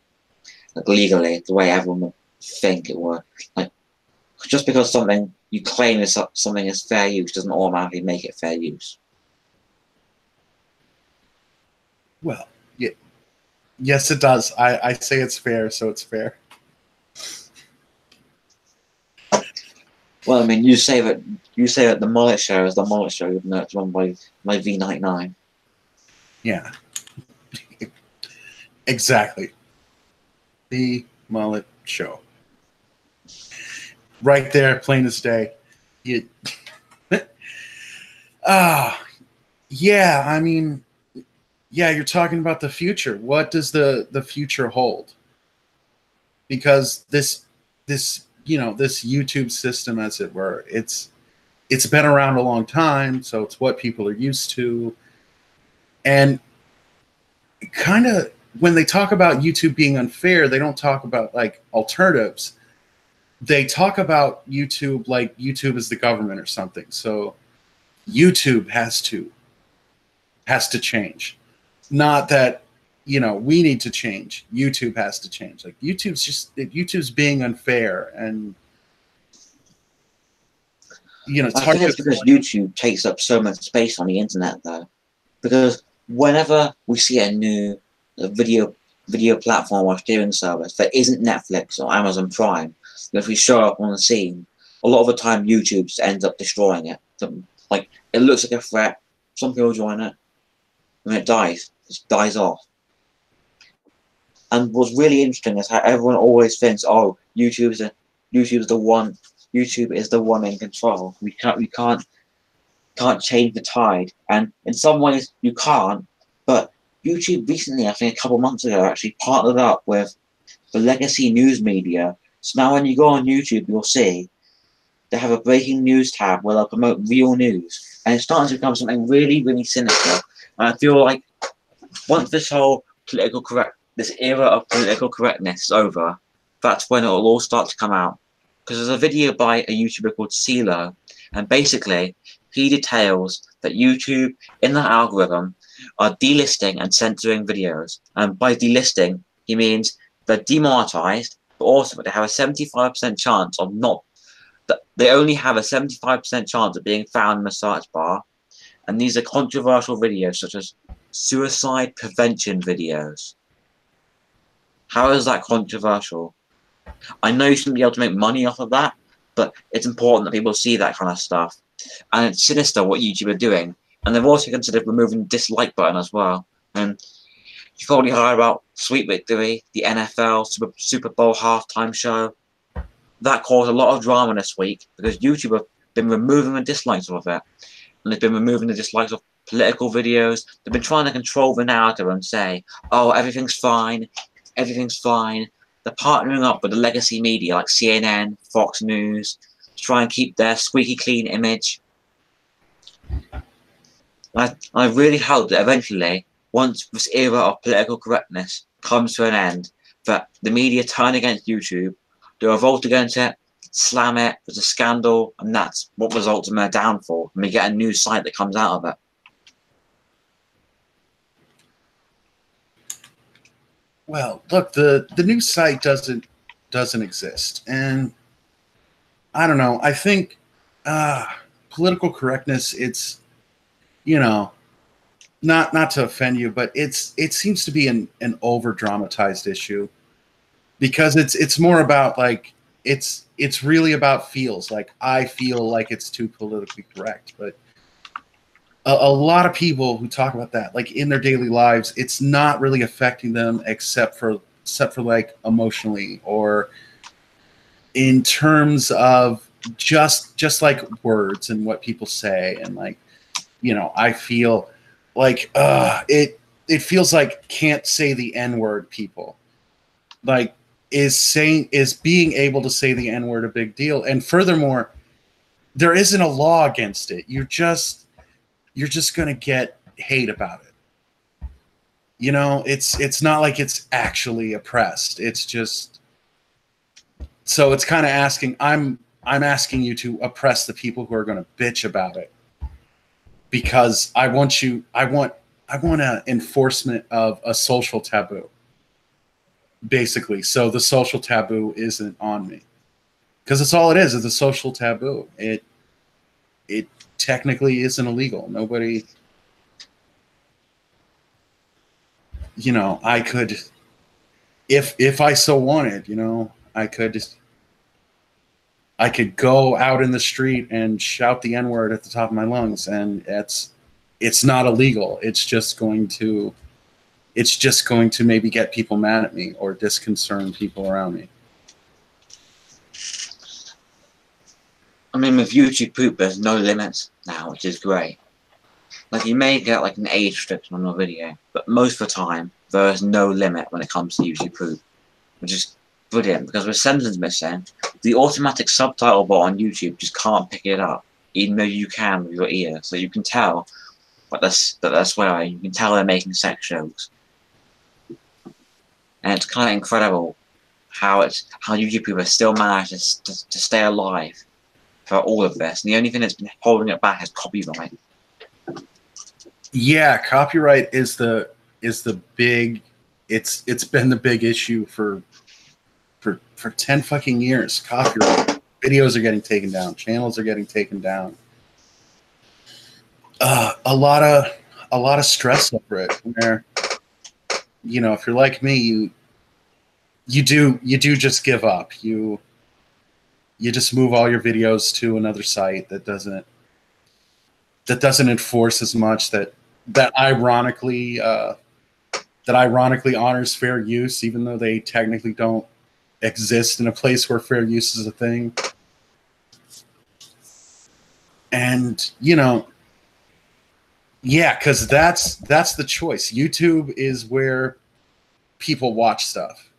like legally, the way everyone would think it would. Like, just because something you claim is something is fair use doesn't automatically make it fair use. Well, yeah, yes, it does. I say it's fair, so it's fair. Well, I mean, you say that the Mullet show is the Mullet show, even though it's run by V99. Yeah, exactly. The Mullet show, right there, plain as day. Yeah. I mean, yeah, you're talking about the future. What does the future hold? Because this YouTube system, as it were, it's been around a long time, so it's what people are used to. And kind of when they talk about YouTube being unfair, they don't talk about like alternatives. They talk about YouTube like YouTube is the government or something. So YouTube has to change. Not that, we need to change. YouTube has to change. Like YouTube's being unfair, and it's I hard think it's because YouTube takes up so much space on the internet, though. Because whenever we see a new video platform or streaming service that isn't Netflix or Amazon Prime, if we show up on the scene, a lot of the time YouTube just ends up destroying it. Like, it looks like a threat. Some people join it, and it dies. It dies off. And what's really interesting is how everyone always thinks, "Oh, YouTube is the one in control. We can't change the tide." And in some ways, you can't. But YouTube recently, I think a couple months ago, actually partnered up with the legacy news media. So now when you go on YouTube, you'll see they have a breaking news tab where they'll promote real news. And it's starting to become something really, really sinister. And I feel like once this whole this era of political correctness is over, that's when it'll all start to come out. Because there's a video by a YouTuber called CeeLo, and basically he details that YouTube, in that algorithm, are delisting and censoring videos. And by delisting, he means they're demonetized, but also they have a 75% chance of not. They only have a 75% chance of being found in the search bar. And these are controversial videos such as suicide prevention videos. How is that controversial? I know you shouldn't be able to make money off of that, but it's important that people see that kind of stuff. And it's sinister what YouTube are doing. And they've also considered removing the dislike button as well. And you've probably heard about Sweet Victory, the NFL Super Bowl halftime show. That caused a lot of drama this week because YouTube have been removing the dislikes of it. And they've been removing the dislikes of political videos. They've been trying to control the narrative and say, "Oh, everything's fine. Everything's fine." They're partnering up with the legacy media like CNN, Fox News, to try and keep their squeaky clean image. I really hope that eventually, once this era of political correctness comes to an end, that the media turn against YouTube, they revolt against it, slam it, there's a scandal, and that's what results in their downfall, and we get a new site that comes out of it. Well, look, the new site doesn't exist, and I don't know. I think political correctness. It's not to offend you, but it seems to be an over dramatized issue because it's more about like it's really about feels. Like I feel like it's too politically correct, but a lot of people who talk about that, like in their daily lives, it's not really affecting them except for like emotionally or in terms of just like words and what people say. And like, I feel like it feels like can't say the N-word people. Like is being able to say the N-word a big deal? And furthermore, there isn't a law against it. You're just going to get hate about it. You know, it's not like it's actually oppressed. It's just, so it's kind of asking, I'm asking you to oppress the people who are going to bitch about it, because I want an enforcement of a social taboo, basically. So the social taboo isn't on me, because it's all it is. It's a social taboo. It technically isn't illegal. Nobody, you know, I could, if I so wanted, you know, I could go out in the street and shout the N-word at the top of my lungs, and it's not illegal. It's just going to maybe get people mad at me or disconcern people around me. I mean, with YouTube Poop, there's no limits now, which is great. Like, you may get like an age restriction on your video, but most of the time, there is no limit when it comes to YouTube Poop, which is brilliant, because with sentences missing, the automatic subtitle bar on YouTube just can't pick it up, even though you can with your ear. So you can tell that they're swearing, you can tell they're making sex jokes. And it's kind of incredible how YouTube people still managed to stay alive for all of this. And the only thing that's been holding it back is copyright. Yeah, copyright is the big, it's been the big issue for 10 fucking years. Copyright. Videos are getting taken down. Channels are getting taken down. A lot of stress over it. Where, you know, if you're like me, you do just give up. You just move all your videos to another site that doesn't enforce as much, that ironically honors fair use, even though they technically don't exist in a place where fair use is a thing. And, you know, yeah, because that's the choice. YouTube is where people watch stuff.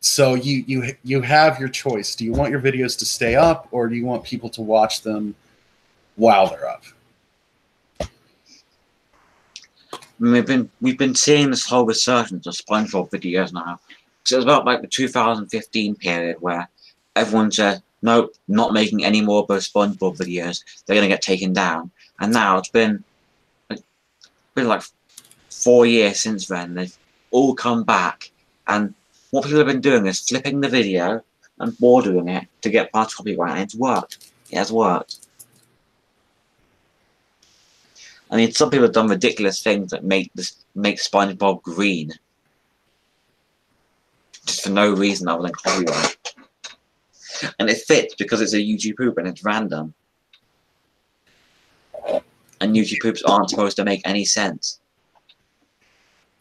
So you have your choice. Do you want your videos to stay up, or do you want people to watch them while they're up? We've been seeing this whole resurgence of SpongeBob videos now. So it was about like the 2015 period where everyone said, nope, not making any more of those SpongeBob videos. They're going to get taken down. And now it's been like 4 years since then. They've all come back. And what people have been doing is flipping the video and bordering it to get past copyright. And it's worked. It has worked. I mean, some people have done ridiculous things that make SpongeBob green. Just for no reason other than copyright. And it fits because it's a YouTube poop and it's random. And YouTube poops aren't supposed to make any sense.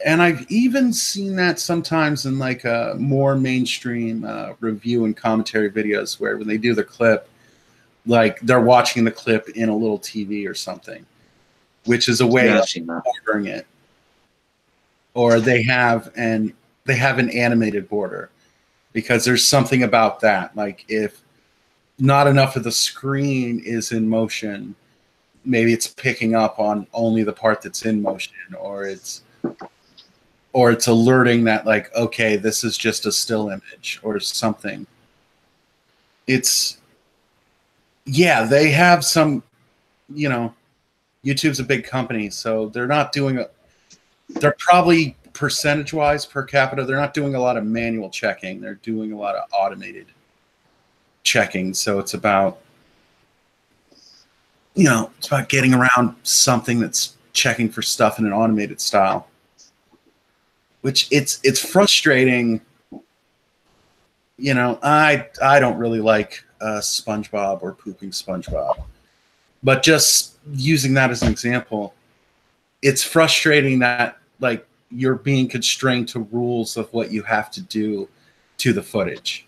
And I've even seen that sometimes in like a more mainstream review and commentary videos, where when they do the clip, like they're watching the clip in a little TV or something, which is a way of bordering it. Or they have an animated border, because there's something about that. Like if not enough of the screen is in motion, maybe it's picking up on only the part that's in motion, or it's alerting that, like, okay, this is just a still image or something. It's, yeah, they have some, you know, YouTube's a big company, so they're not doing they're probably percentage-wise per capita, they're not doing a lot of manual checking. They're doing a lot of automated checking. So it's about, you know, it's about getting around something that's checking for stuff in an automated style. Which it's frustrating. You know, I don't really like SpongeBob or pooping SpongeBob. But just using that as an example, it's frustrating that, like, you're being constrained to rules of what you have to do to the footage.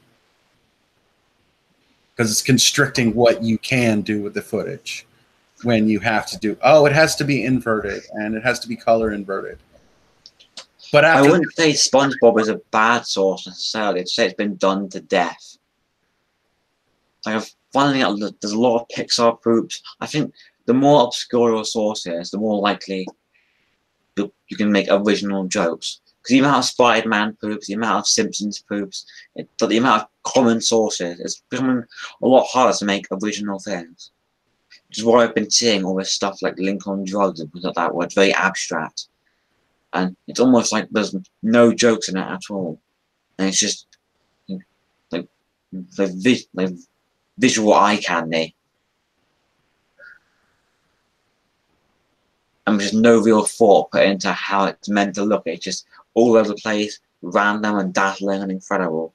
Because it's constricting what you can do with the footage when you have to do, oh, it has to be inverted and it has to be color inverted. But I after wouldn't say SpongeBob is a bad source necessarily. I'd say it's been done to death. Like I'm finding out that there's a lot of Pixar poops. I think the more obscure your source is, the more likely you can make original jokes. Because the amount of Spider-Man poops, the amount of Simpsons poops, the amount of common sources, it's becoming a lot harder to make original things. Which is why I've been seeing all this stuff like Link on Drugs and things like that, where it's very abstract. And it's almost like there's no jokes in it at all. And it's just like visual eye candy. And there's no real thought put into how it's meant to look. It's just all over the place, random and dazzling and incredible.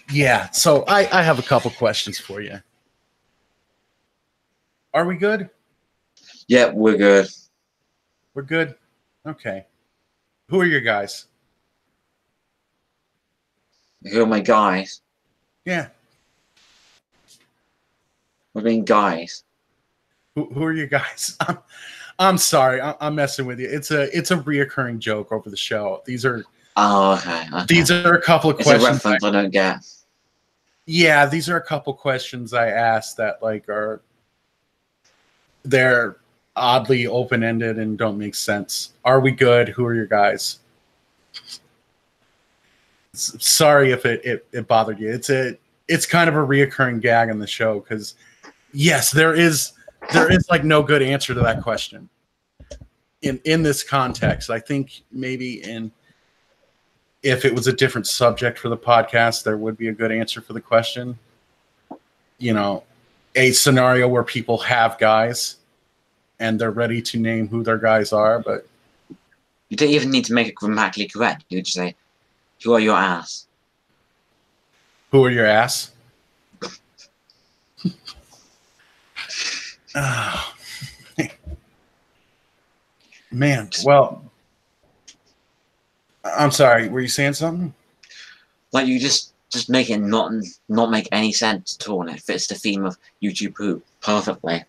Yeah, so I have a couple questions for you. Are we good? Yeah, we're good. We're good? Okay. Who are your guys? Who are my guys? Yeah. What do you mean guys? Who are your guys? I'm sorry. I'm messing with you. It's a reoccurring joke over the show. These are okay. These are a couple of it's questions. It's a reference I don't get. Yeah, these are a couple questions I asked that they're oddly open-ended and don't make sense. Are we good? Who are your guys? Sorry if it bothered you. It's kind of a reoccurring gag on the show because yes, there is like no good answer to that question in this context. I think maybe if it was a different subject for the podcast, there would be a good answer for the question. You know, a scenario where people have guys and they're ready to name who their guys are, but you don't even need to make it grammatically correct. You just say, "Who are your ass?" Who are your ass? Oh, man, well, I'm sorry. Were you saying something? Like you just make it not make any sense at all, and it fits the theme of YouTube poop perfectly.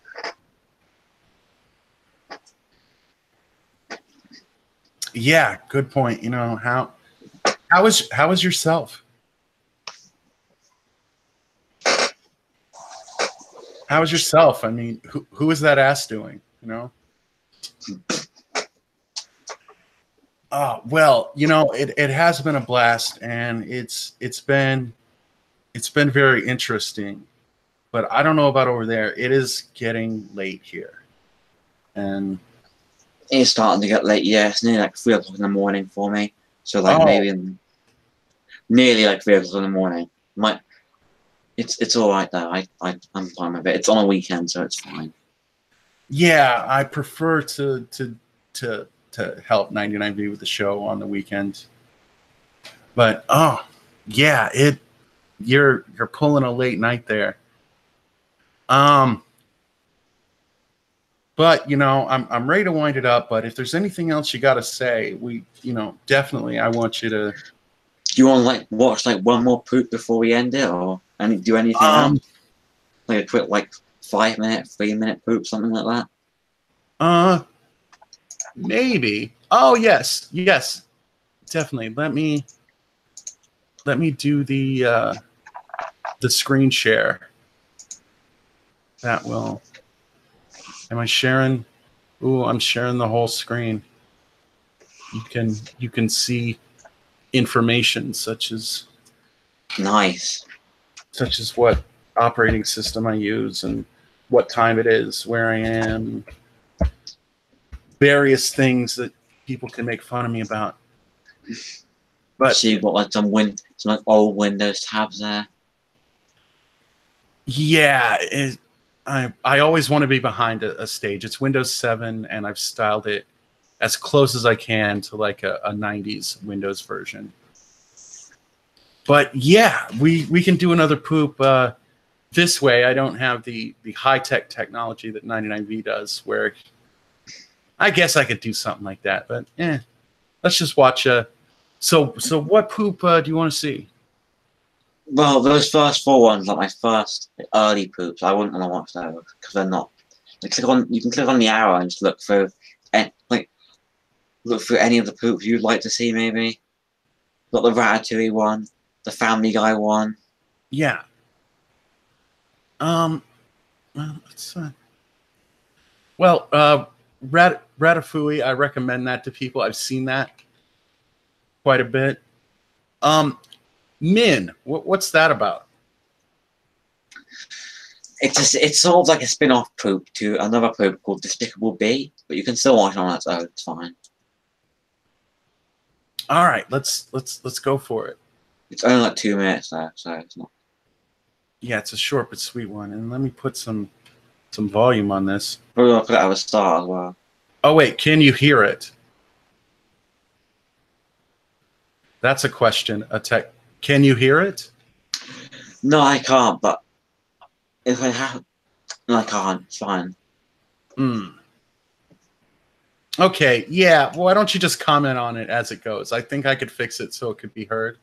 Yeah, good point. You know, how is yourself? How is yourself? I mean, who is that ass doing? You know? Well, you know, it has been a blast, and it's been very interesting. But I don't know about over there. It is getting late here, and it's starting to get late. Yeah, it's nearly like 3 o'clock in the morning for me. So like maybe nearly like 3 o'clock in the morning. It's all right though. I'm fine with it. It's on a weekend, so it's fine. Yeah, I prefer to help 99V with the show on the weekend. But yeah, you're pulling a late night there. But you know, I'm ready to wind it up. But if there's anything else you got to say, definitely I want you to. Do you want to like watch like one more poop before we end it, or do anything else? Like a quick 5-minute, 3-minute poop, something like that. Maybe. Oh yes, definitely. Let me do the screen share. That will. Am I sharing? Ooh, I'm sharing the whole screen. You can see information such as what operating system I use and what time it is, where I am, various things that people can make fun of me about. But so you've got like some old Windows tabs there. Yeah, I always want to be behind a stage. It's Windows 7, and I've styled it as close as I can to like a 90s Windows version. But yeah, we can do another poop this way. I don't have the high-tech technology that 99V does, where I guess I could do something like that. But let's just watch. So what poop do you want to see? Well, those first 4 ones, like my first early poops, I wouldn't want to watch those because they're not. You can click on the arrow and just look through, and look through any of the poops you'd like to see. Maybe, got the Ratatouille one, the Family Guy one. Yeah. Well, let's. Ratatouille. I recommend that to people. I've seen that quite a bit. Min, what's that about? It's sort of like a spin-off poop to another poop called Despicable Me, but you can still watch it on its own. It's fine. All right, let's go for it. It's only like 2 minutes though, so it's not. Yeah, it's a short but sweet one. And let me put some volume on this. Probably want to put it at the start as well. Oh wait, can you hear it? That's a question. Can you hear it? No, I can't. But if I have, no, I can't. It's fine. Okay. Yeah. Why don't you just comment on it as it goes? I think I could fix it so it could be heard.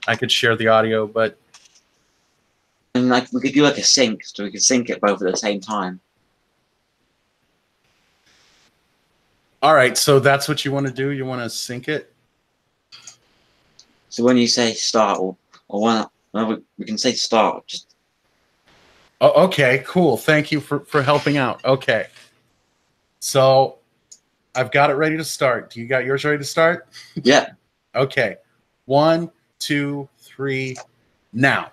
I could share the audio, but. And like we could do like a sync, so we could sync it both at the same time. All right. So that's what you want to do. You want to sync it. So when you say start, or we can say start. Just. Oh, okay. Cool. Thank you for helping out. Okay. So I've got it ready to start. Do you got yours ready to start? Yeah. Okay. 1, 2, 3, now.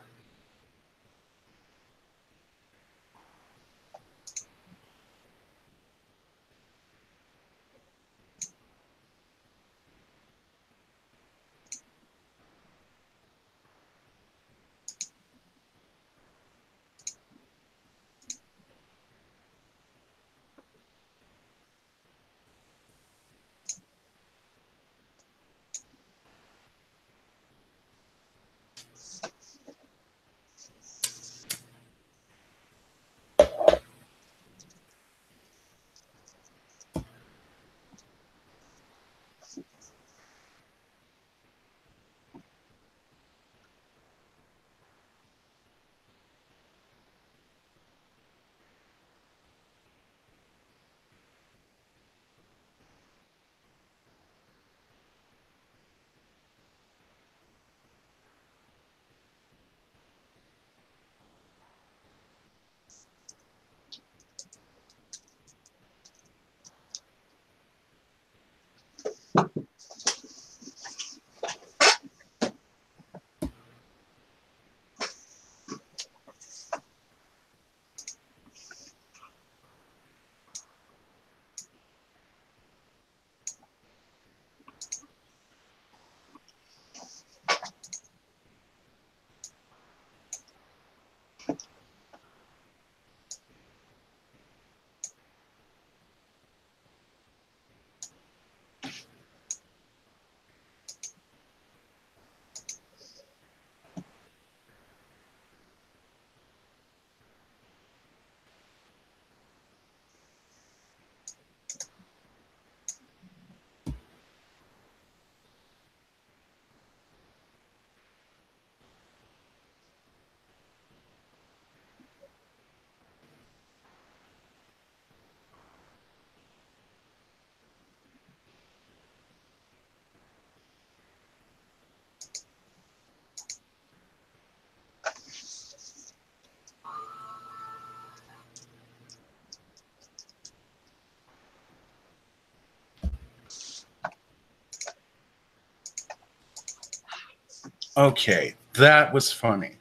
Okay, that was funny.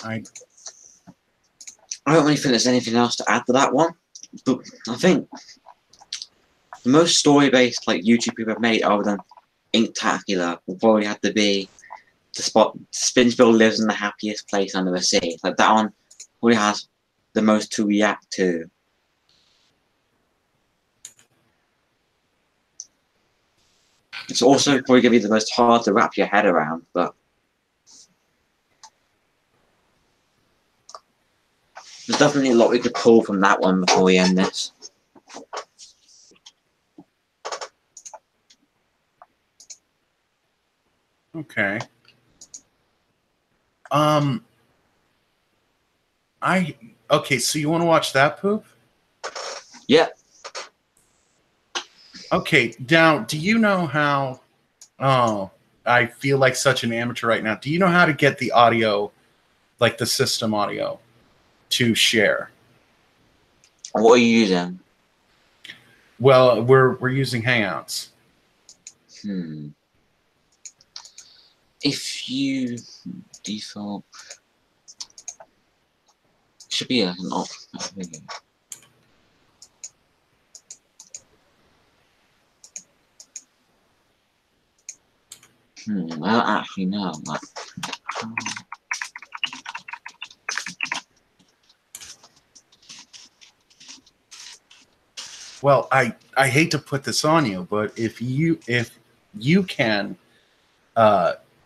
I don't really think there's anything else to add to that one, but I think the most story-based like YouTube people have made, other than Inktacular, will probably have to be the spot Spongebob lives in the happiest place under the sea. Like that one probably has the most to react to. It's also probably going to be the most hard to wrap your head around, but there's definitely a lot we could pull from that one before we end this. Okay. Okay, so you want to watch that, Poop? Yeah. Okay, now, do you know how... Oh, I feel like such an amateur right now. Do you know how to get the audio, like the system audio, to share? What are you using? Well, we're using Hangouts. If you default... Should be like an option. I don't actually know. Like, Well, I hate to put this on you, but if you can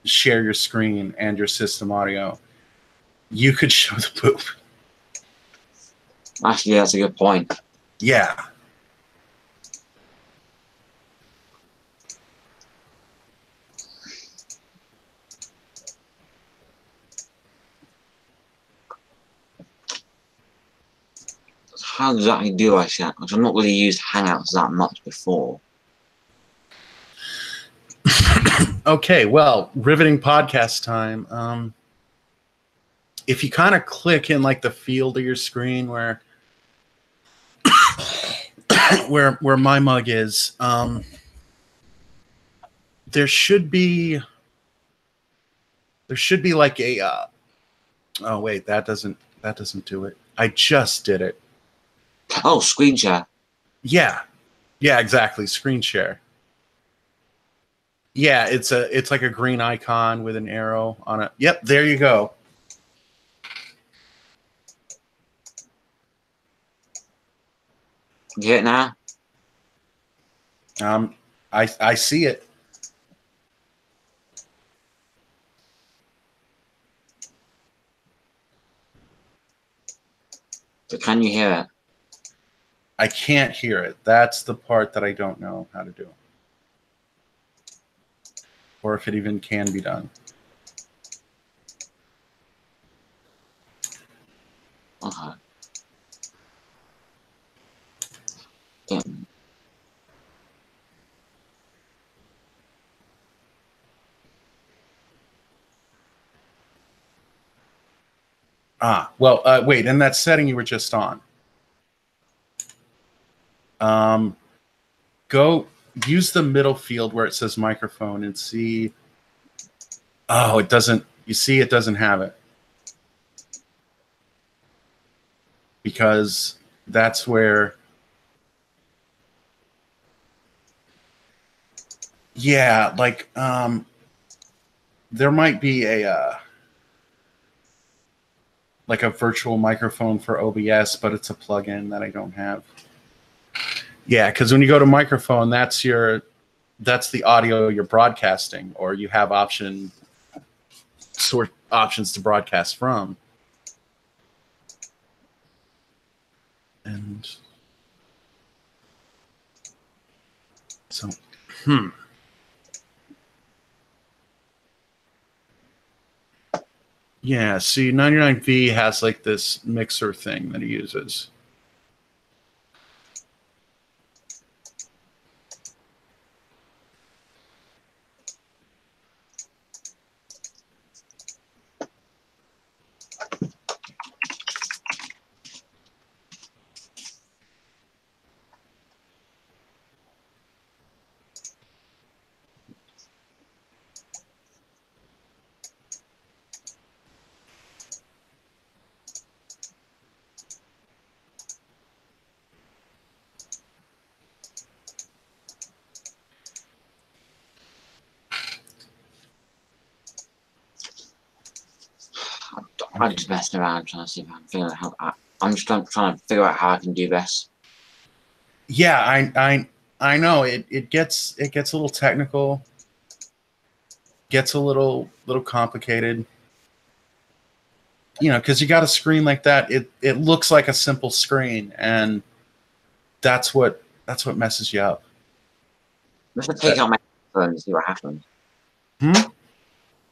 share your screen and your system audio, you could show the poop. Actually, that's a good point. Yeah. How exactly do I share? Because I've not really used Hangouts that much before. Okay, well, riveting podcast time. If you kind of click in like the field of your screen where where my mug is, there should be like a oh wait, that doesn't do it. I just did it. Oh, screen share. Yeah, exactly. Screen share. Yeah, it's like a green icon with an arrow on it. Yep, there you go. You get it now? I see it. So can you hear it? I can't hear it. That's the part that I don't know how to do. Or if it even can be done. Okay. Well, wait, and that setting you were just on. Go use the middle field where it says microphone and see. Oh, it doesn't. You see, it doesn't have it. Because that's where. Yeah, like there might be a like a virtual microphone for OBS, but it's a plugin that I don't have. Yeah, because when you go to microphone, that's the audio you're broadcasting, or you have options to broadcast from. And so, Yeah, see, 99V has like this mixer thing that he uses. I'm just messing around trying to see if I can figure out how. I'm just trying to figure out how I can do this. Yeah, I know it gets a little technical, gets a little complicated. You know, because you got a screen like that, it looks like a simple screen, and that's what messes you up. Let's take out my phone and see what happens.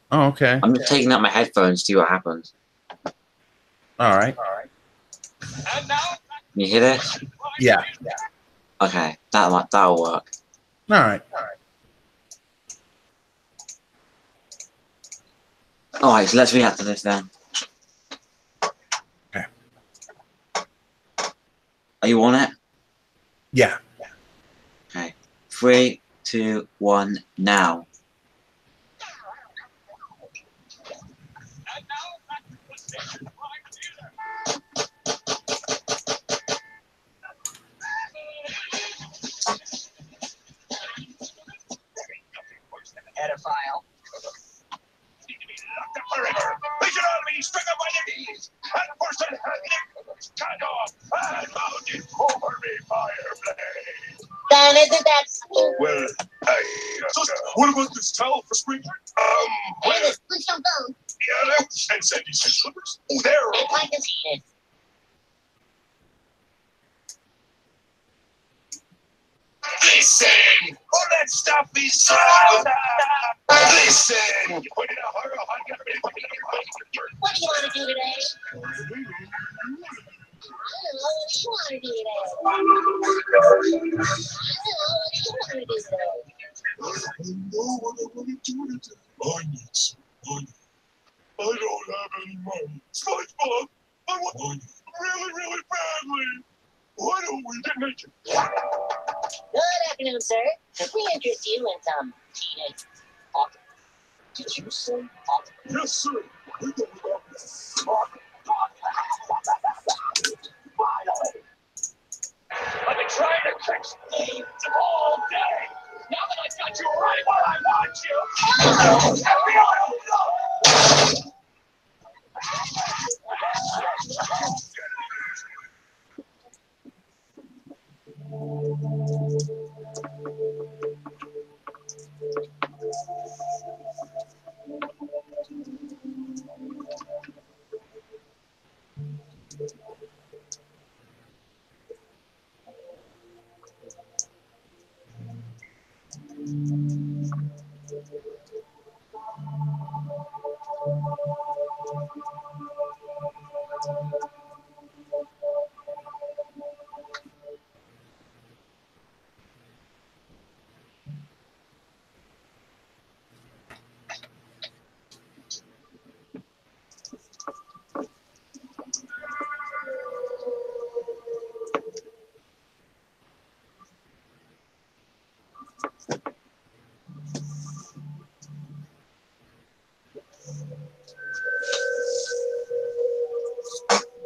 Oh, okay. I'm just taking out my headphones to see what happens. All right. Can you hear this? Yeah. Okay, that'll work. All right. Alright, so let's react to this then. Okay. Are you on it? Yeah. Okay. 3, 2, 1, now. Pedophile. Forever. They should all be struck up by their knees. And person had nickels cut off and mounted over me fireblade. Then isn't that something? Well, what about this towel for spring? Hey, this push your bone. Yeah, and Sandy said slippers. Oh, there. I'd like to see this. Listen, all that stuff is so. Listen, you put in a hard. What do you want to do today? I don't know. What do you want to do today? I don't know. What do you want to do today? I know what I want to do today. I need some money. I don't have any money. Spongebob, I want money really, really badly. Why don't we get naked? Good afternoon, sir. Could we interest you in some teenage talk? Did you say talk? Yes, sir. We're going up there. Finally! I've been trying to catch thieves all day. Now that I've got you right where I want you, FBI, no!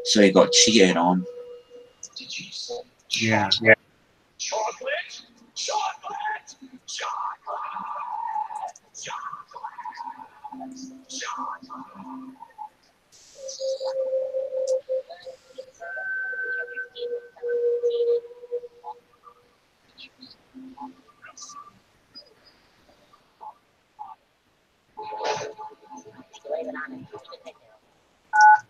So he got cheated on. Did you say Yeah. chocolate? Chocolate! Chocolate! Chocolate! Chocolate! Blame it on him.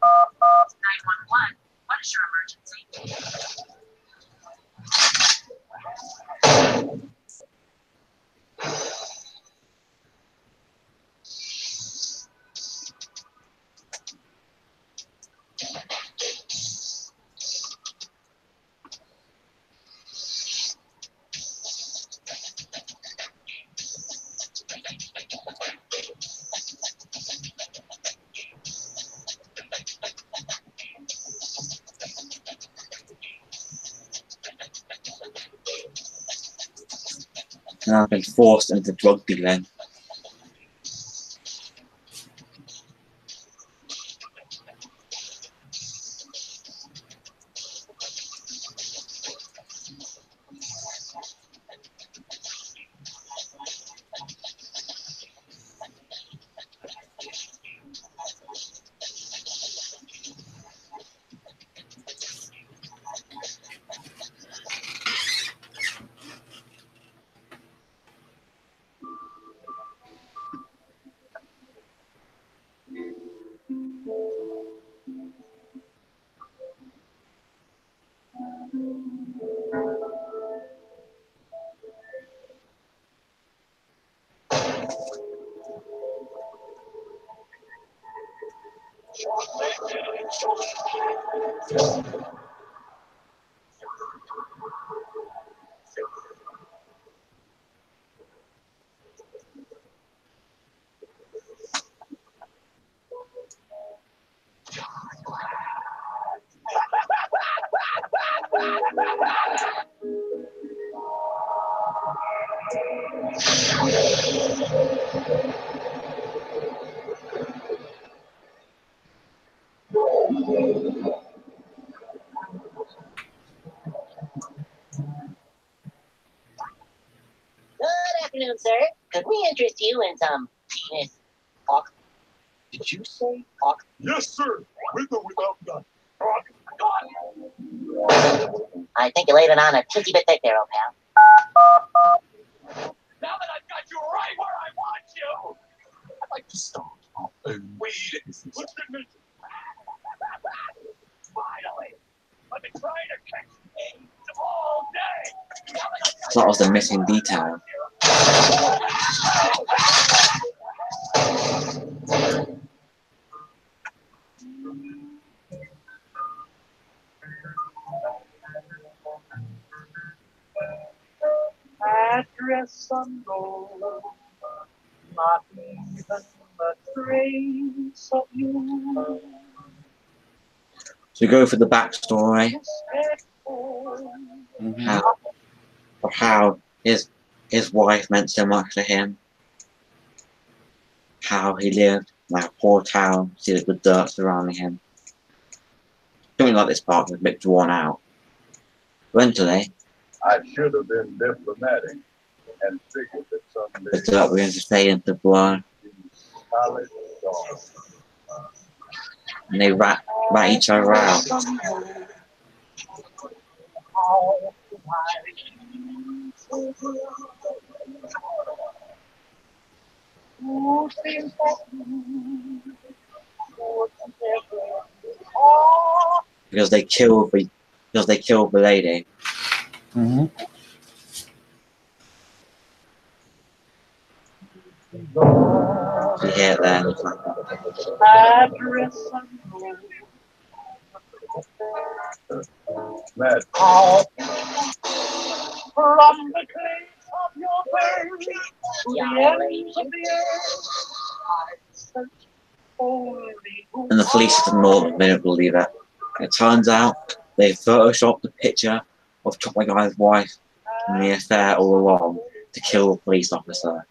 911. What is your emergency? And I've been forced into drug dealing. Good afternoon, sir. Could we interest you in some penis talk? Did you say talk? Yes, sir. With or without gun. Talk. I think you laid it on a teensy bit thick there, old pal. Now that I've got you right where I want you, I'd like to start off a weed. What's your name? finally. I've been trying to catch AIDS all day. Now that I've got That was the missing detail. address unknown, not even a trace of you. So we go for the backstory. How his wife meant so much to him. How he lived in like a poor town, see the good dirt surrounding him. Don't really like this part, it's a bit drawn out. Eventually, I should have been diplomatic and figured that someday the dirt begins to fade into blood, solid dog. and they rat each other out. Because they killed the lady. Mm-hmm. You hear it there. Mad. From the place of your birth to the ends of the earth, I search only who And the police at the north, they don't believe it. It turns out they photoshopped the picture of Chocolate Guy's wife in the affair all along to kill the police officer.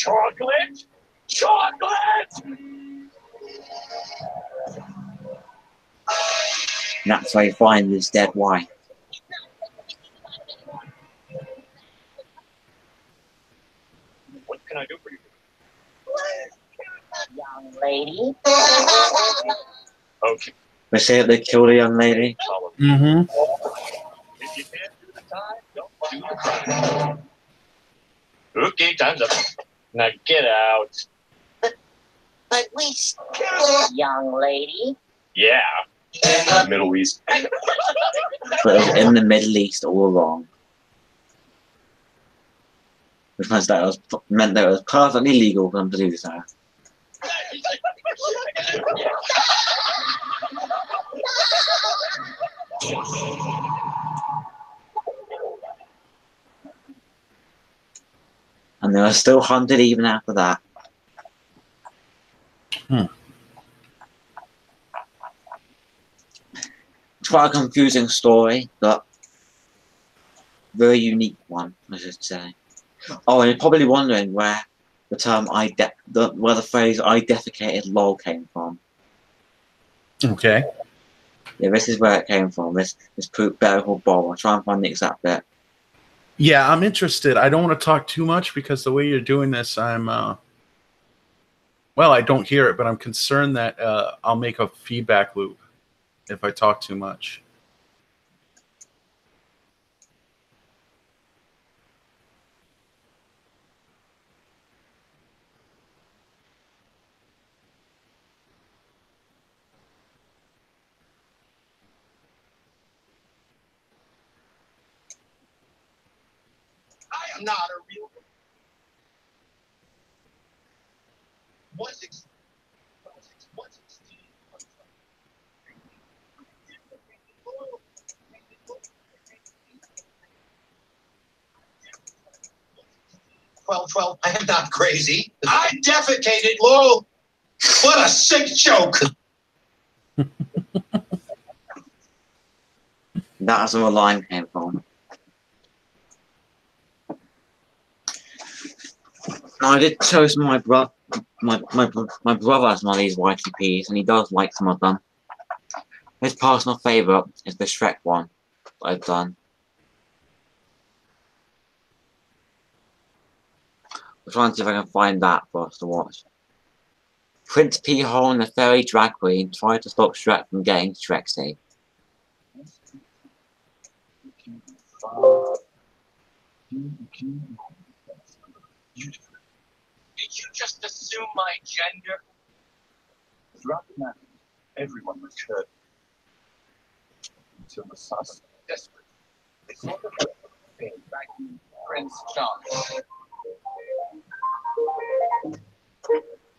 chocolate, chocolate. And that's where he finds his dead wife. What can I do for you? Young lady. Okay. They say that they killed a young lady. Mm-hmm. If you can't do the time, don't do the crime. Okay, time's up. Now get out. But we young lady. Yeah. Middle East. But it was in the Middle East all along. Which meant that it was perfectly legal for them to do so. And they were still hunted even after that. It's quite a confusing story, but very unique one, I should say. Oh, and you're probably wondering where the term where the phrase "I defecated lol" came from. Okay. Yeah, this is where it came from. This poop better called Bob. I'll try and find the exact bit. Yeah, I'm interested. I don't want to talk too much because the way you're doing this, I'm well, I don't hear it, but I'm concerned that I'll make a feedback loop if I talk too much. I am not a real. Well, I am not crazy. I defecated, Lowell. What a sick joke. That's where the line came from. Now, I did show some of my brother some of these YTPs, and he does like some of them. His personal favourite is the Shrek one that I've done. I'm trying to see if I can find that for us to watch. Prince Peehole and the Fairy Drag Queen try to stop Shrek from getting Shrexy. Did you just assume my gender? Throughout the night, everyone was hurt. Until the sus desperate. They saw the Prince John.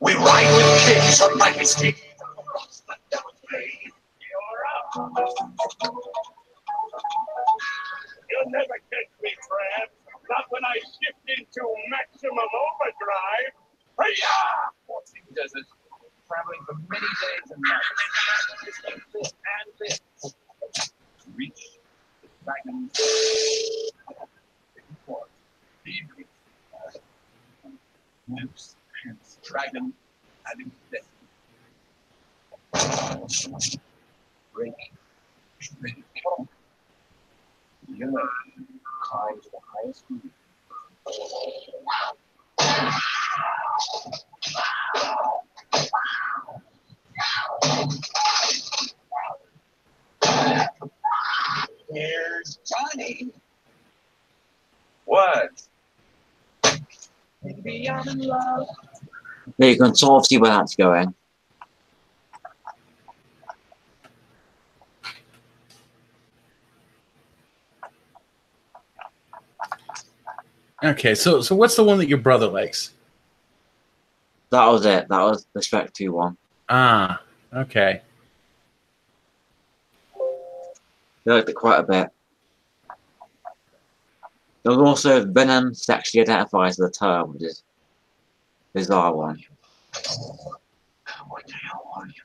We ride with kings of majesty. You're up. You'll never catch me, Crab. Not when I shift into maximum overdrive. Hi-ya! 14 deserts, traveling for many days and nights. This and this. To reach the dragon's Nymphs, hence dragon, and death. Break. You know, climb to the highest peak. Here's Johnny. What? Maybe I'm in love. There you can sort of see where that's going. Okay, so what's the one that your brother likes? That was it. That was the Shrek 2 one. Ah, okay. They liked it quite a bit. There was also Venom sexually identifies as a term, which is a bizarre one. What the hell are you?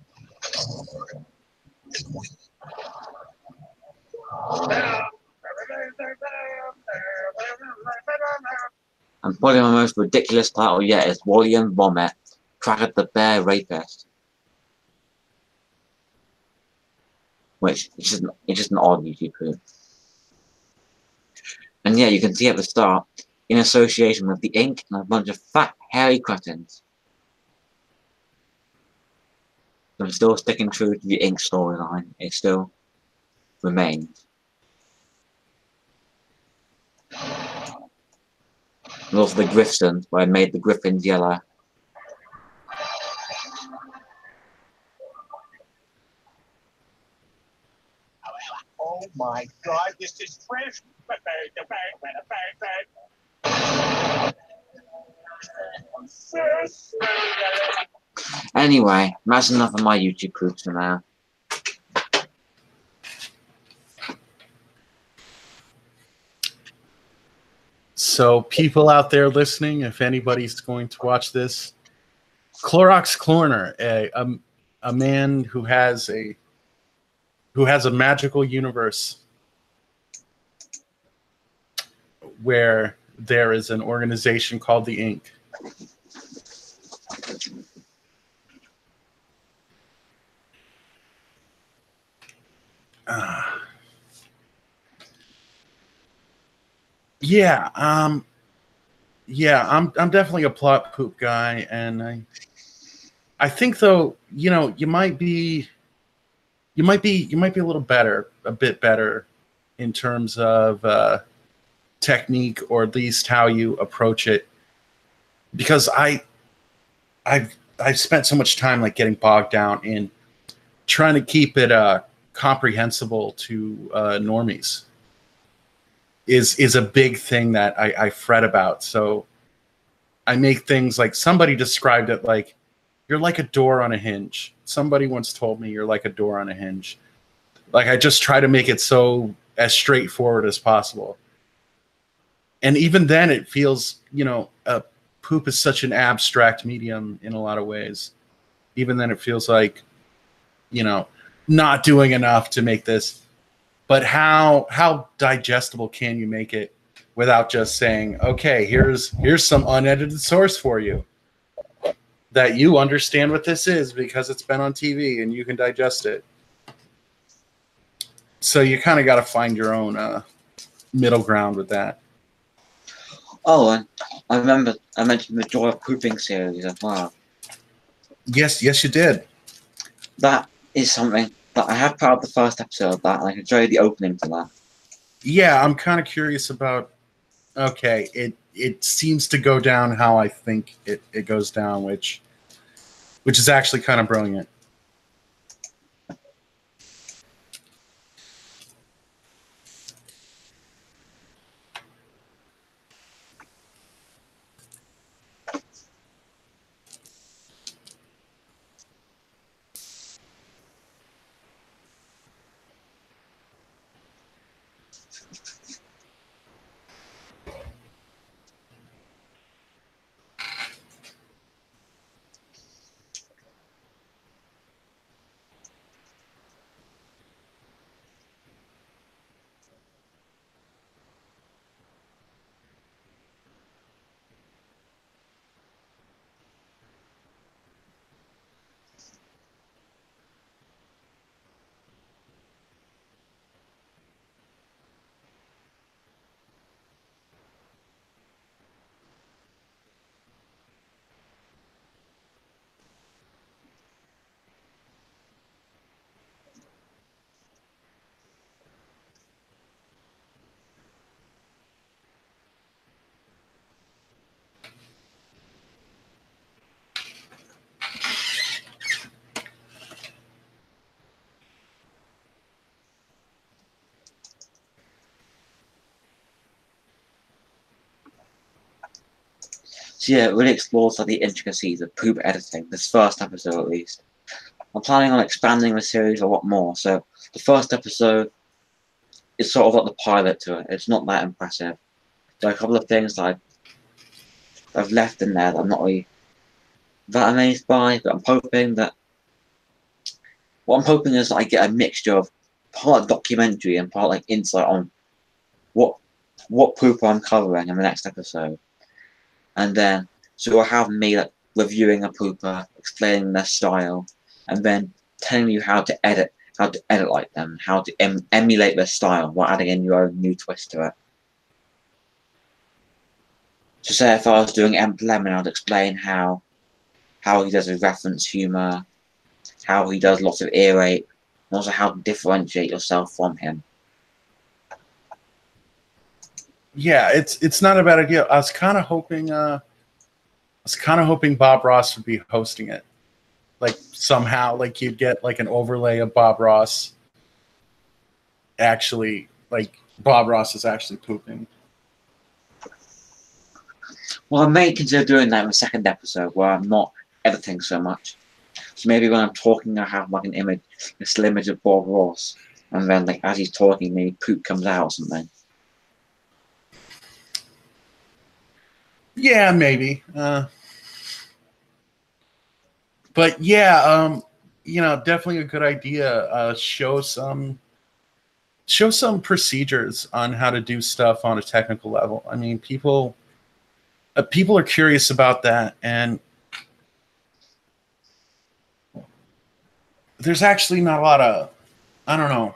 And probably my most ridiculous title yet is William Vomit, Cracker the Bear Rapist. Which is just an odd YouTube group. And yeah, you can see at the start, in association with the ink and a bunch of fat, hairy cretins. I'm still sticking true to the ink storyline. It still remains. And also the Griffins, where I made the Griffins yellow. Oh my God, this is trash. Anyway, that's enough of my YouTube groups for now. So people out there listening, if anybody's going to watch this, Chlorox Corner, a man who has a magical universe where there is an organization called the Ink. I'm definitely a plot poop guy, and I think though, you know, you might be a little better, a bit better in terms of technique, or at least how you approach it, because I've spent so much time like getting bogged down in trying to keep it comprehensible to normies. Is a big thing that I fret about. So I make things like, somebody described it like you're like a door on a hinge. Somebody once told me you're like a door on a hinge. Like, I just try to make it so as straightforward as possible. And even then it feels, poop is such an abstract medium in a lot of ways. Even then it feels like, not doing enough to make this. But how digestible can you make it without just saying, okay, here's some unedited source for you that you understand what this is because it's been on TV and you can digest it. So you kind of got to find your own middle ground with that. Oh, and I remember I mentioned the Joy of Pooping series as well. Yes, you did. That is something that I have put out the first episode of that, and I can show you the opening for that. Yeah, I'm kind of curious about. Okay, it seems to go down how I think it goes down, which is actually kind of brilliant. So yeah, it really explores the intricacies of poop editing, this first episode at least. I'm planning on expanding the series a lot more, so the first episode is sort of like the pilot to it. It's not that impressive. There are a couple of things that I've left in there that I'm not really that amazed by, but I'm hoping that what I'm hoping is that I get a mixture of part documentary and part like insight on what poop I'm covering in the next episode. And then so you'll have me like reviewing a pooper, explaining their style, and then telling you how to edit like them, how to emulate their style while adding in your own new twist to it. So say if I was doing Lemon, I'd explain how he does his reference humour, how he does lots of ear rape, and also how to differentiate yourself from him. Yeah, it's not a bad idea. I was kind of hoping Bob Ross would be hosting it, like somehow, like you'd get like an overlay of Bob Ross. Actually, like Bob Ross is actually pooping. Well, I may consider doing that in the second episode where I'm not editing so much. So maybe when I'm talking, I have like an image, a still image of Bob Ross, and then like as he's talking, maybe poop comes out or something. Yeah, maybe. But yeah, definitely a good idea. Show some procedures on how to do stuff on a technical level. I mean, people are curious about that, and there's actually not a lot of, I don't know,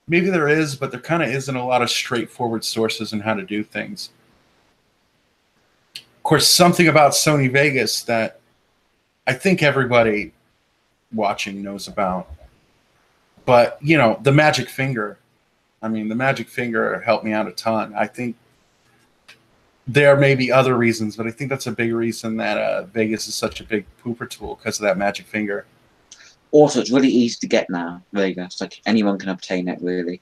maybe there is, but there kind of isn't a lot of straightforward sources on how to do things. Of course, something about Sony Vegas that I think everybody watching knows about. But, the magic finger. I mean, the magic finger helped me out a ton. I think there may be other reasons, but I think that's a big reason that Vegas is such a big pooper tool because of that magic finger. Also, it's really easy to get now, Vegas. Like, anyone can obtain it, really.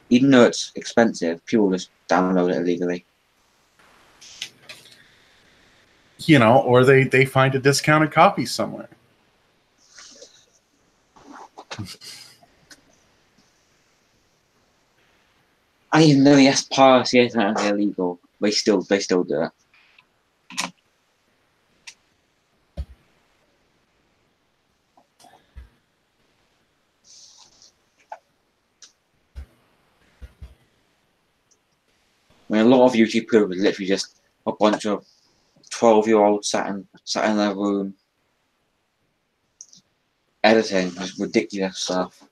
Even though it's expensive, people just download it illegally. You know, or they find a discounted copy somewhere. I even know yes, piracy is not illegal. They still do it. I mean, a lot of YouTube poop is literally just a bunch of 12-year-olds sat in their room editing just ridiculous stuff.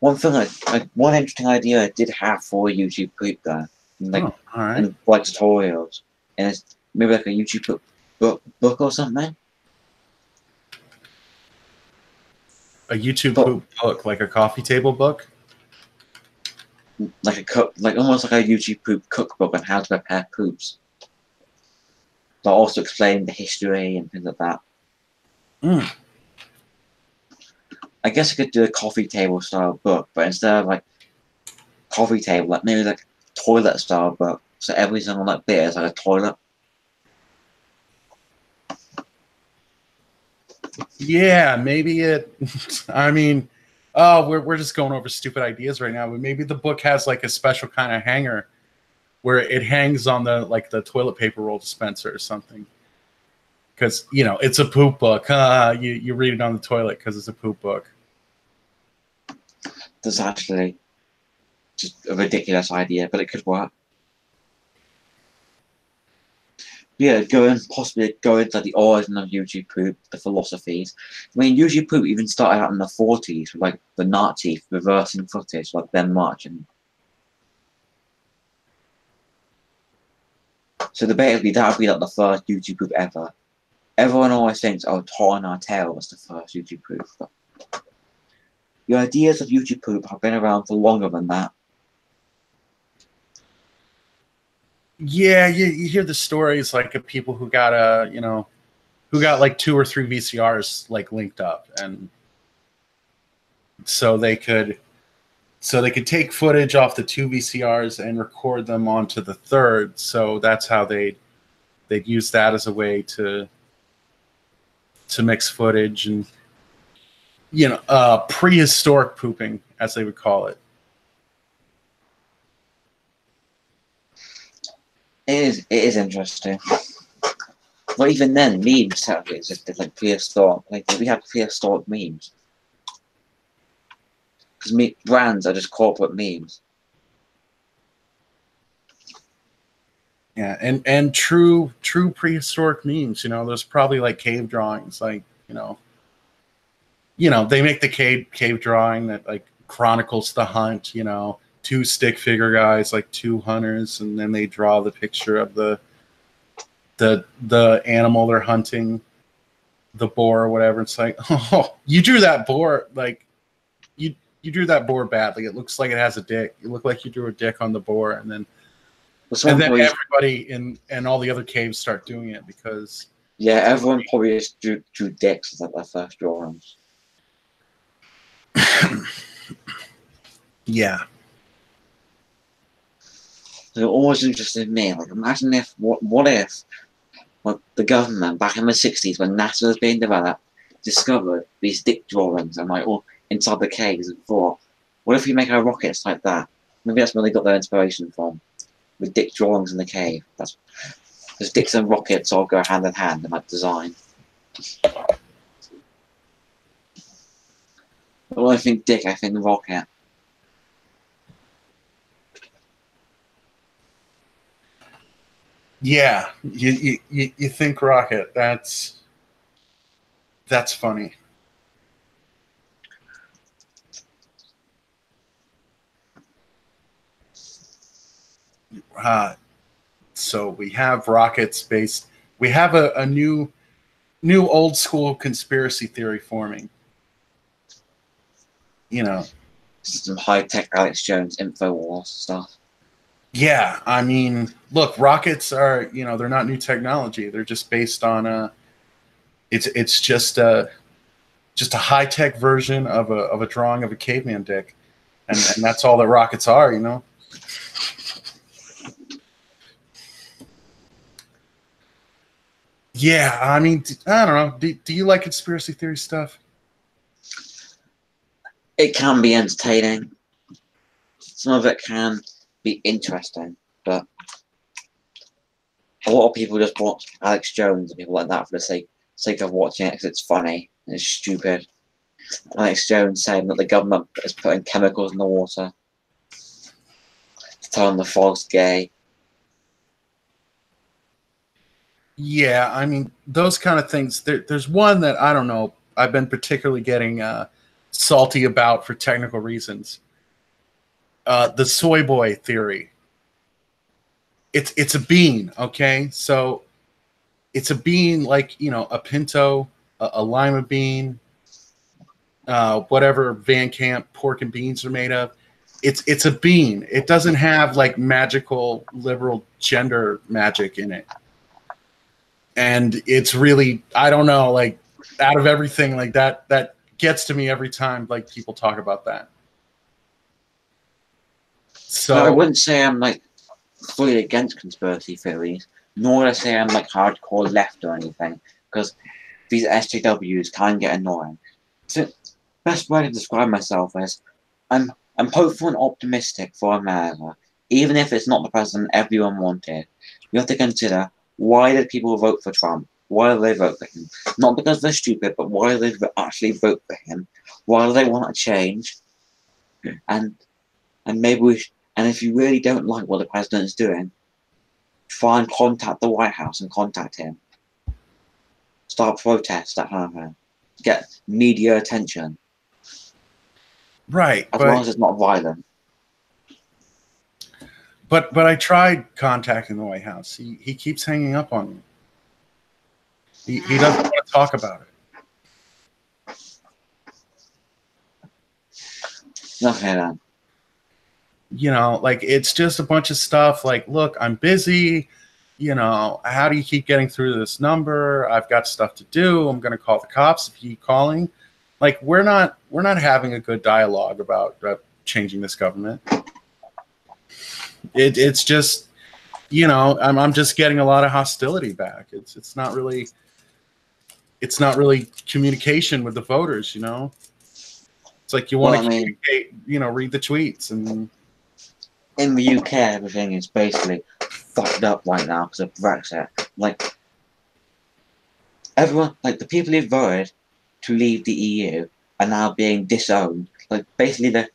One interesting idea I did have for a YouTube poop though, like tutorials, and it's maybe like a YouTube book or something. A YouTube poop book, like a coffee table book, like almost like a YouTube poop cookbook on how to prepare poops. But also explain the history and things like that. I guess I could do a coffee table style book, but instead of like coffee table, like maybe like toilet style book. So every single like bit is like a toilet. Yeah, maybe it. I mean, oh, we're just going over stupid ideas right now. But maybe the book has like a special kind of hanger where it hangs on the toilet paper roll dispenser or something. Because you know it's a poop book. You read it on the toilet because it's a poop book. That's actually just a ridiculous idea, but it could work. Yeah, possibly go into the origin of YouTube poop, the philosophies. I mean, YouTube poop even started out in the 40s with like the Nazis reversing footage, like them marching. So debatably, that would be like the first YouTube poop ever. Everyone always thinks, oh, Tor and Our Tail was the first YouTube poop. But the ideas of YouTube poop have been around for longer than that. Yeah, you hear the stories like of people who got like 2 or 3 VCRs like linked up, and so they could take footage off the 2 VCRs and record them onto the 3rd. So that's how they'd use that as a way to mix footage and prehistoric pooping, as they would call it. It is interesting. But even then, memes technically is just like prehistoric. Like we have prehistoric memes. Because brands are just corporate memes. Yeah, and true prehistoric memes. There's probably like cave drawings, like they make the cave drawing that like chronicles the hunt. 2 stick figure guys, like 2 hunters, and then they draw the picture of the animal they're hunting, the boar or whatever. It's like, oh, you drew that boar like you drew that boar badly. It looks like it has a dick. You look like you drew a dick on the boar, and then everybody in all the other caves start doing it because everyone probably just drew dicks as like their first drawings. Yeah. It always interested me. Like, imagine if what if the government back in the 60s, when NASA was being developed, discovered these dick drawings and like all inside the caves and thought, what if we make our rockets like that? Maybe that's where they got their inspiration from, with dick drawings in the cave. That's because dicks and rockets all go hand in hand in that design. But when I think dick, I think rocket. Yeah, you think rocket. That's funny. So we have rockets based. We have a new old school conspiracy theory forming. Some high-tech Alex Jones InfoWars stuff. Yeah, I mean, look, rockets are, they're not new technology. They're just based on it's just a high-tech version of a drawing of a caveman dick. And that's all that rockets are, Yeah, I mean, I don't know. Do you like conspiracy theory stuff? It can be entertaining. Some of it can be interesting, but a lot of people just watch Alex Jones and people like that for the sake of watching it because it's funny and it's stupid. Alex Jones saying that the government is putting chemicals in the water to turn the frogs gay. Yeah, I mean, those kind of things. There's one that I don't know. I've been particularly getting salty about for technical reasons. The soy boy theory. It's a bean, okay? So it's a bean like, a pinto, a lima bean, whatever Van Camp pork and beans are made of. It's a bean. It doesn't have like magical liberal gender magic in it. And it's really, I don't know, like out of everything like that gets to me every time like people talk about that. So I wouldn't say I'm like fully against conspiracy theories, nor would I say I'm like hardcore left or anything, because these SJWs can get annoying. So best way to describe myself is I'm hopeful and optimistic for America, even if it's not the president everyone wanted. You have to consider, why did people vote for Trump? Why do they vote for him? Not because they're stupid, but why do they actually vote for him? Why do they want to change? And maybe and if you really don't like what the president's doing, try and contact the White House and contact him. Start protests, that kind of thing. Get media attention. Right. As long as it's not violent. But I tried contacting the White House. He keeps hanging up on me. He doesn't want to talk about it. Nothing then. Like it's just a bunch of stuff like, look, I'm busy. How do you keep getting through to this number? I've got stuff to do. I'm going to call the cops if you keep calling. Like we're not having a good dialogue about changing this government. It's just, I'm just getting a lot of hostility back. It's not really communication with the voters. It's like you want to communicate, read the tweets. And in the UK, everything is basically fucked up right now because of Brexit. Like everyone, like the people who voted to leave the EU are now being disowned. Like basically the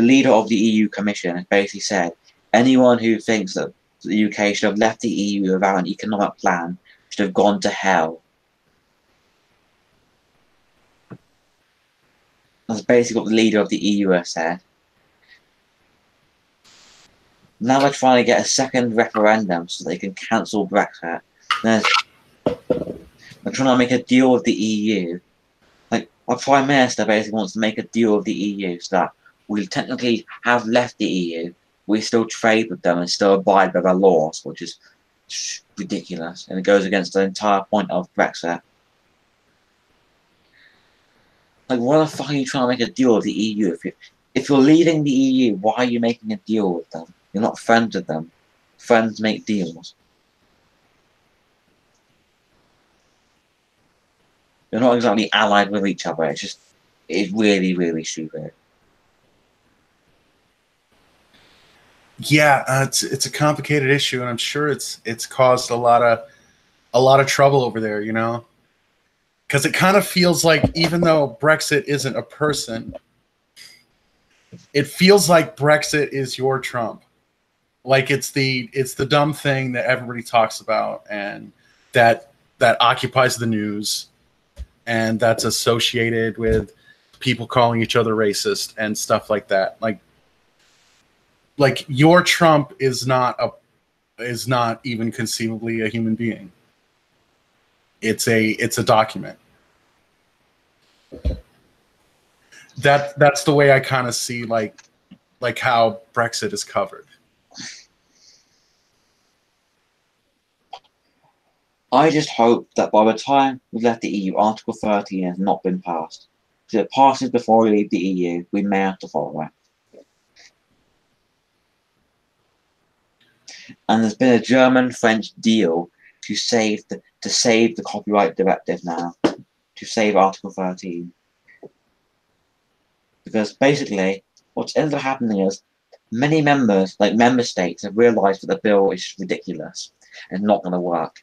leader of the EU Commission has basically said anyone who thinks that the UK should have left the EU without an economic plan should have gone to hell. That's basically what the leader of the EU has said. Now they're trying to get a second referendum so they can cancel Brexit. They're trying to make a deal with the EU. Like, our Prime Minister basically wants to make a deal with the EU so that we technically have left the EU, we still trade with them and still abide by their laws, which is ridiculous. And it goes against the entire point of Brexit. Like, why the fuck are you trying to make a deal with the EU? If you're leaving the EU, why are you making a deal with them? You're not friends with them. Friends make deals. You're not exactly allied with each other. It's really, really stupid. Yeah, it's a complicated issue, and I'm sure it's caused a lot of trouble over there. Because it kind of feels like even though Brexit isn't a person, it feels like Brexit is your Trump. Like it's the dumb thing that everybody talks about and that occupies the news and that's associated with people calling each other racist and stuff like that. Like your Trump is not even conceivably a human being. It's a document. That's the way I kind of see like how Brexit is covered. I just hope that by the time we've left the EU, Article 13 has not been passed. If it passes before we leave the EU, we may have to follow it. And there's been a German-French deal to save to save the copyright directive now, to save Article 13. Because basically, what's ended up happening is many members, like member states, have realised that the bill is ridiculous and not going to work.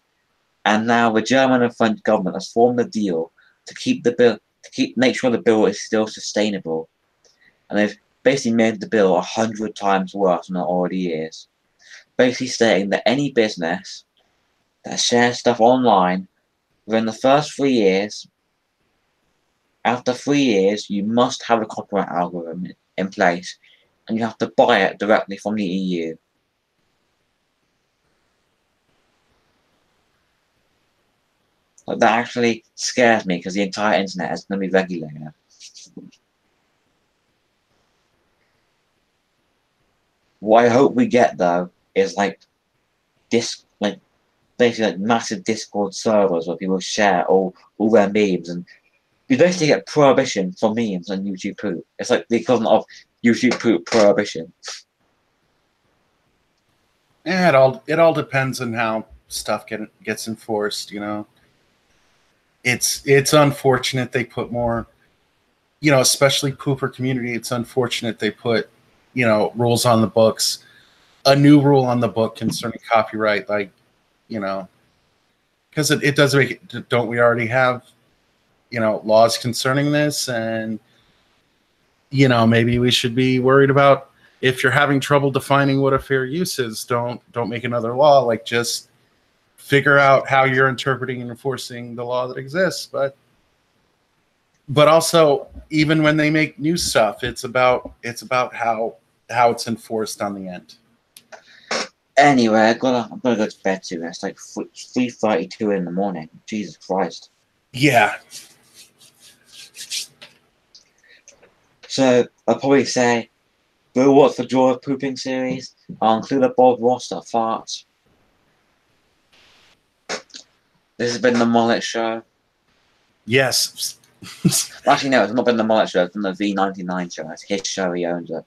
And now the German and French government has formed a deal to keep the bill, make sure the bill is still sustainable. And they've basically made the bill 100 times worse than it already is. Basically stating that any business that shares stuff online within the first 3 years, after 3 years, you must have a copyright algorithm in place, and you have to buy it directly from the EU. Like, that actually scares me because the entire internet is going to be regulated. What I hope we get though is basically massive Discord servers where people share all their memes, and you basically get prohibition for memes on YouTube Poop. It's like the equivalent of YouTube Poop prohibition. Yeah, it all depends on how stuff gets enforced. You know, it's unfortunate they put more, you know, especially pooper community. It's unfortunate they put, you know, rules on the books, a new rule on the book concerning copyright, like, you know, because it does make it. Don't we already have, you know, laws concerning this? And, you know, maybe we should be worried about, if you're having trouble defining what a fair use is, don't make another law. Like, just figure out how you're interpreting and enforcing the law that exists. But also, even when they make new stuff, it's about how it's enforced on the end. Anyway, I'm gonna go to bed soon. It's like 3:32 in the morning. Jesus Christ. Yeah. So I'll probably say, go watch the Joy of Pooping series. I'll include a Bob Ross that farts. This has been the Mullet Show. Yes. Actually, no, it's not been the Mullet Show. It's been the V99 show. It's his show. He owns it.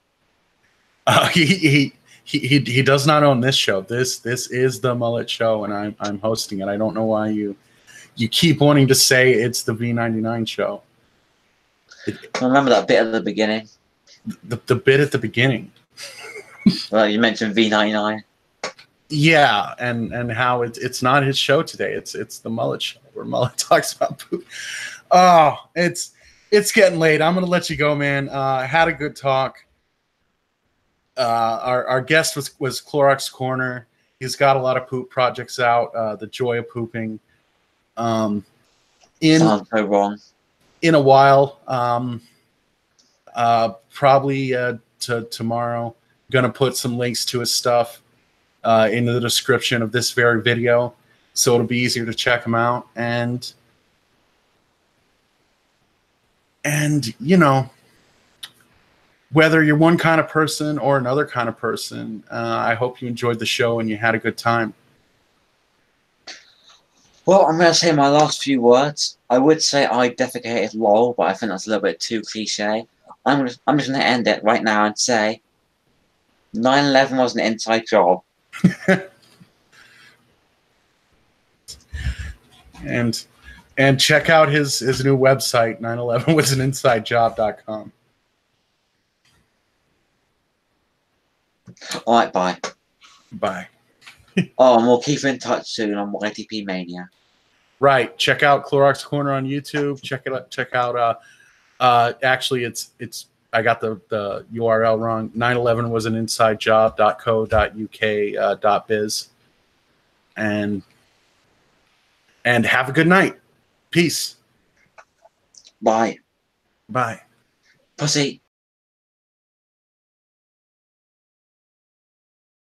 He does not own this show. This is the Mullet Show, and I'm hosting it. I don't know why you keep wanting to say it's the V99 show. Remember that bit at the beginning? The bit at the beginning. Well, you mentioned V99. Yeah, and how it's not his show today. It's the Mullet Show, where Mullet talks about poop. Oh, it's getting late. I'm gonna let you go, man. Had a good talk. Our guest was Chlorox Corner. He's got a lot of poop projects out. The Joy of Pooping. Sounds so wrong. In a while, probably to tomorrow, gonna put some links to his stuff in the description of this very video, so it'll be easier to check him out. And you know, whether you're one kind of person or another kind of person, I hope you enjoyed the show and you had a good time. Well, I'm going to say my last few words. I would say I defecated lol, but I think that's a little bit too cliche. I'm just going to end it right now and say 9/11 was an inside job. And check out his new website, 911wasaninsidejob.com. All right, bye. Bye. Oh, and we'll keep in touch soon on YTP Mania. Right. Check out Chlorox Corner on YouTube. Check out. Actually, it's. I got the URL wrong. 911wasaninsidejob.co.uk.biz. And have a good night. Peace. Bye. Bye. Pussy.